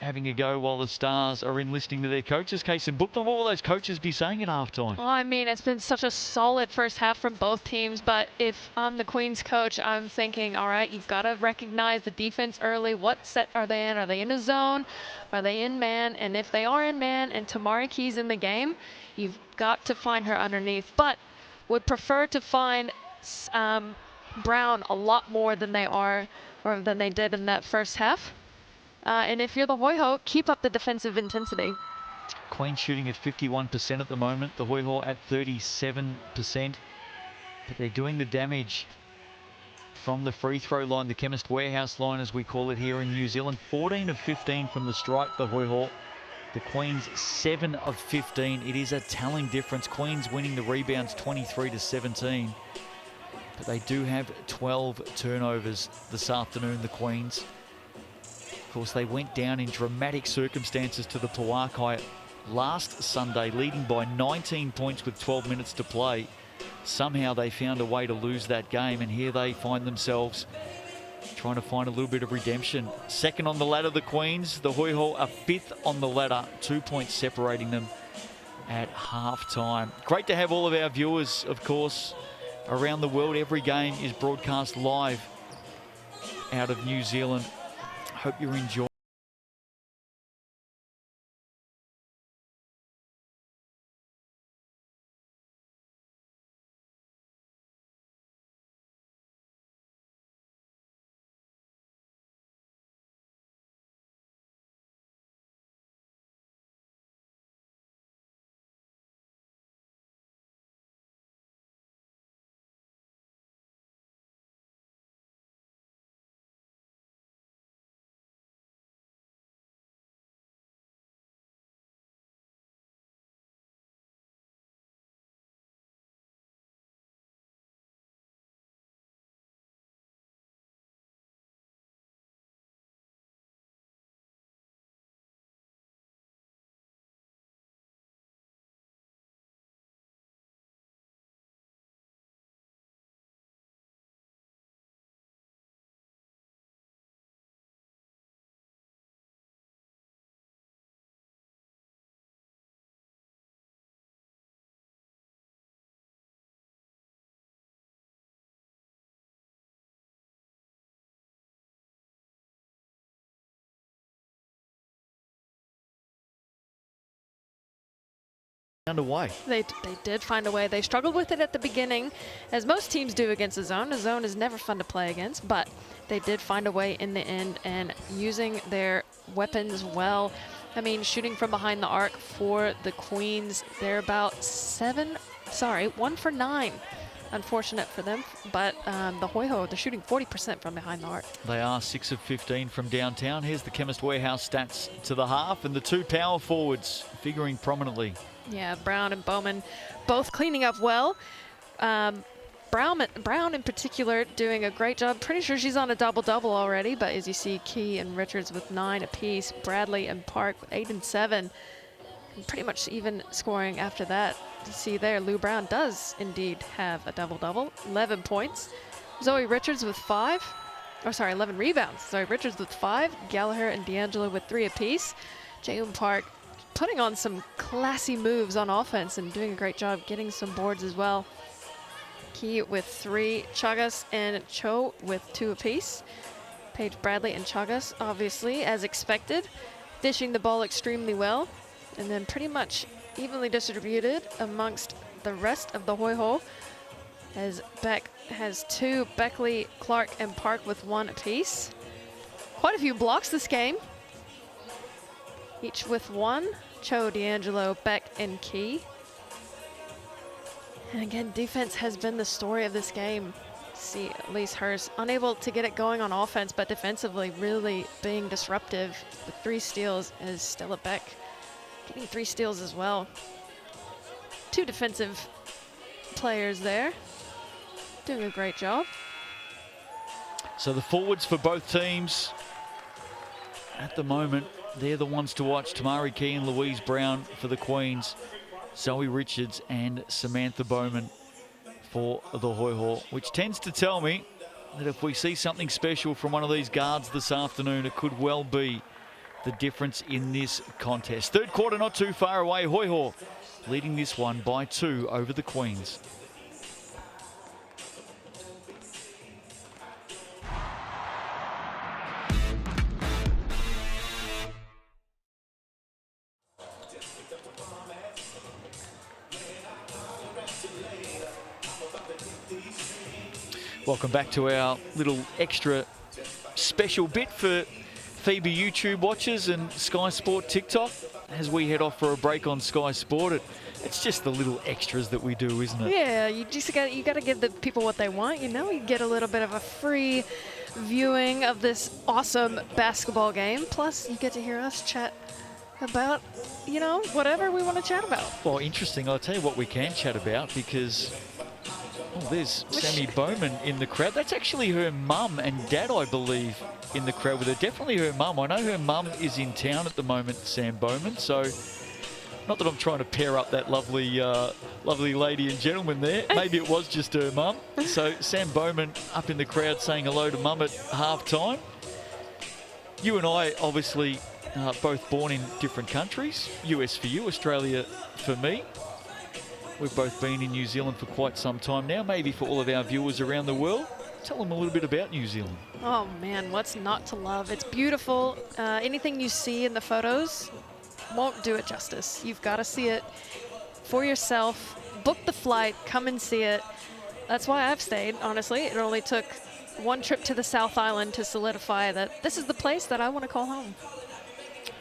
having a go while the Stars are in listening to their coaches. Case in book, what will those coaches be saying at halftime? Well, I mean, it's been such a solid first half from both teams, but if I'm the Queens coach, I'm thinking, all right, you've got to recognize the defense early. What set are they in? Are they in a zone? Are they in man? And if they are in man and Tamari Key's in the game, you've got to find her underneath. But would prefer to find Brown a lot more than than they did in that first half. And if you're the Hoiho, keep up the defensive intensity. Queens shooting at 51% at the moment. The Hoiho at 37%. But they're doing the damage from the free throw line, the Chemist Warehouse line as we call it here in New Zealand. 14 of 15 from the stripe, the Hoiho. The Queens 7 of 15. It is a telling difference. Queens winning the rebounds 23-17. But they do have 12 turnovers this afternoon, the Queens. Of course, they went down in dramatic circumstances to the Pauakai last Sunday, leading by 19 points with 12 minutes to play. Somehow they found a way to lose that game, and here they find themselves trying to find a little bit of redemption. Second on the ladder, the Queens. The Hoiho are fifth on the ladder, 2 points separating them at halftime. Great to have all of our viewers, of course, around the world. Every game is broadcast live out of New Zealand. Hope you're enjoying. Underway. They did find a way. They struggled with it at the beginning, as most teams do against a zone. A zone is never fun to play against, but they did find a way in the end and using their weapons well. I mean, shooting from behind the arc for the Queens, they're about 1 for 9. Unfortunate for them, but the Hoiho, they're shooting 40% from behind the arc. They are 6 of 15 from downtown. Here's the Chemist Warehouse stats to the half, and the two power forwards figuring prominently. Yeah, Brown and Bowman both cleaning up well. Brown in particular doing a great job. Pretty sure she's on a double-double already, but as you see, Key and Richards with 9 apiece, Bradley and Park with 8 and 7. And pretty much even scoring after that. You see there, Lou Brown does indeed have a double-double, 11 points. Zoe Richards with 11 rebounds. Zoe Richards with 5, Gallagher and D'Angelo with 3 apiece. Jalen Park putting on some classy moves on offense and doing a great job getting some boards as well. Key with 3, Chagas and Cho with 2 apiece. Paige Bradley and Chagas, obviously, as expected, dishing the ball extremely well, and then pretty much evenly distributed amongst the rest of the Hoiho, as Beck has 2, Beckley, Clark, and Park with 1 apiece. Quite a few blocks this game, each with 1. Cho, D'Angelo, Beck, and Key. And again, defense has been the story of this game. See, Elise Hurst unable to get it going on offense, but defensively really being disruptive with 3 steals, as Stella Beck getting 3 steals as well. 2 defensive players there, doing a great job. So the forwards for both teams at the moment, they're the ones to watch. Tamari Key and Louise Brown for the Queens. Zoe Richards and Samantha Bowman for the Hoiho, which tends to tell me that if we see something special from one of these guards this afternoon, it could well be the difference in this contest. Third quarter not too far away. Hoiho leading this one by 2 over the Queens. Welcome back to our little extra special bit for FIBA YouTube watchers and Sky Sport TikTok as we head off for a break on Sky Sport. It's just the little extras that we do, isn't it? Yeah, you got to give the people what they want. You know, you get a little bit of a free viewing of this awesome basketball game. Plus, you get to hear us chat about, you know, whatever we want to chat about. Well, interesting. I'll tell you what we can chat about, because there's Sammy Bowman in the crowd. That's actually her mum and dad, I believe, in the crowd with her. Definitely her mum. I know her mum is in town at the moment, Sam Bowman. So, not that I'm trying to pair up that lovely lady and gentleman there. Maybe it was just her mum. So, Sam Bowman up in the crowd saying hello to mum at halftime. You and I, obviously, both born in different countries. US for you, Australia for me. We've both been in New Zealand for quite some time now. Maybe for all of our viewers around the world, tell them a little bit about New Zealand. Oh man, what's not to love? It's beautiful. Anything you see in the photos won't do it justice. You've got to see it for yourself. Book the flight, come and see it. That's why I've stayed, honestly. It only took 1 trip to the South Island to solidify that this is the place that I want to call home.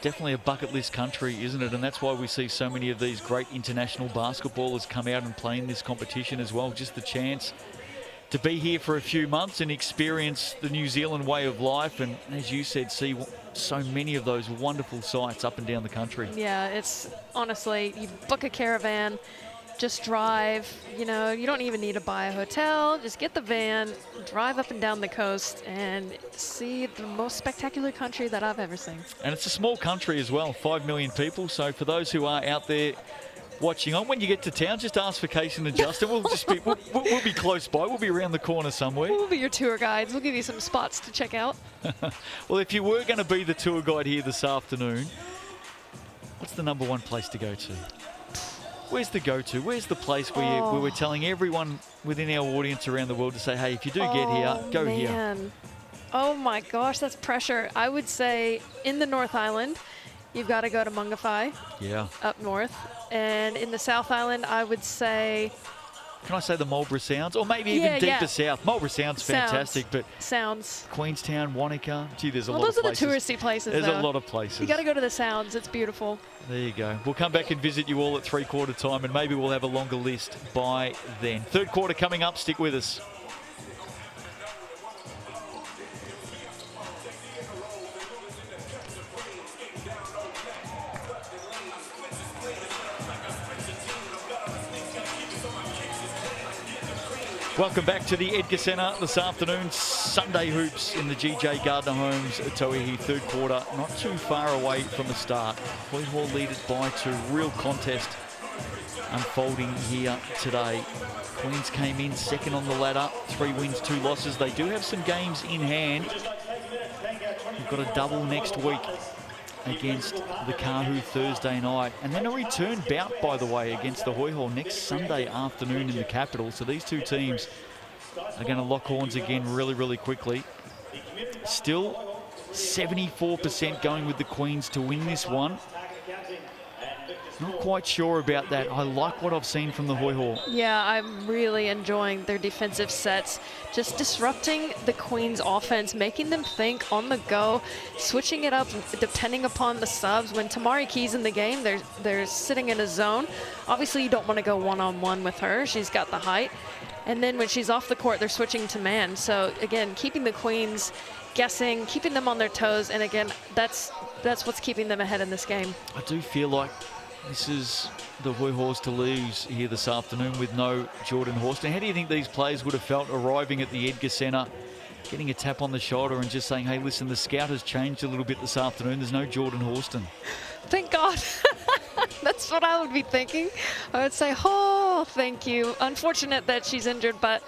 Definitely a bucket list country, isn't it? And that's why we see so many of these great international basketballers come out and play in this competition as well. Just the chance to be here for a few months and experience the New Zealand way of life. And as you said, see so many of those wonderful sights up and down the country. Yeah, it's honestly, you book a caravan, just drive, you know, you don't even need to buy a hotel, just get the van, drive up and down the coast and see the most spectacular country that I've ever seen. And it's a small country as well, 5 million people. So for those who are out there watching on, when you get to town, just ask for Casey and Justin. We'll just be, we'll be close by. We'll be around the corner somewhere. We'll be your tour guides. We'll give you some spots to check out. Well, if you were going to be the tour guide here this afternoon, what's the #1 place to go to? Where's the go-to? Where's the place where we're telling everyone within our audience around the world to say, hey, if you do get here, go here? Oh my gosh, that's pressure. I would say in the North Island, you've got to go to Mungawhai. Yeah. Up north. And in the South Island, I would say... Can I say the Marlborough Sounds? Or maybe even deeper south. Marlborough Sounds fantastic, but... Sounds. Queenstown, Wanaka. Gee, there's a lot of places. Those are the touristy places, There's a lot of places. You got to go to the Sounds. It's beautiful. There you go. We'll come back and visit you all at 3/4 time, and maybe we'll have a longer list by then. Third quarter coming up. Stick with us. Welcome back to the Edgar Centre this afternoon. Sunday hoops in the GJ Gardner Homes Tauihi. Third quarter, not too far away from the start. Hoiho lead it by 2. Real contest unfolding here today. Queens came in second on the ladder. 3 wins, 2 losses. They do have some games in hand. We've got a double next week against the Kahu Thursday night. And then a return bout, by the way, against the Hoiho next Sunday afternoon in the capital. So these two teams are going to lock horns again really, really quickly. Still 74% going with the Queens to win this one. Not quite sure about that. I like what I've seen from the Hoiho. Yeah, I'm really enjoying their defensive sets. Just disrupting the Queens' offense, making them think on the go, switching it up depending upon the subs. When Tamari Key's in the game, they're sitting in a zone. Obviously, you don't want to go one-on-one with her. She's got the height. And then when she's off the court, they're switching to man. So, again, keeping the Queens guessing, keeping them on their toes. And, again, that's what's keeping them ahead in this game. I do feel like this is the Hoihos to lose here this afternoon with no Jordan Horston. How do you think these players would have felt arriving at the Edgar Centre, getting a tap on the shoulder and just saying, hey, listen, the scout has changed a little bit this afternoon. There's no Jordan Horston. Thank God. That's what I would be thinking. I would say, oh, thank you. Unfortunate that she's injured, but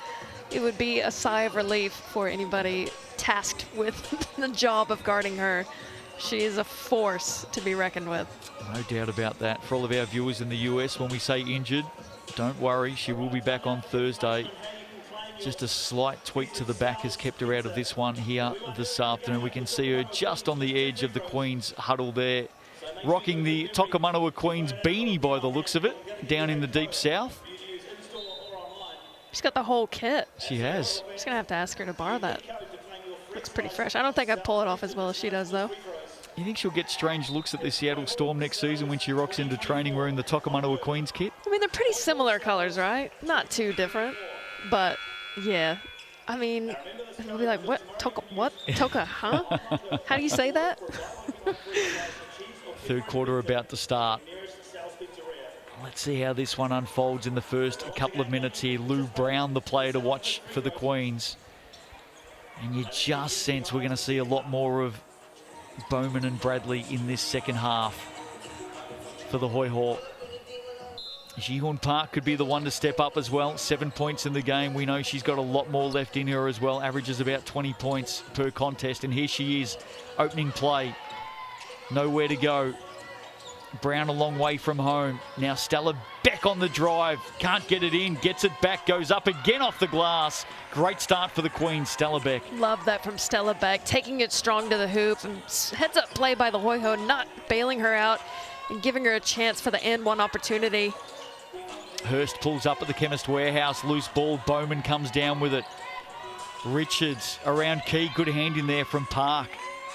it would be a sigh of relief for anybody tasked with the job of guarding her. She is a force to be reckoned with. No doubt about that. For all of our viewers in the US, when we say injured, don't worry, she will be back on Thursday. Just a slight tweak to the back has kept her out of this one here this afternoon. We can see her just on the edge of the Queens huddle there, rocking the Tokomanawa Queens beanie by the looks of it, down in the deep south. She's got the whole kit. She has. I'm just going to have to ask her to borrow that. Looks pretty fresh. I don't think I'd pull it off as well as she does, though. You think she'll get strange looks at the Seattle Storm next season when she rocks into training wearing the Tokomanawa Queens kit? I mean, they're pretty similar colors, right? Not too different, but yeah. I mean, they'll be like, what? Toka, what? Toka, huh? How do you say that? Third quarter about to start. Let's see how this one unfolds in the first couple of minutes here. Lou Brown, the player to watch for the Queens. And you just sense we're going to see a lot more of Bowman and Bradley in this second half for the Hoiho. Ji-Hoon Park could be the one to step up as well. 7 points in the game. We know she's got a lot more left in her as well. Averages about 20 points per contest. And here she is, opening play. Nowhere to go. Brown a long way from home. Now Stella Beck on the drive. Can't get it in. Gets it back. Goes up again off the glass. Great start for the Queens, Stella Beck. Love that from Stella Beck. Taking it strong to the hoop. And heads up play by the Hoiho. Not bailing her out and giving her a chance for the and one opportunity. Hurst pulls up at the Chemist Warehouse. Loose ball. Bowman comes down with it. Richards around Key. Good hand in there from Park.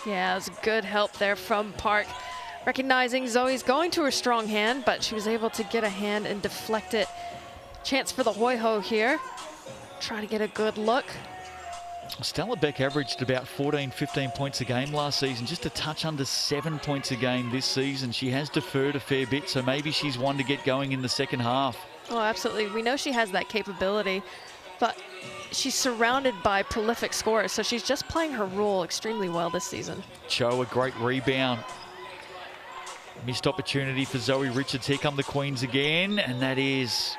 Yeah, it was good help there from Park. Recognizing Zoe's going to her strong hand, but she was able to get a hand and deflect it. Chance for the Hoiho here. Try to get a good look. Stella Beck averaged about 14, 15 points a game last season, just a touch under 7 points a game this season. She has deferred a fair bit, so maybe she's one to get going in the second half. Oh, absolutely. We know she has that capability, but she's surrounded by prolific scorers, so she's just playing her role extremely well this season. Cho, a great rebound. Missed opportunity for Zoe Richards. Here come the Queens again, and that is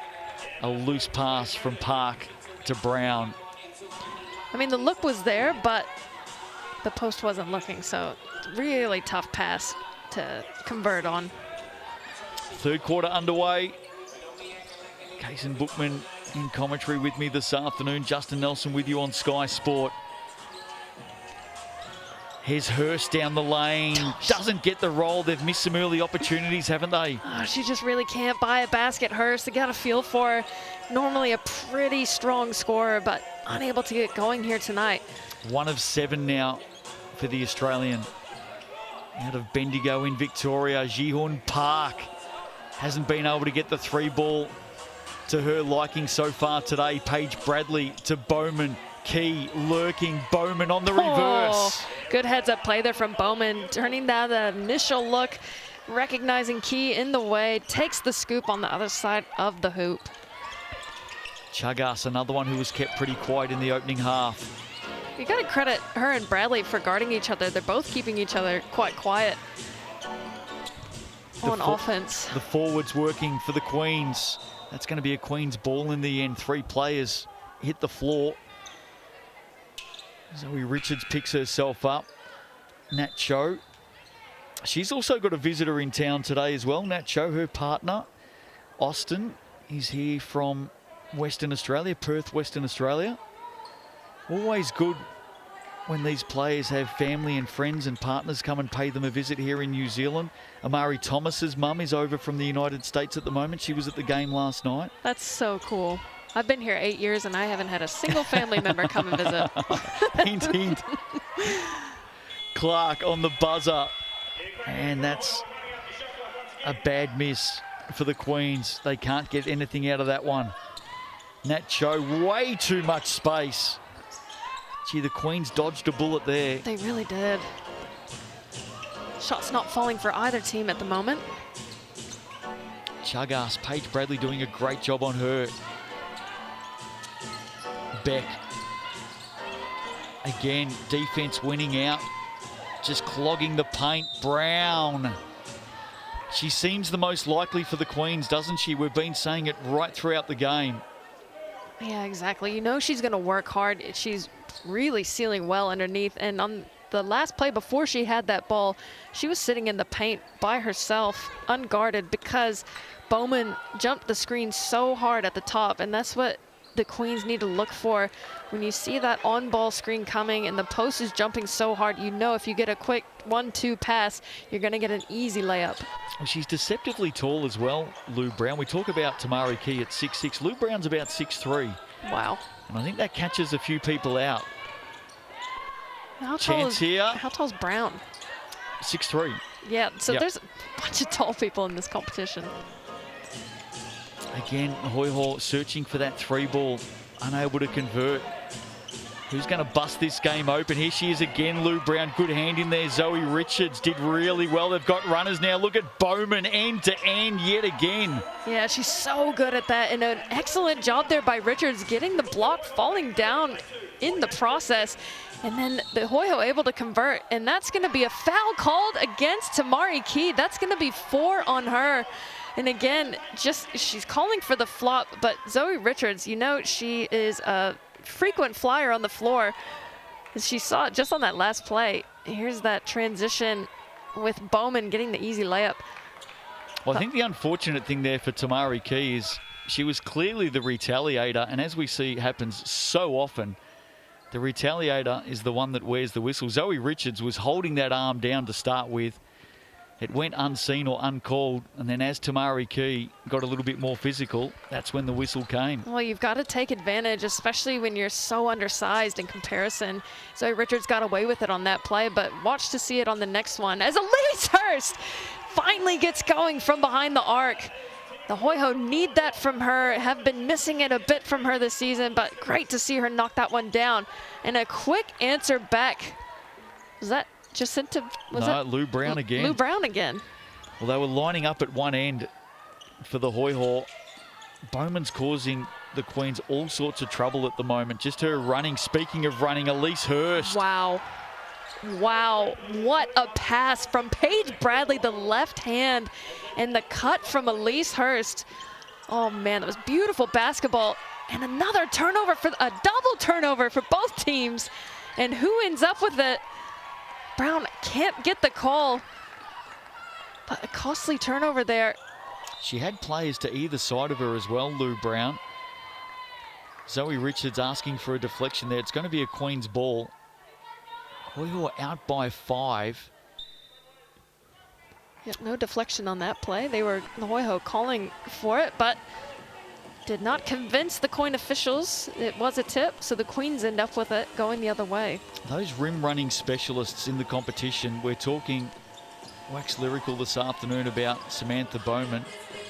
a loose pass from Park to Brown. I mean, the look was there, but the post wasn't looking, so really tough pass to convert on. Third quarter underway. Kason Bookman in commentary with me this afternoon. Justin Nelson with you on Sky Sport. Here's Hurst down the lane. Doesn't get the roll. They've missed some early opportunities, haven't they? Oh, she just really can't buy a basket, Hurst. They got a feel for her. Normally a pretty strong scorer, but unable to get going here tonight. 1 of 7 now for the Australian. Out of Bendigo in Victoria. Ji-Hoon Park hasn't been able to get the 3 ball to her liking so far today. Paige Bradley to Bowman. Key lurking. Bowman on the reverse. Good heads-up play there from Bowman. Turning down the initial look, recognizing Key in the way. Takes the scoop on the other side of the hoop. Chagas, another one who was kept pretty quiet in the opening half. You got to credit her and Bradley for guarding each other. They're both keeping each other quite quiet on offense. The forwards working for the Queens. That's going to be a Queens ball in the end. 3 players hit the floor. Zoe Richards picks herself up. Nat Cho. She's also got a visitor in town today as well. Nat Cho, her partner, Austin, is here from Western Australia, Perth, Western Australia. Always good when these players have family and friends and partners come and pay them a visit here in New Zealand. Amari Thomas's mum is over from the United States at the moment. She was at the game last night. That's so cool. I've been here 8 years and I haven't had a single family member come and visit. Hint, hint. Clark on the buzzer. And that's a bad miss for the Queens. They can't get anything out of that one. Nat Cho, way too much space. Gee, the Queens dodged a bullet there. They really did. Shots not falling for either team at the moment. Chagas, Paige Bradley doing a great job on her. Beck. Again, defense winning out. Just clogging the paint. Brown. She seems the most likely for the Queens, doesn't she? We've been saying it right throughout the game. Yeah, exactly. You know she's going to work hard. She's really sealing well underneath. And on the last play before she had that ball, she was sitting in the paint by herself, unguarded, because Bowman jumped the screen so hard at the top. And that's what the Queens need to look for. When you see that on-ball screen coming and the post is jumping so hard, you know if you get a quick 1-2 pass, you're going to get an easy layup. Well, she's deceptively tall as well, Lou Brown. We talk about Tamari Key at 6'6". Lou Brown's about 6'3". Wow. And I think that catches a few people out. How Chance here. How tall is Brown? 6'3". Yeah, so Yep. there's a bunch of tall people in this competition. Again, Hoiho searching for that 3-ball, unable to convert. Who's going to bust this game open? Here she is again, Lou Brown. Good hand in there. Zoe Richards did really well. They've got runners now. Look at Bowman end to end yet again. Yeah, she's so good at that. And an excellent job there by Richards, getting the block, falling down in the process. And then the Hoiho able to convert. And that's going to be a foul called against Tamari Key. That's going to be 4 on her. And again, she's calling for the flop. But Zoe Richards, you know, she is a frequent flyer on the floor. She saw it just on that last play. Here's that transition with Bowman getting the easy layup. Well, I think the unfortunate thing there for Tamari Key is she was clearly the retaliator. And as we see happens so often, the retaliator is the one that wears the whistle. Zoe Richards was holding that arm down to start with. It went unseen or uncalled, and then as Tamari Key got a little bit more physical, that's when the whistle came. Well, you've got to take advantage, especially when you're so undersized in comparison. Zoe Richards got away with it on that play, but watch to see it on the next one as Elise Hurst finally gets going from behind the arc. The Hoiho need that from her, have been missing it a bit from her this season, but great to see her knock that one down. And a quick answer back. Was that Jacinta? No, Lou Brown again. Lou Brown again. Well, they were lining up at one end for the Hoiho. Bowman's causing the Queens all sorts of trouble at the moment. Just her running. Speaking of running, Elise Hurst. Wow. Wow, what a pass from Paige Bradley, the left hand, and the cut from Elise Hurst. Oh man, that was beautiful basketball. And another turnover, for a double turnover for both teams. And who ends up with it? Brown can't get the call, but a costly turnover there. She had players to either side of her as well, Lou Brown. Zoe Richards asking for a deflection there. It's going to be a Queens ball. Hoiho out by 5. Yep, no deflection on that play. They were, the Hoiho, calling for it, but did not convince the coin officials. It was a tip, so the Queens end up with it going the other way. Those rim running specialists in the competition, we're talking wax lyrical this afternoon about Samantha Bowman.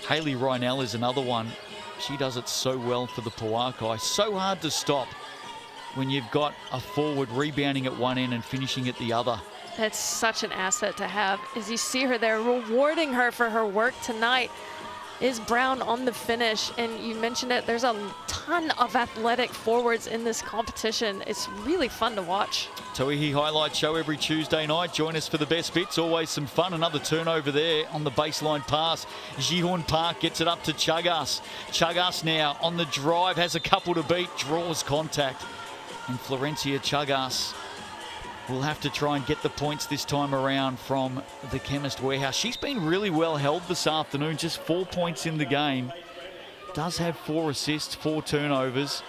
Hayley Rynell is another one. She does it so well for the Pauakai. So hard to stop when you've got a forward rebounding at one end and finishing at the other. That's such an asset to have. As you see her there, rewarding her for her work tonight is Brown on the finish. And you mentioned it, there's a ton of athletic forwards in this competition. It's really fun to watch. Tauihi Highlight Show every Tuesday night. Join us for the best bits. Always some fun. Another turnover there on the baseline pass. Jihorn Park gets it up to Chagas. Chagas now on the drive, has a couple to beat, draws contact. And Florencia Chagas will have to try and get the points this time around from the Chemist Warehouse. She's been really well held this afternoon, just 4 points in the game. Does have 4 assists, 4 turnovers.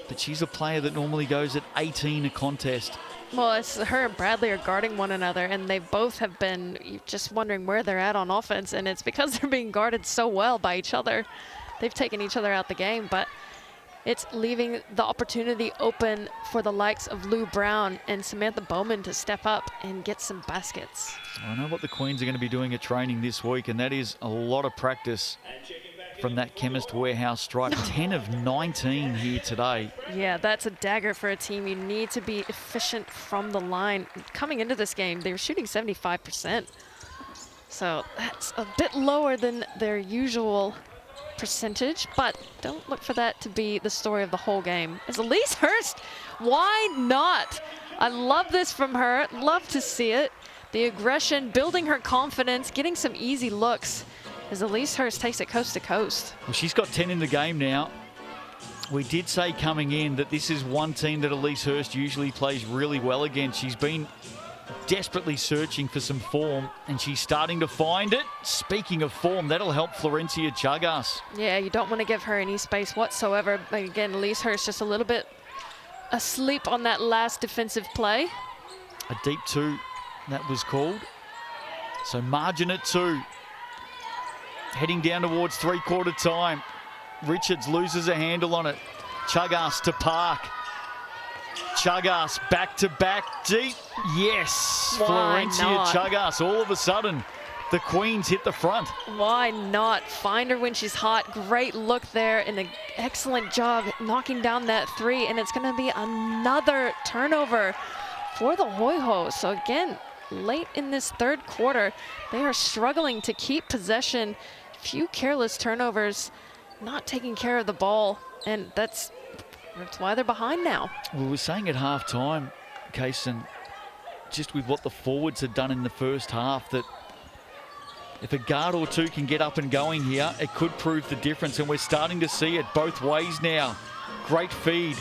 but she's a player that normally goes at 18 a contest. Well, it's her and Bradley are guarding one another, and they both have been just wondering where they're at on offense, and it's because they're being guarded so well by each other. They've taken each other out the game, but it's leaving the opportunity open for the likes of Lou Brown and Samantha Bowman to step up and get some baskets. I know what the Queens are going to be doing at training this week, and that is a lot of practice from that Chemist Warehouse stripe. 10 of 19 here today. Yeah, that's a dagger for a team. You need to be efficient from the line. Coming into this game, they were shooting 75%. So that's a bit lower than their usual percentage, but don't look for that to be the story of the whole game. As Elise Hurst, why not? I love this from her. Love to see it. The aggression, building her confidence, getting some easy looks as Elise Hurst takes it coast to coast. Well, she's got 10 in the game now. We did say coming in that this is one team that Elise Hurst usually plays really well against. She's been desperately searching for some form, and she's starting to find it. Speaking of form, that'll help Florencia Chagas. Yeah, you don't want to give her any space whatsoever. But again, Elise Hurst just a little bit asleep on that last defensive play. A deep two, that was called. So margin at 2. Heading down towards three-quarter time. Richards loses a handle on it. Chagas to Park. Chagas back-to-back deep. Yes, Why Florencia not? Chagas. All of a sudden, the Queens hit the front. Why not? Find her when she's hot. Great look there and an excellent job knocking down that 3. And it's going to be another turnover for the Hoiho. So again, late in this third quarter, they are struggling to keep possession. Few careless turnovers, not taking care of the ball. And that's why they're behind now. We were saying at half-time, Kaysen, just with what the forwards had done in the first half, that if a guard or two can get up and going here, it could prove the difference, and we're starting to see it both ways now. Great feed.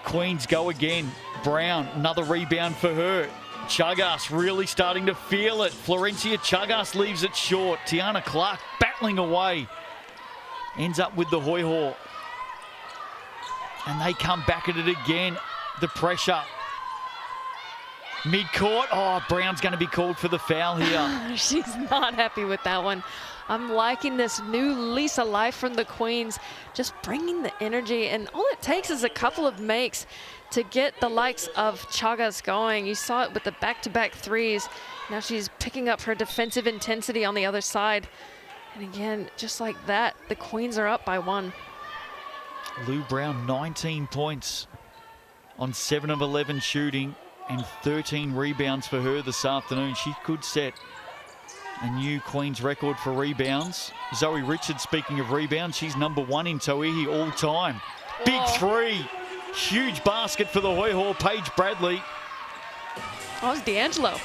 Queens go again. Brown, another rebound for her. Chagas really starting to feel it. Florencia Chagas leaves it short. Tiana Clark battling away. Ends up with the Hoiho. And they come back at it again. The pressure. Mid-court. Oh, Brown's going to be called for the foul here. She's not happy with that one. I'm liking this new lease of life from the Queens, just bringing the energy, and all it takes is a couple of makes to get the likes of Chagas going. You saw it with the back-to-back 3s. Now she's picking up her defensive intensity on the other side. And again, just like that, the Queens are up by 1. Lou Brown, 19 points on 7 of 11 shooting and 13 rebounds for her this afternoon. She could set a new Queens record for rebounds. Zoe Richards, speaking of rebounds, she's #1 in Tauihi all time. Big 3. Huge basket for the Hoiho. Paige Bradley. Oh, it's D'Angelo.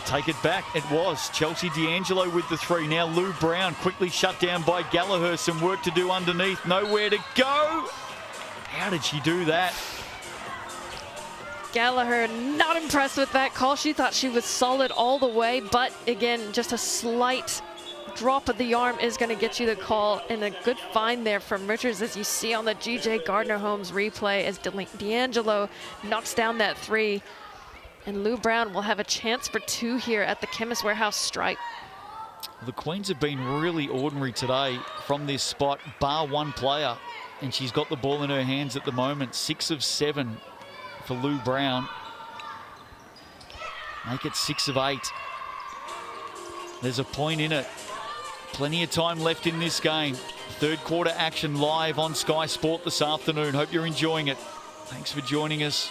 Take it back. It was Chelsea D'Angelo with the 3. Now Lou Brown quickly shut down by Gallagher. Some work to do underneath. Nowhere to go. How did she do that? Gallagher not impressed with that call. She thought she was solid all the way, but again, just a slight drop of the arm is going to get you the call, and a good find there from Richards, as you see on the GJ Gardner-Holmes replay, as D'Angelo knocks down that 3. And Lou Brown will have a chance for 2 here at the Chemist Warehouse stripe. The Queens have been really ordinary today from this spot, bar one player, and she's got the ball in her hands at the moment. 6 of 7 for Lou Brown. Make it 6 of 8. There's a point in it. Plenty of time left in this game. Third quarter action live on Sky Sport this afternoon. Hope you're enjoying it. Thanks for joining us.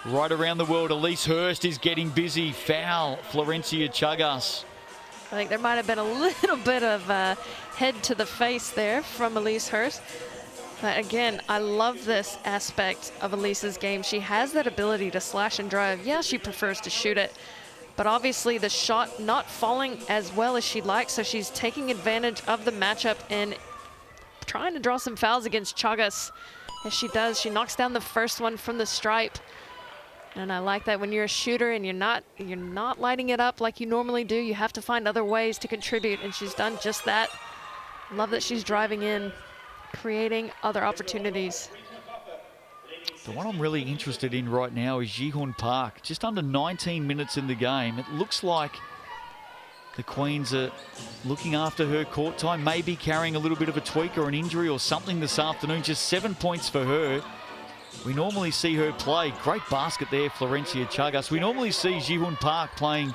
Right around the world, Elise Hurst is getting busy. Foul, Florencia Chagas. I think there might have been a little bit of head to the face there from Elise Hurst. But again, I love this aspect of Elise's game. She has that ability to slash and drive. Yeah, she prefers to shoot it, but obviously the shot not falling as well as she'd like, so she's taking advantage of the matchup and trying to draw some fouls against Chagas. As she does, she knocks down the first one from the stripe. And I like that when you're a shooter and you're not lighting it up like you normally do, you have to find other ways to contribute, and she's done just that. Love that she's driving in, creating other opportunities. The one I'm really interested in right now is Jihun Park. Just under 19 minutes in the game. It looks like the Queens are looking after her court time, maybe carrying a little bit of a tweak or an injury or something this afternoon. Just 7 points for her. We normally see her play. Great basket there, Florencia Chagas. We normally see Jihun Park playing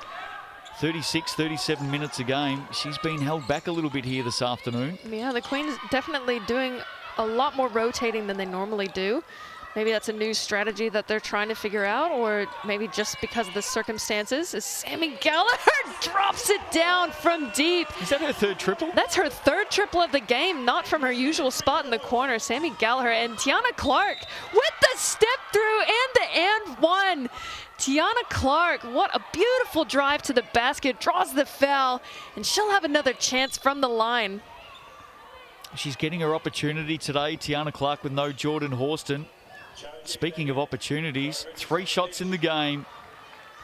36, 37 minutes a game. She's been held back a little bit here this afternoon. Yeah, the Queens definitely doing a lot more rotating than they normally do. Maybe that's a new strategy that they're trying to figure out, or maybe just because of the circumstances. As Sammy Gallagher drops it down from deep. Is that her third triple? That's her third triple of the game, not from her usual spot in the corner. Sammy Gallagher and Tiana Clark with the step through and the and one. Tiana Clark, what a beautiful drive to the basket, draws the foul, and she'll have another chance from the line. She's getting her opportunity today, Tiana Clark, with no Jordan Horston. Speaking of opportunities, 3 shots in the game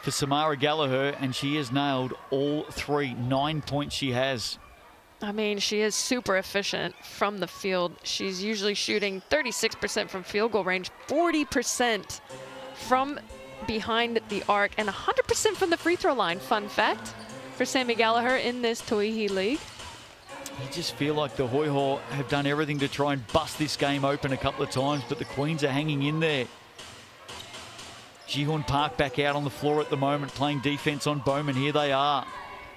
for Samara Gallagher, and she has nailed all 3. 9 points she has. I mean, she is super efficient from the field. She's usually shooting 36% from field goal range, 40% from behind the arc, and 100% from the free throw line. Fun fact for Sammy Gallagher in this Tauihi League. You just feel like the Hoiho have done everything to try and bust this game open a couple of times, but the Queens are hanging in there. Jihun Park back out on the floor at the moment, playing defense on Bowman. Here they are.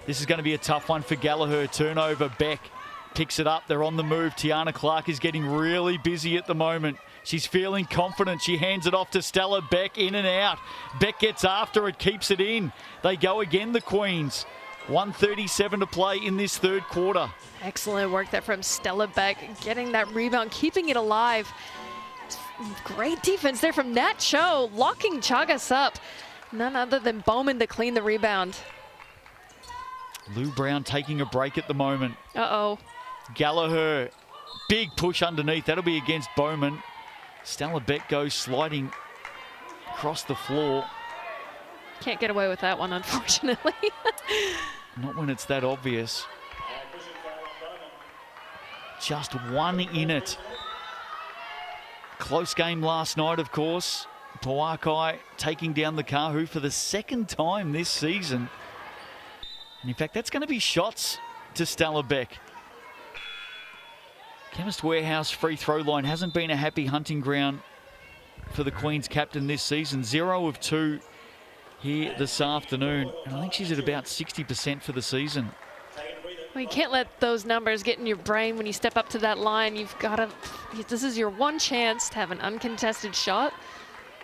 This is going to be a tough one for Gallagher. Turnover, Beck picks it up. They're on the move. Tiana Clark is getting really busy at the moment. She's feeling confident. She hands it off to Stella Beck, in and out. Beck gets after it, keeps it in. They go again, the Queens. 1:37 to play in this third quarter. Excellent work there from Stella Beck, getting that rebound, keeping it alive. Great defense there from Nat Cho, locking Chagas up. None other than Bowman to clean the rebound. Lou Brown taking a break at the moment. Uh-oh. Gallagher, big push underneath. That'll be against Bowman. Stella Beck goes sliding across the floor. Can't get away with that one, unfortunately. Not when it's that obvious. Just one in it. Close game last night, of course. Pauakai taking down the Kahu for the second time this season. And in fact, that's going to be shots to Stella Beck. Chemist Warehouse free throw line hasn't been a happy hunting ground for the Queens captain this season. 0 of 2 here this afternoon. And I think she's at about 60% for the season. Well, you can't let those numbers get in your brain when you step up to that line. You've got to, this is your one chance to have an uncontested shot.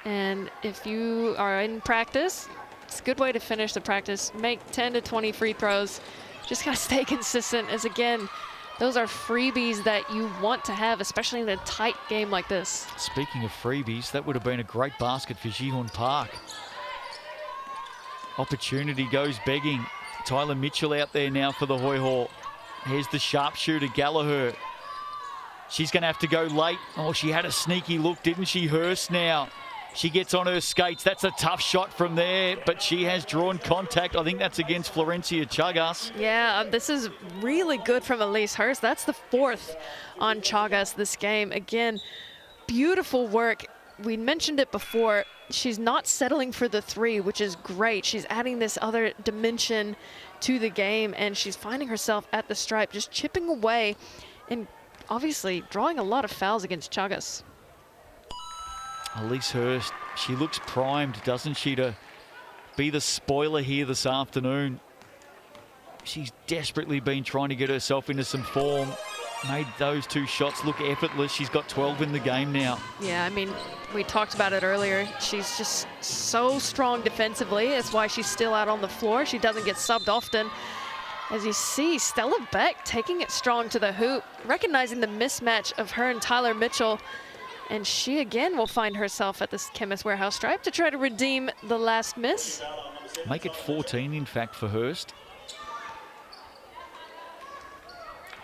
And if you are in practice, it's a good way to finish the practice. Make 10 to 20 free throws. Just got to stay consistent, as again, those are freebies that you want to have, especially in a tight game like this. Speaking of freebies, that would have been a great basket for Jihun Park. Opportunity goes begging. Tyler Mitchell out there now for the Hoiho. Here's the sharpshooter, Gallagher. She's going to have to go late. Oh, she had a sneaky look, didn't she? Hurst now. She gets on her skates. That's a tough shot from there, but she has drawn contact. I think that's against Florencia Chagas. Yeah, this is really good from Elise Hurst. That's the 4th on Chagas this game. Again, beautiful work. We mentioned it before. She's not settling for the 3, which is great. She's adding this other dimension to the game, and she's finding herself at the stripe, just chipping away and obviously drawing a lot of fouls against Chagas. Elise Hurst, she looks primed, doesn't she, to be the spoiler here this afternoon. She's desperately been trying to get herself into some form. Made those 2 shots look effortless. She's got 12 in the game now. Yeah, I mean, we talked about it earlier. She's just so strong defensively. That's why she's still out on the floor. She doesn't get subbed often. As you see, Stella Beck taking it strong to the hoop, recognizing the mismatch of her and Tyler Mitchell. And she again will find herself at this Chemist Warehouse stripe to try to redeem the last miss. Make it 14, in fact, for Hurst.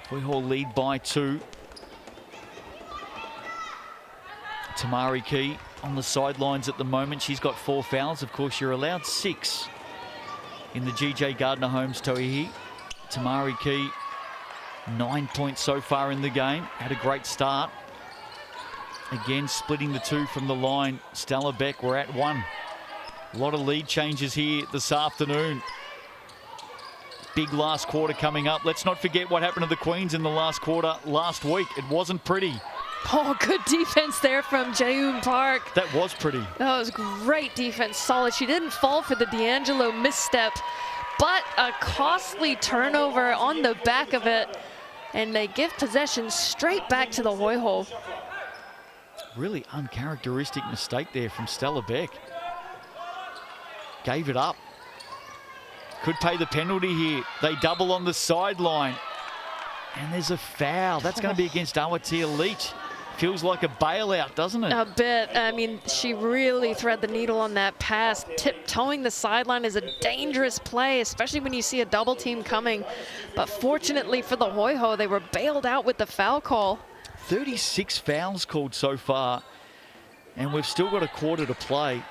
Hoiho lead by 2. Tamari Key on the sidelines at the moment. She's got 4 fouls. Of course, you're allowed 6 in the GJ Gardner Homes Tauihi. Tamari Key, 9 points so far in the game. Had a great start. Again, splitting the two from the line. Stella Beck, we're at 1. A lot of lead changes here this afternoon. Big last quarter coming up. Let's not forget what happened to the Queens in the last quarter last week. It wasn't pretty. Oh, good defense there from Jaehoon Park. That was pretty. That was great defense, solid. She didn't fall for the D'Angelo misstep, but a costly turnover on the back of it. And they give possession straight back to the Hoiho. Really uncharacteristic mistake there from Stella Beck. Gave it up. Could pay the penalty here. They double on the sideline. And there's a foul. That's going to be against Aotearoa Leach. Feels like a bailout, doesn't it? A bit. I mean, she really thread the needle on that pass. Tiptoeing the sideline is a dangerous play, especially when you see a double team coming. But fortunately for the Hoiho, they were bailed out with the foul call. 36 fouls called so far, and we've still got a quarter to play.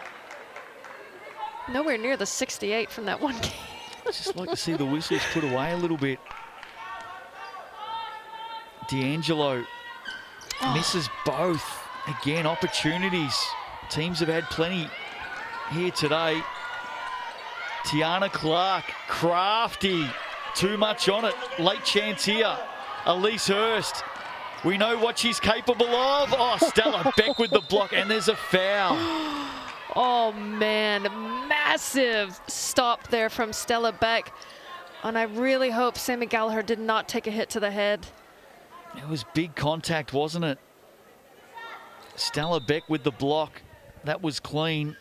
Nowhere near the 68 from that one game. Just like to see the whistles put away a little bit. D'Angelo misses both. Again, opportunities. Teams have had plenty here today. Tiana Clark, crafty. Too much on it. Late chance here. Elise Hurst. We know what she's capable of. Oh, Stella Beck with the block, and there's a foul. Oh, man. Massive stop there from Stella Beck. And I really hope Sammy Gallagher did not take a hit to the head. It was big contact, wasn't it? Stella Beck with the block. That was clean.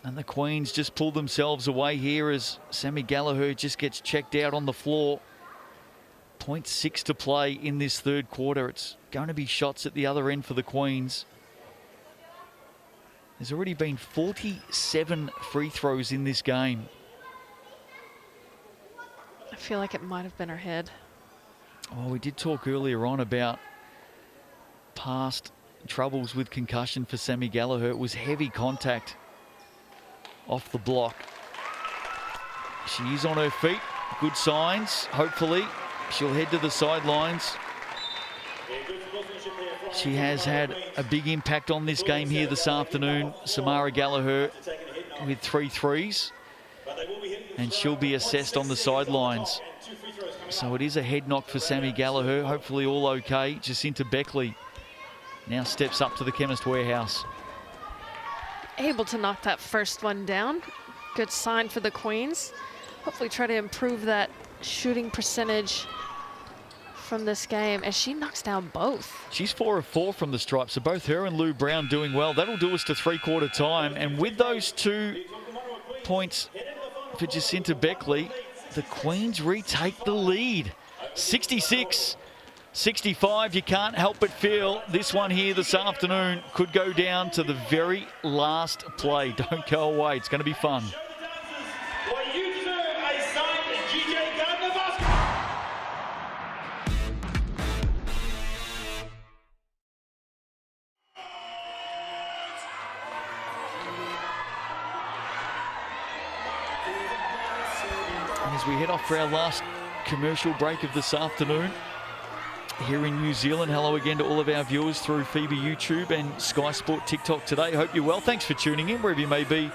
And the Queens just pulled themselves away here as Sammy Gallagher just gets checked out on the floor. 0.6 to play in this third quarter. It's going to be shots at the other end for the Queens. There's already been 47 free throws in this game. I feel like it might have been her head. Oh, we did talk earlier on about past troubles with concussion for Sammy Gallagher. It was heavy contact off the block. She is on her feet. Good signs. Hopefully, she'll head to the sidelines. She has had a big impact on this game here this afternoon. Samara Gallagher with 3 threes. And she'll be assessed on the sidelines. So it is a head knock for Sammy Gallagher. Hopefully all okay. Jacinta Beckley now steps up to the Chemist Warehouse. Able to knock that first one down. Good sign for the Queens. Hopefully try to improve that shooting percentage from this game as she knocks down both. She's 4 of 4 from the stripe, so both her and Lou Brown doing well. That'll do us to 3/4 time. And with those 2 points for Jacinta Beckley, the Queens retake the lead. 66-65. You can't help but feel this one here this afternoon could go down to the very last play. Don't go away. It's going to be fun. And as we head off for our last commercial break of this afternoon, here in New Zealand, hello again to all of our viewers through FIBA YouTube and Sky Sport TikTok today. Hope you're well. Thanks for tuning in, wherever you may be,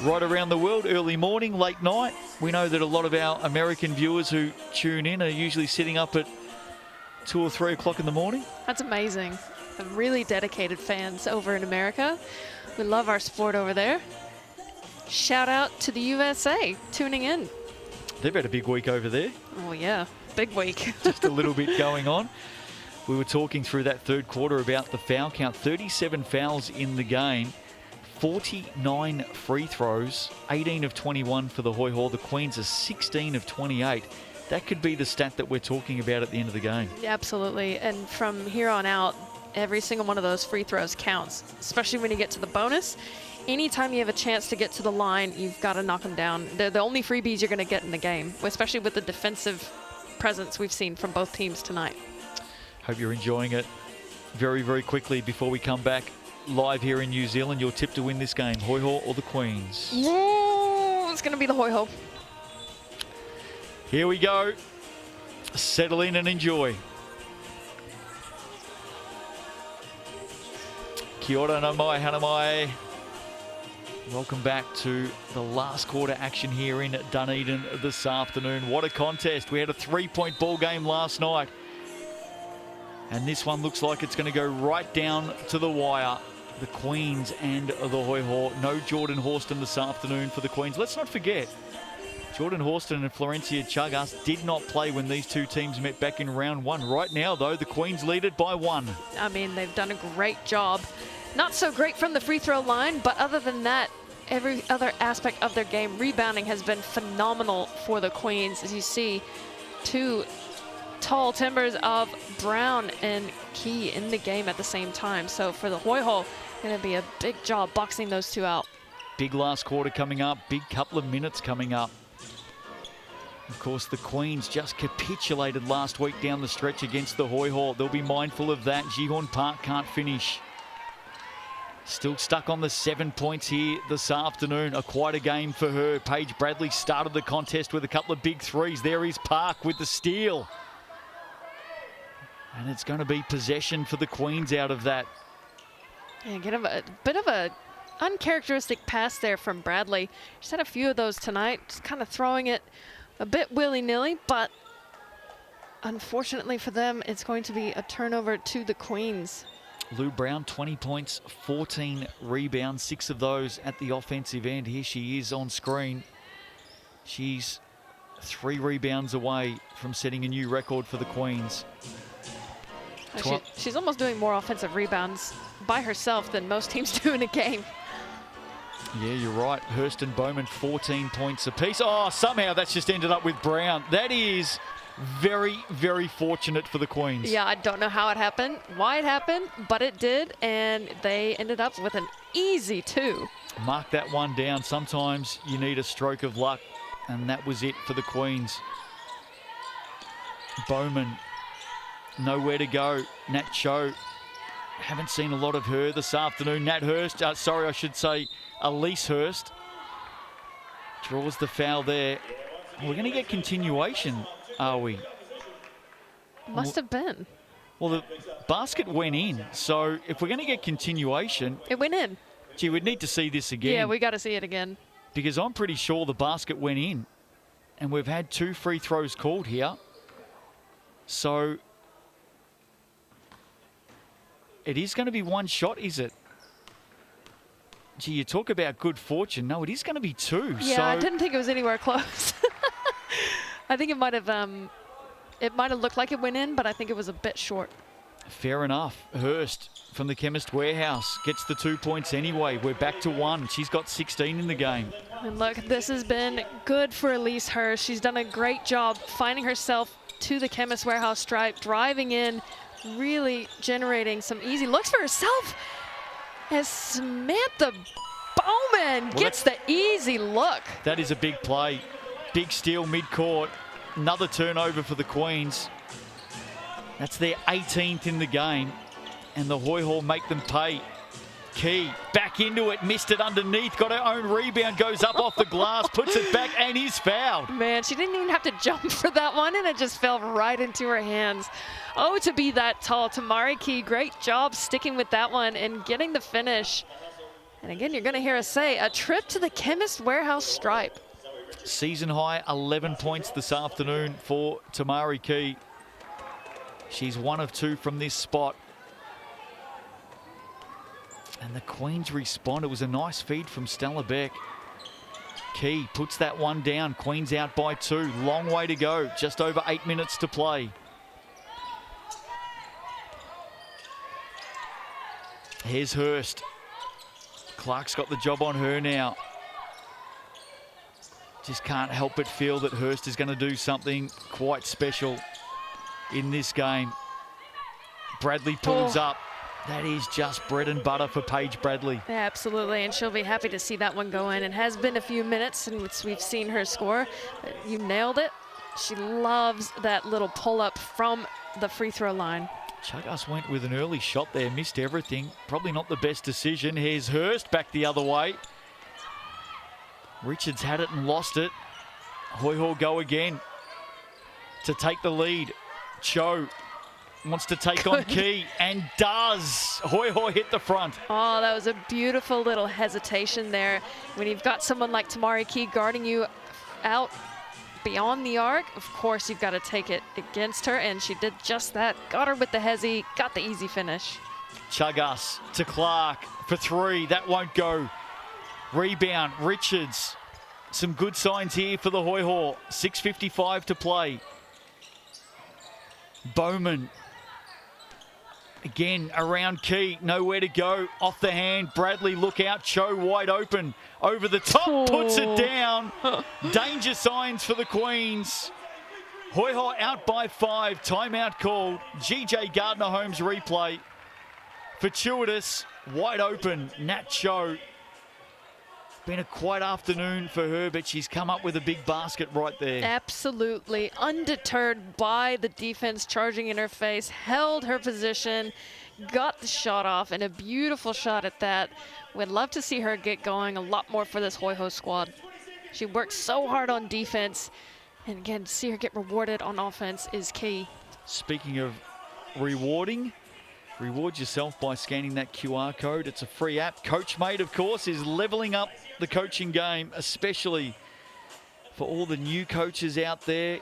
right around the world, early morning, late night. We know that a lot of our American viewers who tune in are usually sitting up at 2 or 3 o'clock in the morning. That's amazing. The really dedicated fans over in America. We love our sport over there. Shout out to the USA tuning in. They've had a big week over there. Oh yeah, big week. Just a little bit going on. We were talking through that third quarter about the foul count. 37 fouls in the game, 49 free throws, 18 of 21 for the Hoiho. The Queens are 16 of 28. That could be the stat that we're talking about at the end of the game. Absolutely, and from here on out, every single one of those free throws counts, especially when you get to the bonus. Anytime you have a chance to get to the line, you've got to knock them down. They're the only freebies you're going to get in the game, especially with the defensive presence we've seen from both teams tonight. Hope you're enjoying it. Very, very quickly before we come back live here in New Zealand, your tip to win this game, Hoiho or the Queens? Ooh, it's going to be the Hoiho. Here we go. Settle in and enjoy. Kia ora, nā mai, hana mai. Welcome back to the last quarter action here in Dunedin this afternoon. What a contest. We had a 3-point ball game last night. And this one looks like it's going to go right down to the wire. The Queens and the Hoiho. No Jordan Horston this afternoon for the Queens. Let's not forget, Jordan Horston and Florencia Chagas did not play when these two teams met back in round one. Right now, though, the Queens lead it by 1. I mean, they've done a great job. Not so great from the free throw line, but other than that, every other aspect of their game, rebounding has been phenomenal for the Queens. As you see, 2 tall timbers of Brown and Key in the game at the same time. So for the Hoiho, going to be a big job boxing those 2 out. Big last quarter coming up, big couple of minutes coming up. Of course, the Queens just capitulated last week down the stretch against the Hoiho. They'll be mindful of that. Jihorn Park can't finish. Still stuck on the 7 points here this afternoon. Quite a game for her. Paige Bradley started the contest with a couple of big threes. There is Park with the steal. And it's going to be possession for the Queens out of that. And get a bit of a uncharacteristic pass there from Bradley. She's had a few of those tonight, just kind of throwing it a bit willy-nilly, but unfortunately for them, it's going to be a turnover to the Queens. Lou Brown, 20 points, 14 rebounds, 6 of those at the offensive end. Here she is on screen. She's 3 rebounds away from setting a new record for the Queens. She's almost doing more offensive rebounds by herself than most teams do in a game. Yeah, you're right. Hurst and Bowman, 14 points apiece. Oh, somehow that's just ended up with Brown. That is very, very fortunate for the Queens. Yeah, I don't know how it happened, why it happened, but it did, and they ended up with an easy 2. Mark that one down. Sometimes you need a stroke of luck, and that was it for the Queens. Bowman, nowhere to go. Nat Cho, haven't seen a lot of her this afternoon. Nat Hurst, sorry, I should say Elise Hurst, draws the foul there. We're going to get continuation, are we? Must have been. Well, the basket went in, so if we're going to get continuation... It went in. Gee, we'd need to see this again. Yeah, we got to see it again. Because I'm pretty sure the basket went in, and we've had 2 free throws called here. So it is going to be 1 shot, is it? Gee, you talk about good fortune. No, it is going to be 2. Yeah, so I didn't think it was anywhere close. I think it might have looked like it went in, but I think it was a bit short. Fair enough. Hurst from the Chemist Warehouse gets the 2 points anyway. We're back to 1. She's got 16 in the game. And look, this has been good for Elise Hurst. She's done a great job finding herself to the Chemist Warehouse stripe, driving in, really generating some easy looks for herself. As Samantha Bowman gets the easy look. That is a big play. Big steal mid-court. Another turnover for the Queens. That's their 18th in the game. And the Hoiho make them pay. Key back into it, missed it underneath, got her own rebound, goes up off the glass, puts it back, and is fouled. Man, she didn't even have to jump for that one, and it just fell right into her hands. Oh, to be that tall. Tamari Key, great job sticking with that one and getting the finish. And again, you're going to hear us say, a trip to the Chemist Warehouse stripe. Season high 11 points this afternoon for Tamari Key. She's 1 of 2 from this spot. And the Queens respond. It was a nice feed from Stella Beck. Key puts that one down. Queens out by 2. Long way to go. Just over 8 minutes to play. Here's Hurst. Clark's got the job on her now. Just can't help but feel that Hurst is going to do something quite special in this game. Bradley pulls up. That is just bread and butter for Paige Bradley. Yeah, absolutely, and she'll be happy to see that one go in. It has been a few minutes since we've seen her score. You nailed it. She loves that little pull-up from the free throw line. Chagas went with an early shot there, missed everything. Probably not the best decision. Here's Hurst back the other way. Richards had it and lost it. Hoiho go again to take the lead. Cho wants to take on Key and does. Hoiho hit the front. Oh, that was a beautiful little hesitation there. When you've got someone like Tamari Key guarding you out beyond the arc, of course you've got to take it against her, and she did just that. Got her with the hezi, got the easy finish. Chagas to Clark for 3. That won't go. Rebound, Richards. Some good signs here for the Hoiho. 6:55 to play. Bowman. Again, around Key. Nowhere to go. Off the hand. Bradley, look out. Cho wide open. Over the top. Puts it down. Danger signs for the Queens. Hoiho out by 5. Timeout called. GJ Gardner-Holmes replay. Fortuitous. Wide open. Nat Cho. Been a quiet afternoon for her, but she's come up with a big basket right there. Absolutely. Undeterred by the defense charging in her face. Held her position. Got the shot off, and a beautiful shot at that. We'd love to see her get going a lot more for this Hoiho squad. She works so hard on defense, and again, to see her get rewarded on offense is key. Speaking of rewarding, reward yourself by scanning that QR code. It's a free app. Coachmate, of course, is leveling up the coaching game, especially for all the new coaches out there,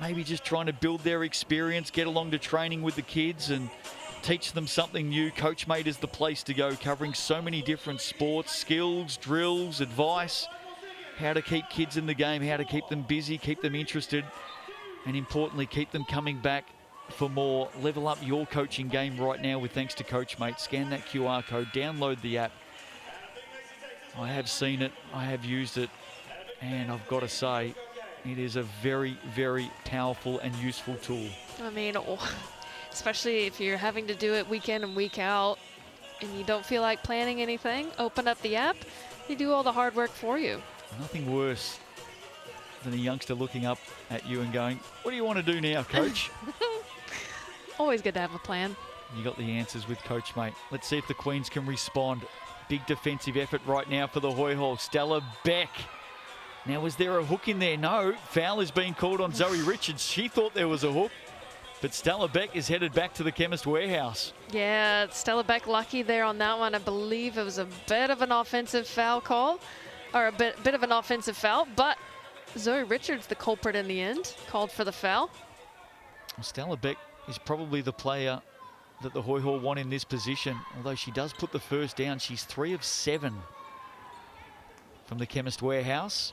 maybe just trying to build their experience, get along to training with the kids and teach them something new. Coachmate is the place to go, covering so many different sports, skills, drills, advice, how to keep kids in the game, how to keep them busy, keep them interested, and importantly, keep them coming back for more. Level up your coaching game right now with thanks to Coachmate. Scan that QR code, download the app. I have seen it, I have used it, and I've got to say, it is a very, very powerful and useful tool. I mean, especially if you're having to do it week in and week out and you don't feel like planning anything, open up the app, they do all the hard work for you. Nothing worse than a youngster looking up at you and going, what do you want to do now, coach? Always good to have a plan. You got the answers with Coachmate. Let's see if the Queens can respond. Big defensive effort right now for the Hoiho. Stella Beck. Now, was there a hook in there? No. Foul is being called on Zoe Richards. She thought there was a hook, but Stella Beck is headed back to the Chemist Warehouse. Yeah, Stella Beck lucky there on that one. I believe it was a bit of an offensive foul call, or a bit of an offensive foul, but Zoe Richards, the culprit in the end, called for the foul. Well, Stella Beck is probably the player that the Hoiho want in this position. Although she does put the first down, she's 3 of 7 from the Chemist Warehouse.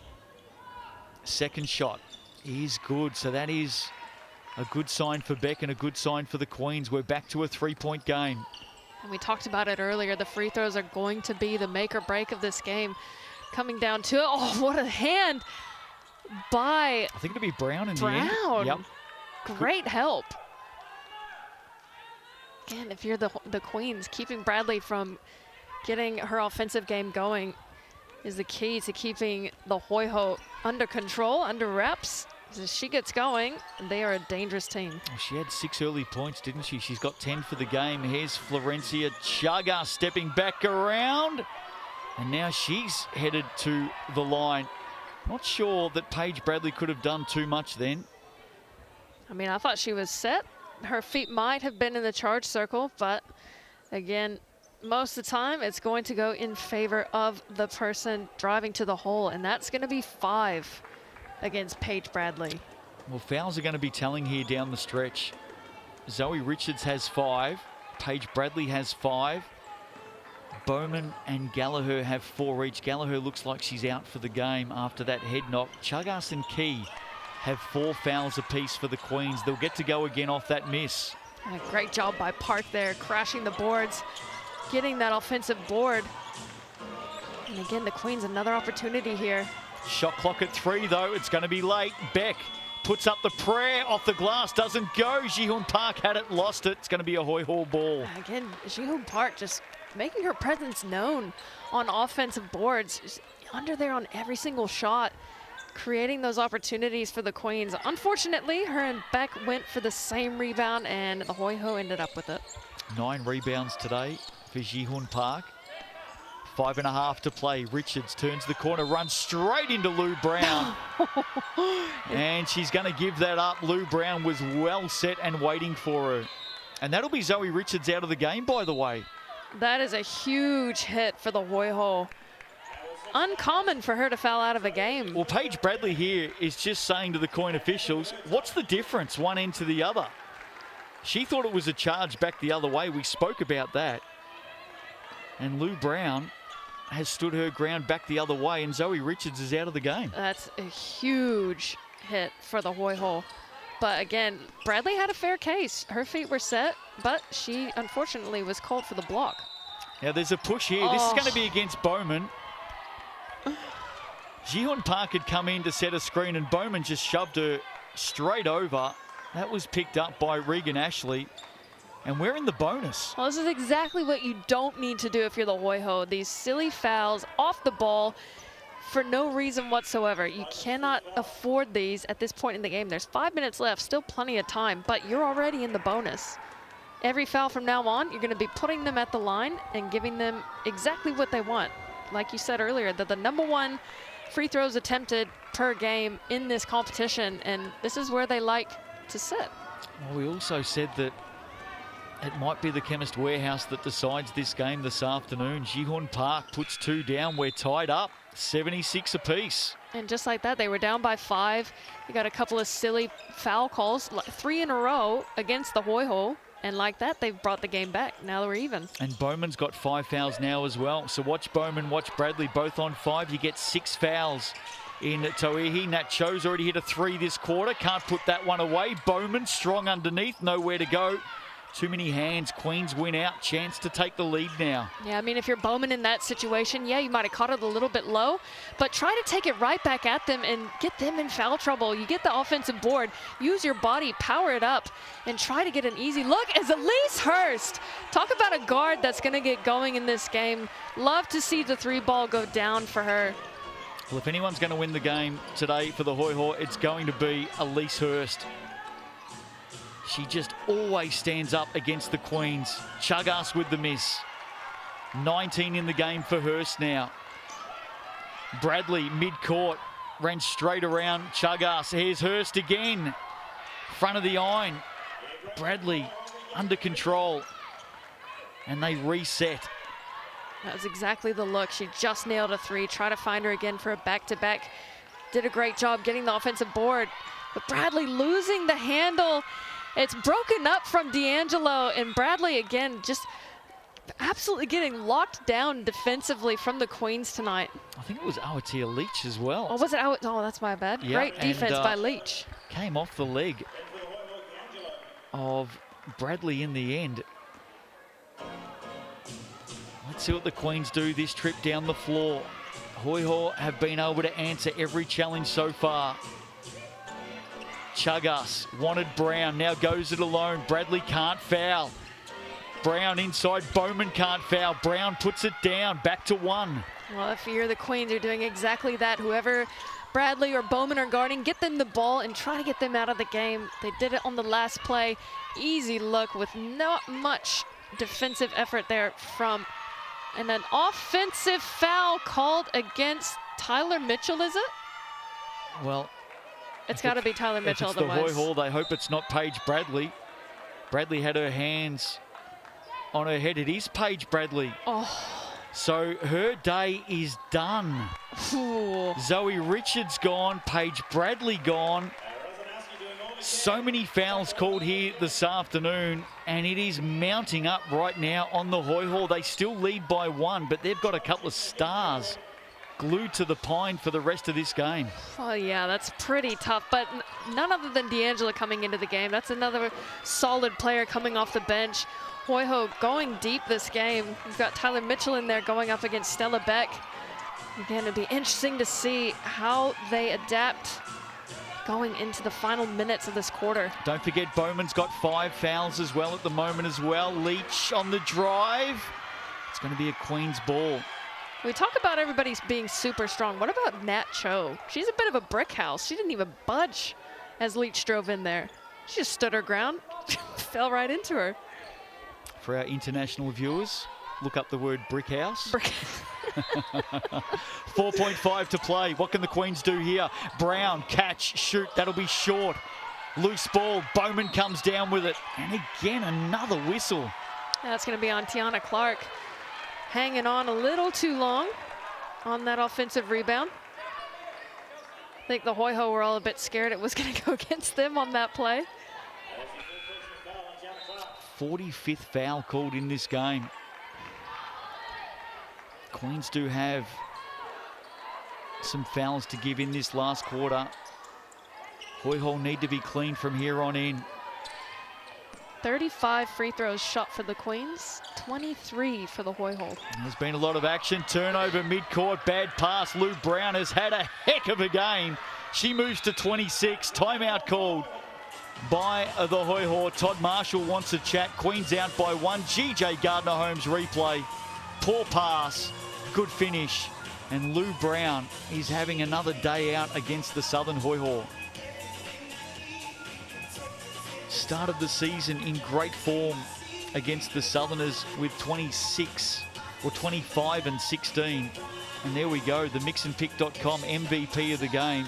Second shot is good, so that is a good sign for Beck and a good sign for the Queens. We're back to a 3-point game. And we talked about it earlier. The free throws are going to be the make or break of this game. Coming down to it. Oh, what a hand by I think it'll be Brown in the end. Yep. Great help. Again, if you're the Queens, keeping Bradley from getting her offensive game going is the key to keeping the Hoiho under control, under reps. As she gets going, they are a dangerous team. Oh, she had 6 early points, didn't she? She's got 10 for the game. Here's Florencia Chaga stepping back around. And now she's headed to the line. Not sure that Paige Bradley could have done too much then. I mean, I thought she was set. Her feet might have been in the charge circle, but again, most of the time it's going to go in favor of the person driving to the hole, and that's going to be 5 against Paige Bradley. Well, fouls are going to be telling here down the stretch. Zoe Richards has 5. Paige Bradley has 5. Bowman and Gallagher have 4 each. Gallagher looks like she's out for the game after that head knock. Chagas and Key have 4 fouls apiece for the Queens. They'll get to go again off that miss. A great job by Park there, crashing the boards, getting that offensive board. And again, the Queens, another opportunity here. Shot clock at 3, though. It's going to be late. Beck puts up the prayer off the glass. Doesn't go. Ji-Hoon Park had it, lost it. It's going to be a Hoiho ball. Again, Ji-Hoon Park just making her presence known on offensive boards. She's under there on every single shot, creating those opportunities for the Queens. Unfortunately, her and Beck went for the same rebound, and the Hoiho ended up with it. 9 rebounds today for Ji-Hoon Park. 5.5 to play. Richards turns the corner, runs straight into Lou Brown. And she's going to give that up. Lou Brown was well set and waiting for her. And that'll be Zoe Richards out of the game, by the way. That is a huge hit for the Hoiho. Uncommon for her to foul out of a game. Well, Paige Bradley here is just saying to the coin officials, what's the difference one end to the other? She thought it was a charge back the other way. We spoke about that. And Lou Brown has stood her ground back the other way, and Zoe Richards is out of the game. That's a huge hit for the Hoiho. But again, Bradley had a fair case. Her feet were set, but she unfortunately was called for the block. Now there's a push here. This is going to be against Bowman. Ji-Hoon Park had come in to set a screen, and Bowman just shoved her straight over. That was picked up by Regan Ashley. And we're in the bonus. Well, this is exactly what you don't need to do if you're the Hoiho. These silly fouls off the ball for no reason whatsoever. You cannot afford these at this point in the game. There's 5 minutes left, still plenty of time, but you're already in the bonus. Every foul from now on, you're going to be putting them at the line and giving them exactly what they want. Like you said earlier, they're the #1 free throws attempted per game in this competition, and this is where they like to sit. Well, we also said that it might be the Chemist Warehouse that decides this game this afternoon. Ji-Hoon Park puts 2 down. We're tied up, 76 apiece. And just like that, they were down by 5. You got a couple of silly foul calls, 3 in a row against the Hoiho. And like that, they've brought the game back. Now we're even. And Bowman's got 5 fouls now as well. So watch Bowman, watch Bradley, both on 5. You get 6 fouls in Tauihi. Nat Cho's already hit a 3 this quarter. Can't put that one away. Bowman strong underneath, nowhere to go. Too many hands. Queens win out. Chance to take the lead now. Yeah, I mean, if you're Bowman in that situation, yeah, you might have caught it a little bit low, but try to take it right back at them and get them in foul trouble. You get the offensive board, use your body, power it up, and try to get an easy look as Elise Hurst. Talk about a guard that's going to get going in this game. Love to see the 3 ball go down for her. Well, if anyone's going to win the game today for the Hoiho, it's going to be Elise Hurst. She just always stands up against the Queens. Chagas with the miss. 19 in the game for Hurst now. Bradley mid-court, ran straight around Chagas. Here's Hurst again. Front of the iron. Bradley under control. And they reset. That was exactly the look. She just nailed a 3. Try to find her again for a back-to-back. Did a great job getting the offensive board. But Bradley losing the handle. It's broken up from D'Angelo, and Bradley again just absolutely getting locked down defensively from the Queens tonight. I think it was Aotearoa Leach as well. Oh, was it? Oh, that's my bad. Yeah, great defense by Leach. Came off the leg of Bradley in the end. Let's see what the Queens do this trip down the floor. Hoiho have been able to answer every challenge so far. Chagas wanted Brown, now goes it alone. Bradley can't foul. Brown inside, Bowman can't foul. Brown puts it down, back to 1. Well, if you're the Queens, you're doing exactly that. Whoever Bradley or Bowman are guarding, get them the ball and try to get them out of the game. They did it on the last play. Easy look with not much defensive effort there from. And an offensive foul called against Tyler Mitchell, is it? Well, it's got to be Tyler Mitchell if it's otherwise. the Hoiho, they hope it's not Paige Bradley. Bradley had her hands on her head. It is Paige Bradley. Oh. So her day is done. Ooh. Zoe Richards gone, Paige Bradley gone. So many fouls called here this afternoon, and it is mounting up right now on the Hoiho. They still lead by 1, but they've got a couple of stars glued to the pine for the rest of this game. Oh, yeah, that's pretty tough, but none other than D'Angelo coming into the game. That's another solid player coming off the bench. Hoiho going deep this game. We've got Tyler Mitchell in there going up against Stella Beck. Again, it'll be interesting to see how they adapt going into the final minutes of this quarter. Don't forget Bowman's got 5 fouls as well at the moment as well. Leach on the drive. It's going to be a Queens ball. We talk about everybody being super strong. What about Nat Cho? She's a bit of a brick house. She didn't even budge as Leach drove in there. She just stood her ground, fell right into her. For our international viewers, look up the word brick house. 4.5 to play. What can the Queens do here? Brown, catch, shoot. That'll be short. Loose ball, Bowman comes down with it. And again, another whistle. That's going to be on Tiana Clark. Hanging on a little too long on that offensive rebound. I think the Hoiho were all a bit scared it was going to go against them on that play. 45th foul called in this game. Queens do have some fouls to give in this last quarter. Hoiho need to be clean from here on in. 35 free throws shot for the Queens, 23 for the Hoiho. There's been a lot of action. Turnover mid-court, bad pass. Lou Brown has had a heck of a game. She moves to 26. Timeout called by the Hoiho. Todd Marshall wants a chat. Queens out by 1. GJ Gardner-Holmes replay. Poor pass, good finish. And Lou Brown is having another day out against the Southern Hoiho. Started the season in great form against the Southerners with 26 or 25 and 16. And there we go, the mixandpick.com MVP of the game.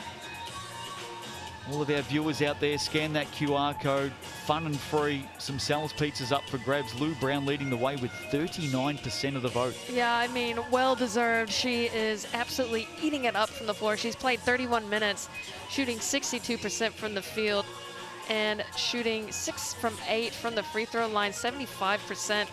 All of our viewers out there, scan that QR code. Fun and free. Some Sal's pizzas up for grabs. Lou Brown leading the way with 39% of the vote. Yeah, I mean, well deserved. She is absolutely eating it up from the floor. She's played 31 minutes, shooting 62% from the field and shooting 6 from 8 from the free throw line, 75%.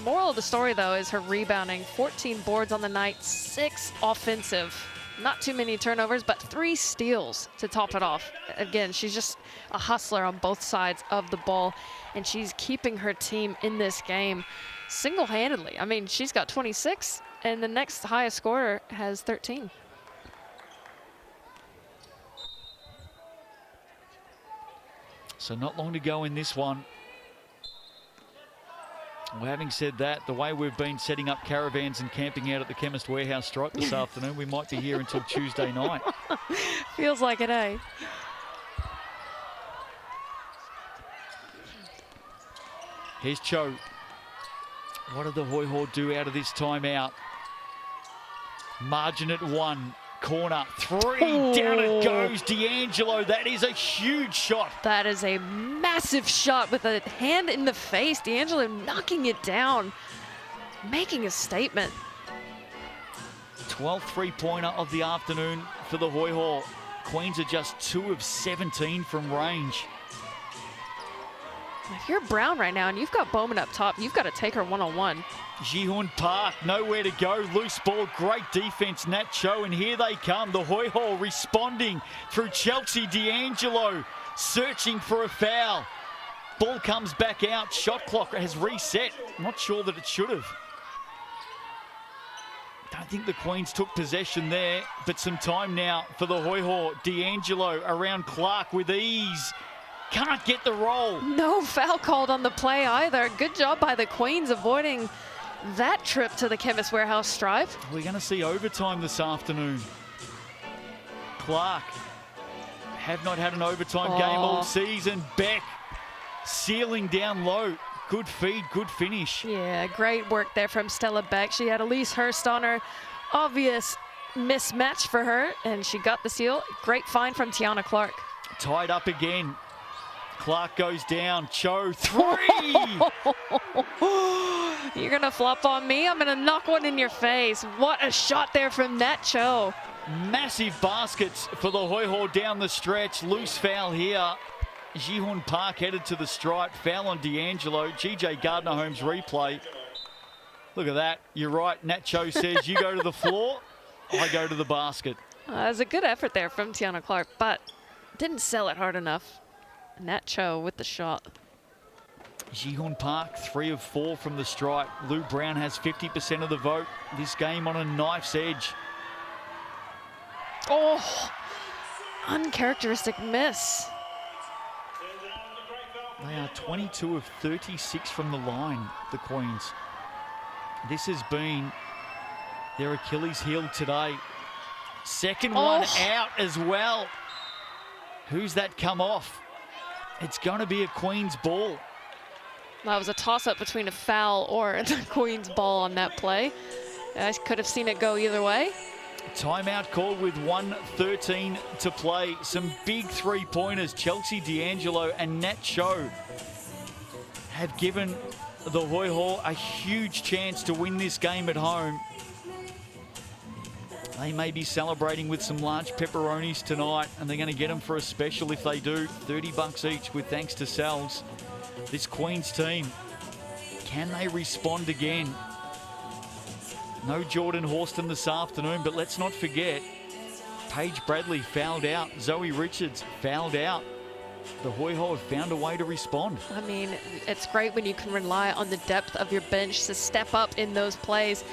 Moral of the story, though, is her rebounding. 14 boards on the night, 6 offensive. Not too many turnovers, but 3 steals to top it off. Again, she's just a hustler on both sides of the ball, and she's keeping her team in this game single-handedly. I mean, she's got 26, and the next highest scorer has 13. So not long to go in this one. Well, having said that, the way we've been setting up caravans and camping out at the Chemist Warehouse stripe this afternoon, we might be here until Tuesday night. Feels like it, eh? Here's Cho. What did the Hoiho do out of this timeout? Margin at 1. Corner, 3, down it goes, D'Angelo. That is a huge shot. That is a massive shot with a hand in the face. D'Angelo knocking it down, making a statement. 12th three-pointer of the afternoon for the Hoiho. Queens are just 2 of 17 from range. If you're Brown right now and you've got Bowman up top, you've got to take her one-on-one. Ji-Hoon Park, nowhere to go. Loose ball, great defense, Nat Cho, and here they come. The Hoiho responding through Chelsea. D'Angelo searching for a foul. Ball comes back out. Shot clock has reset. Not sure that it should have. Don't think the Queens took possession there, but some time now for the Hoiho. D'Angelo around Clark with ease. Can't get the roll. No foul called on the play either. Good job by the Queens avoiding that trip to the Chemist Warehouse stripe. We're going to see overtime this afternoon. Clark have not had an overtime game all season. Beck sealing down low. Good feed, good finish. Yeah, great work there from Stella Beck. She had Elise Hurst on her. Obvious mismatch for her, and she got the seal. Great find from Tiana Clark. Tied up again. Clark goes down. Cho, 3! You're going to flop on me? I'm going to knock one in your face. What a shot there from Nat Cho. Massive baskets for the Hoiho down the stretch. Loose foul here. Ji-Hoon Park headed to the stripe. Foul on D'Angelo. GJ Gardner-Holmes replay. Look at that. You're right. Nat Cho says you go to the floor, I go to the basket. It was a good effort there from Tiana Clark, but didn't sell it hard enough. Nat Cho with the shot. Ji-Hoon Park, 3 of 4 from the stripe. Lou Brown has 50% of the vote. This game on a knife's edge. Oh, uncharacteristic miss. They are 22 of 36 from the line, the Queens. This has been their Achilles heel today. Second one out as well. Who's that come off? It's going to be a Queens ball. That was a toss-up between a foul or the Queens ball on that play. I could have seen it go either way. Timeout called with 1:13 to play. Some big three-pointers. Chelsea D'Angelo and Nat Cho have given the Hoiho a huge chance to win this game at home. They may be celebrating with some large pepperonis tonight, and they're going to get them for a special if they do. $30 each with thanks to Sal's. This Queens team, can they respond again? No Jordan Horston this afternoon, but let's not forget, Paige Bradley fouled out. Zoe Richards fouled out. The Hoiho have found a way to respond. I mean, it's great when you can rely on the depth of your bench to step up in those plays.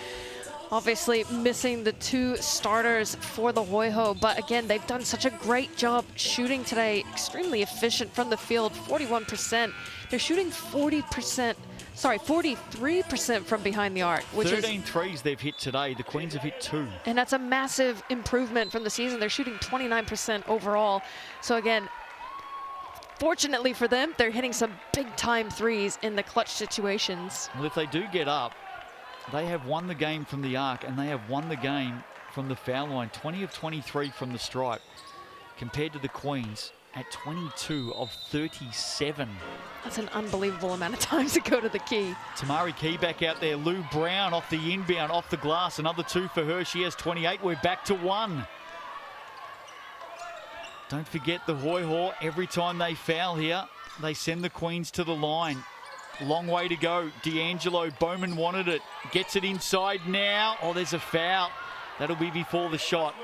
Obviously missing the two starters for the Hoiho, but again, they've done such a great job shooting today. Extremely efficient from the field, 41%. They're shooting 43% from behind the arc, which 13 threes they've hit today. The Queens have hit 2. And that's a massive improvement from the season. They're shooting 29% overall. So again, fortunately for them, they're hitting some big-time threes in the clutch situations. Well, if they do get up, they have won the game from the arc, and they have won the game from the foul line. 20 of 23 from the stripe, compared to the Queens at 22 of 37. That's an unbelievable amount of time to go to the key. Tamari Key back out there. Lou Brown off the inbound, off the glass. Another 2 for her. She has 28. We're back to 1. Don't forget the Hoiho, every time they foul here, they send the Queens to the line. Long way to go. D'Angelo, Bowman wanted it. Gets it inside now. Oh, there's a foul. That'll be before the shot.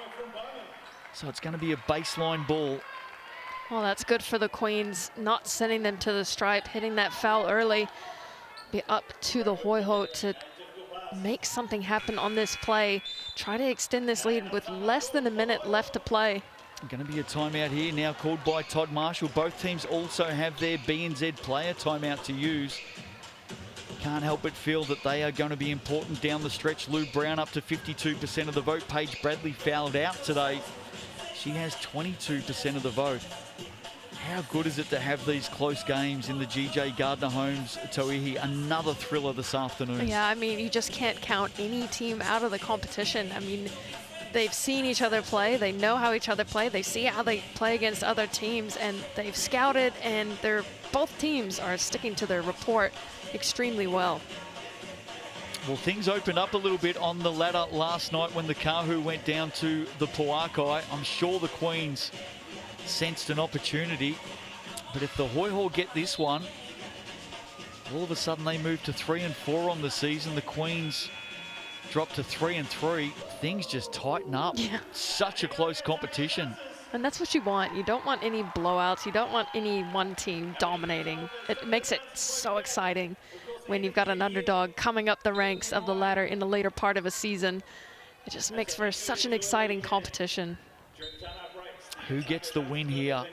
So it's going to be a baseline ball. Well, that's good for the Queens, not sending them to the stripe, hitting that foul early. Be up to the Hoiho to make something happen on this play. Try to extend this lead with less than a minute left to play. Going to be a timeout here now called by Todd Marshall. Both teams also have their BNZ player timeout to use. Can't help but feel that they are going to be important down the stretch. Lou Brown up to 52% of the vote. Paige Bradley fouled out today. She has 22% of the vote. How good is it to have these close games in the GJ Gardner-Holmes Tauihi? Another thriller this afternoon. Yeah, I mean, you just can't count any team out of the competition. I mean, they've seen each other play. They know how each other play. They see how they play against other teams, and they've scouted, and both teams are sticking to their report extremely well. Well, things opened up a little bit on the ladder last night when the Kahu went down to the Puakai. I'm sure the Queens sensed an opportunity, but if the Hoiho get this one, all of a sudden they move to 3-4 on the season. The Queens drop to 3-3. Things just tighten up. Yeah. Such a close competition. And that's what you want. You don't want any blowouts. You don't want any one team dominating. It makes it so exciting when you've got an underdog coming up the ranks of the ladder in the later part of a season. It just makes for such an exciting competition. Who gets the win here?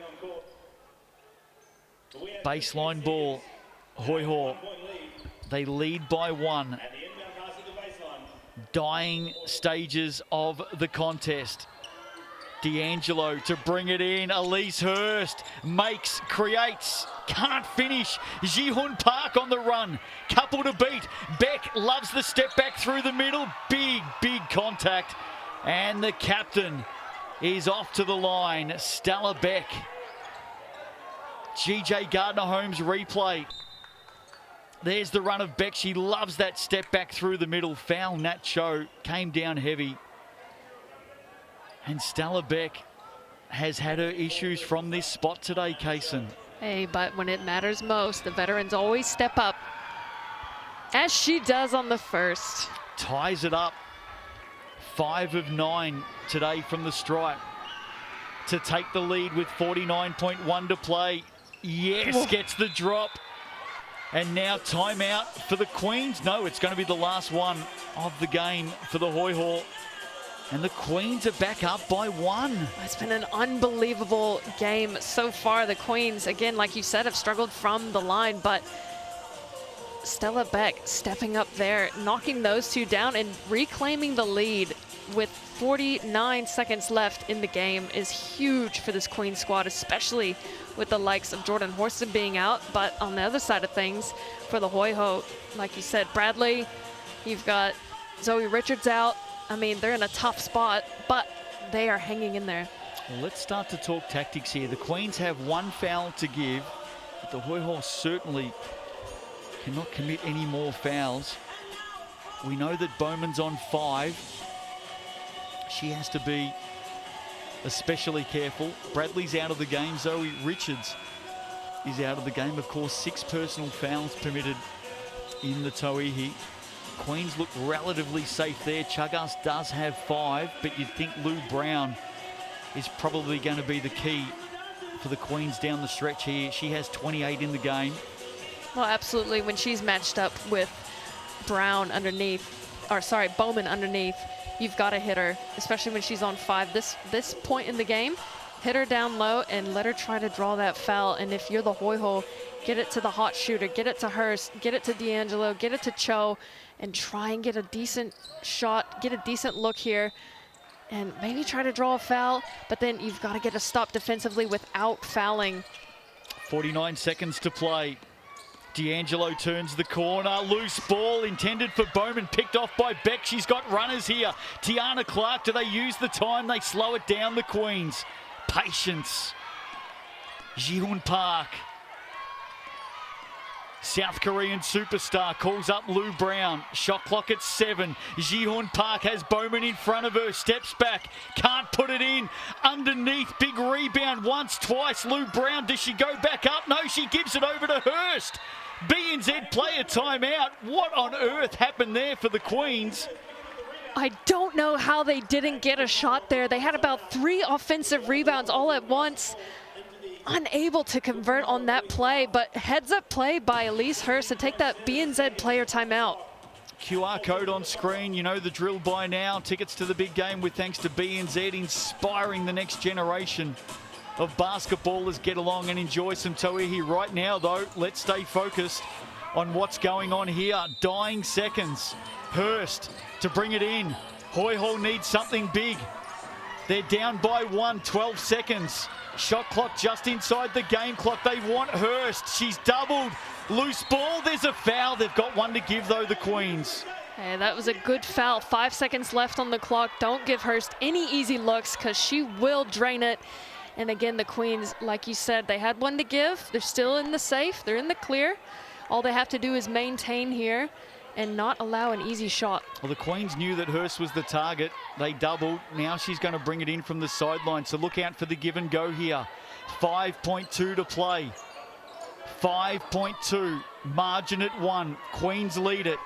Baseline ball. Hoiho. They lead by 1. Dying stages of the contest. D'Angelo to bring it in. Elise Hurst makes, creates, can't finish. Ji-Hun Park on the run. Couple to beat. Beck loves the step back through the middle. Big, big contact. And the captain is off to the line. Stella Beck. GJ Gardner-Holmes replay. There's the run of Beck. She loves that step back through the middle. Foul Nat Cho came down heavy. And Stella Beck has had her issues from this spot today, Kaysen. Hey, but when it matters most, the veterans always step up, as she does on the first. Ties it up. 5 of 9 today from the stripe to take the lead with 49.1 to play. Yes, Whoa. Gets the drop. And now timeout for the Queens. No, it's going to be the last one of the game for the Hoiho. And the Queens are back up by 1. It's been an unbelievable game so far. The Queens, again, like you said, have struggled from the line, but Stella Beck stepping up there, knocking those two down and reclaiming the lead with 49 seconds left in the game is huge for this Queens squad, especially with the likes of Jordan Horston being out. But on the other side of things, for the Hoiho, like you said, Bradley, you've got Zoe Richards out, I mean, they're in a tough spot, but they are hanging in there. Well, let's start to talk tactics here. The Queens have one foul to give, but the Hoiho certainly cannot commit any more fouls. We know that Bowman's on 5. She has to be especially careful. Bradley's out of the game. Zoe Richards is out of the game. Of course, 6 personal fouls permitted in the Tauihi. Queens look relatively safe there. Chagas does have 5, but you'd think Lou Brown is probably going to be the key for the Queens down the stretch here. She has 28 in the game. Well, absolutely. When she's matched up with Brown underneath, or sorry, Bowman underneath, you've got to hit her, especially when she's on 5. This point in the game, hit her down low and let her try to draw that foul. And if you're the Hoiho, get it to the hot shooter, get it to Hurst, get it to D'Angelo, get it to Cho, and try and get a decent shot, get a decent look here, and maybe try to draw a foul, but then you've got to get a stop defensively without fouling. 49 seconds to play. D'Angelo turns the corner. Loose ball intended for Bowman, picked off by Beck. She's got runners here. Tiana Clark, do they use the time? They slow it down, the Queens. Patience. Ji-Hoon Park. South Korean superstar calls up Lou Brown. Shot clock at 7. Ji-Hoon Park has Bowman in front of her. Steps back. Can't put it in. Underneath. Big rebound once, twice. Lou Brown, does she go back up? No, she gives it over to Hurst. BNZ play a timeout. What on earth happened there for the Queens? I don't know how they didn't get a shot there. They had about 3 offensive rebounds all at once. Unable to convert on that play, but heads up play by Elise Hurst to take that BNZ player timeout. QR code on screen, you know the drill by now. Tickets to the big game with thanks to BNZ, inspiring the next generation of basketballers. Get along and enjoy some Tauihi right now, though. Let's stay focused on what's going on here. Dying seconds. Hurst to bring it in. Hoiho needs something big. They're down by 1, 12 seconds. Shot clock just inside the game clock. They want Hurst. She's doubled. Loose ball. There's a foul. They've got one to give, though, the Queens. Hey, that was a good foul. 5 seconds left on the clock. Don't give Hurst any easy looks because she will drain it. And again, the Queens, like you said, they had one to give. They're still in the safe. They're in the clear. All they have to do is maintain here and not allow an easy shot. Well, the Queens knew that Hurst was the target. They doubled. Now she's going to bring it in from the sideline. So look out for the give and go here. 5.2 to play. 5.2. Margin at 1. Queens lead it.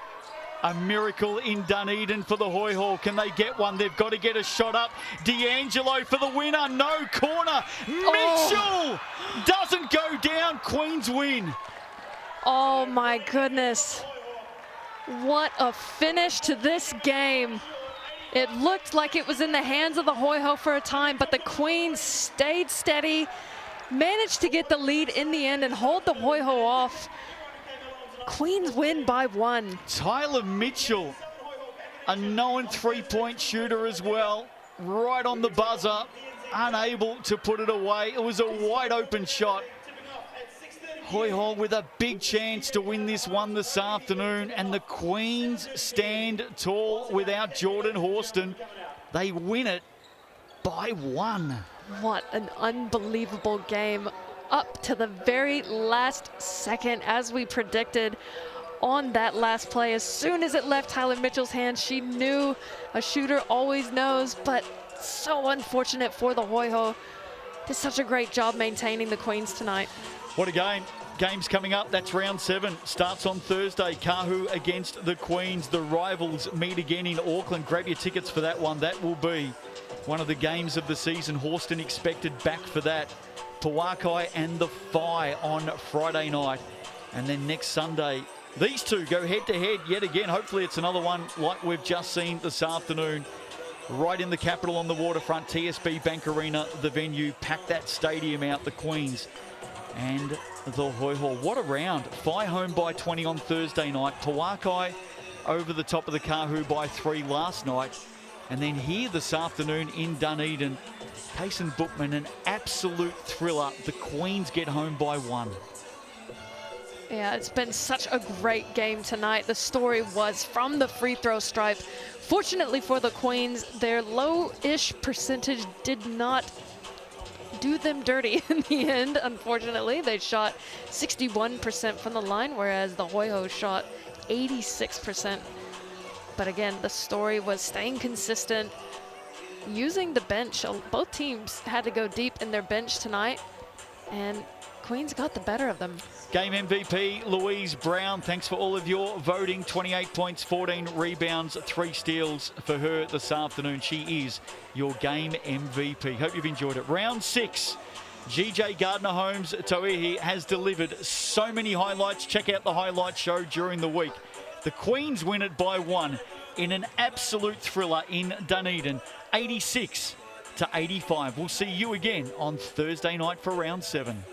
A miracle in Dunedin for the Hoiho. Can they get one? They've got to get a shot up. D'Angelo for the winner. No corner. Mitchell doesn't go down. Queens win. Oh my goodness. What a finish to this game. It looked like it was in the hands of the Hoiho for a time, but the Queens stayed steady, managed to get the lead in the end and hold the Hoiho off. Queens win by 1. Tyler Mitchell, a known 3-point shooter as well, right on the buzzer, unable to put it away. It was a wide open shot. Hoiho with a big chance to win this one this afternoon, and the Queens stand tall without Jordan Horston. They win it by 1. What an unbelievable game. Up to the very last second, as we predicted on that last play. As soon as it left Tyler Mitchell's hands, she knew a shooter always knows, but so unfortunate for the Hoiho. Did such a great job maintaining the Queens tonight. What a game. Games coming up. That's round 7. Starts on Thursday. Kahu against the Queens. The rivals meet again in Auckland. Grab your tickets for that one. That will be one of the games of the season. Horston expected back for that. Pawakai and the Phi on Friday night. And then next Sunday, these two go head-to-head yet again. Hopefully it's another one like we've just seen this afternoon. Right in the capital on the waterfront. TSB Bank Arena, the venue. Pack that stadium out, the Queens and the Hoiho. What a round. Phi home by 20 on Thursday night. Pawakai over the top of the Kahu by 3 last night. And then here this afternoon in Dunedin, Payson Bookman, an absolute thriller. The Queens get home by 1. Yeah, it's been such a great game tonight. The story was from the free throw stripe. Fortunately for the Queens, their low-ish percentage did not do them dirty in the end, unfortunately. They shot 61% from the line, whereas the Hoiho shot 86%. But again, the story was staying consistent, using the bench. Both teams had to go deep in their bench tonight, and Queens got the better of them. Game MVP, Louise Brown. Thanks for all of your voting. 28 points, 14 rebounds, 3 steals for her this afternoon. She is your game MVP. Hope you've enjoyed it. Round 6. GJ Gardner-Holmes Tauihi has delivered so many highlights. Check out the highlight show during the week. The Queens win it by 1 in an absolute thriller in Dunedin, 86-85. We'll see you again on Thursday night for round 7.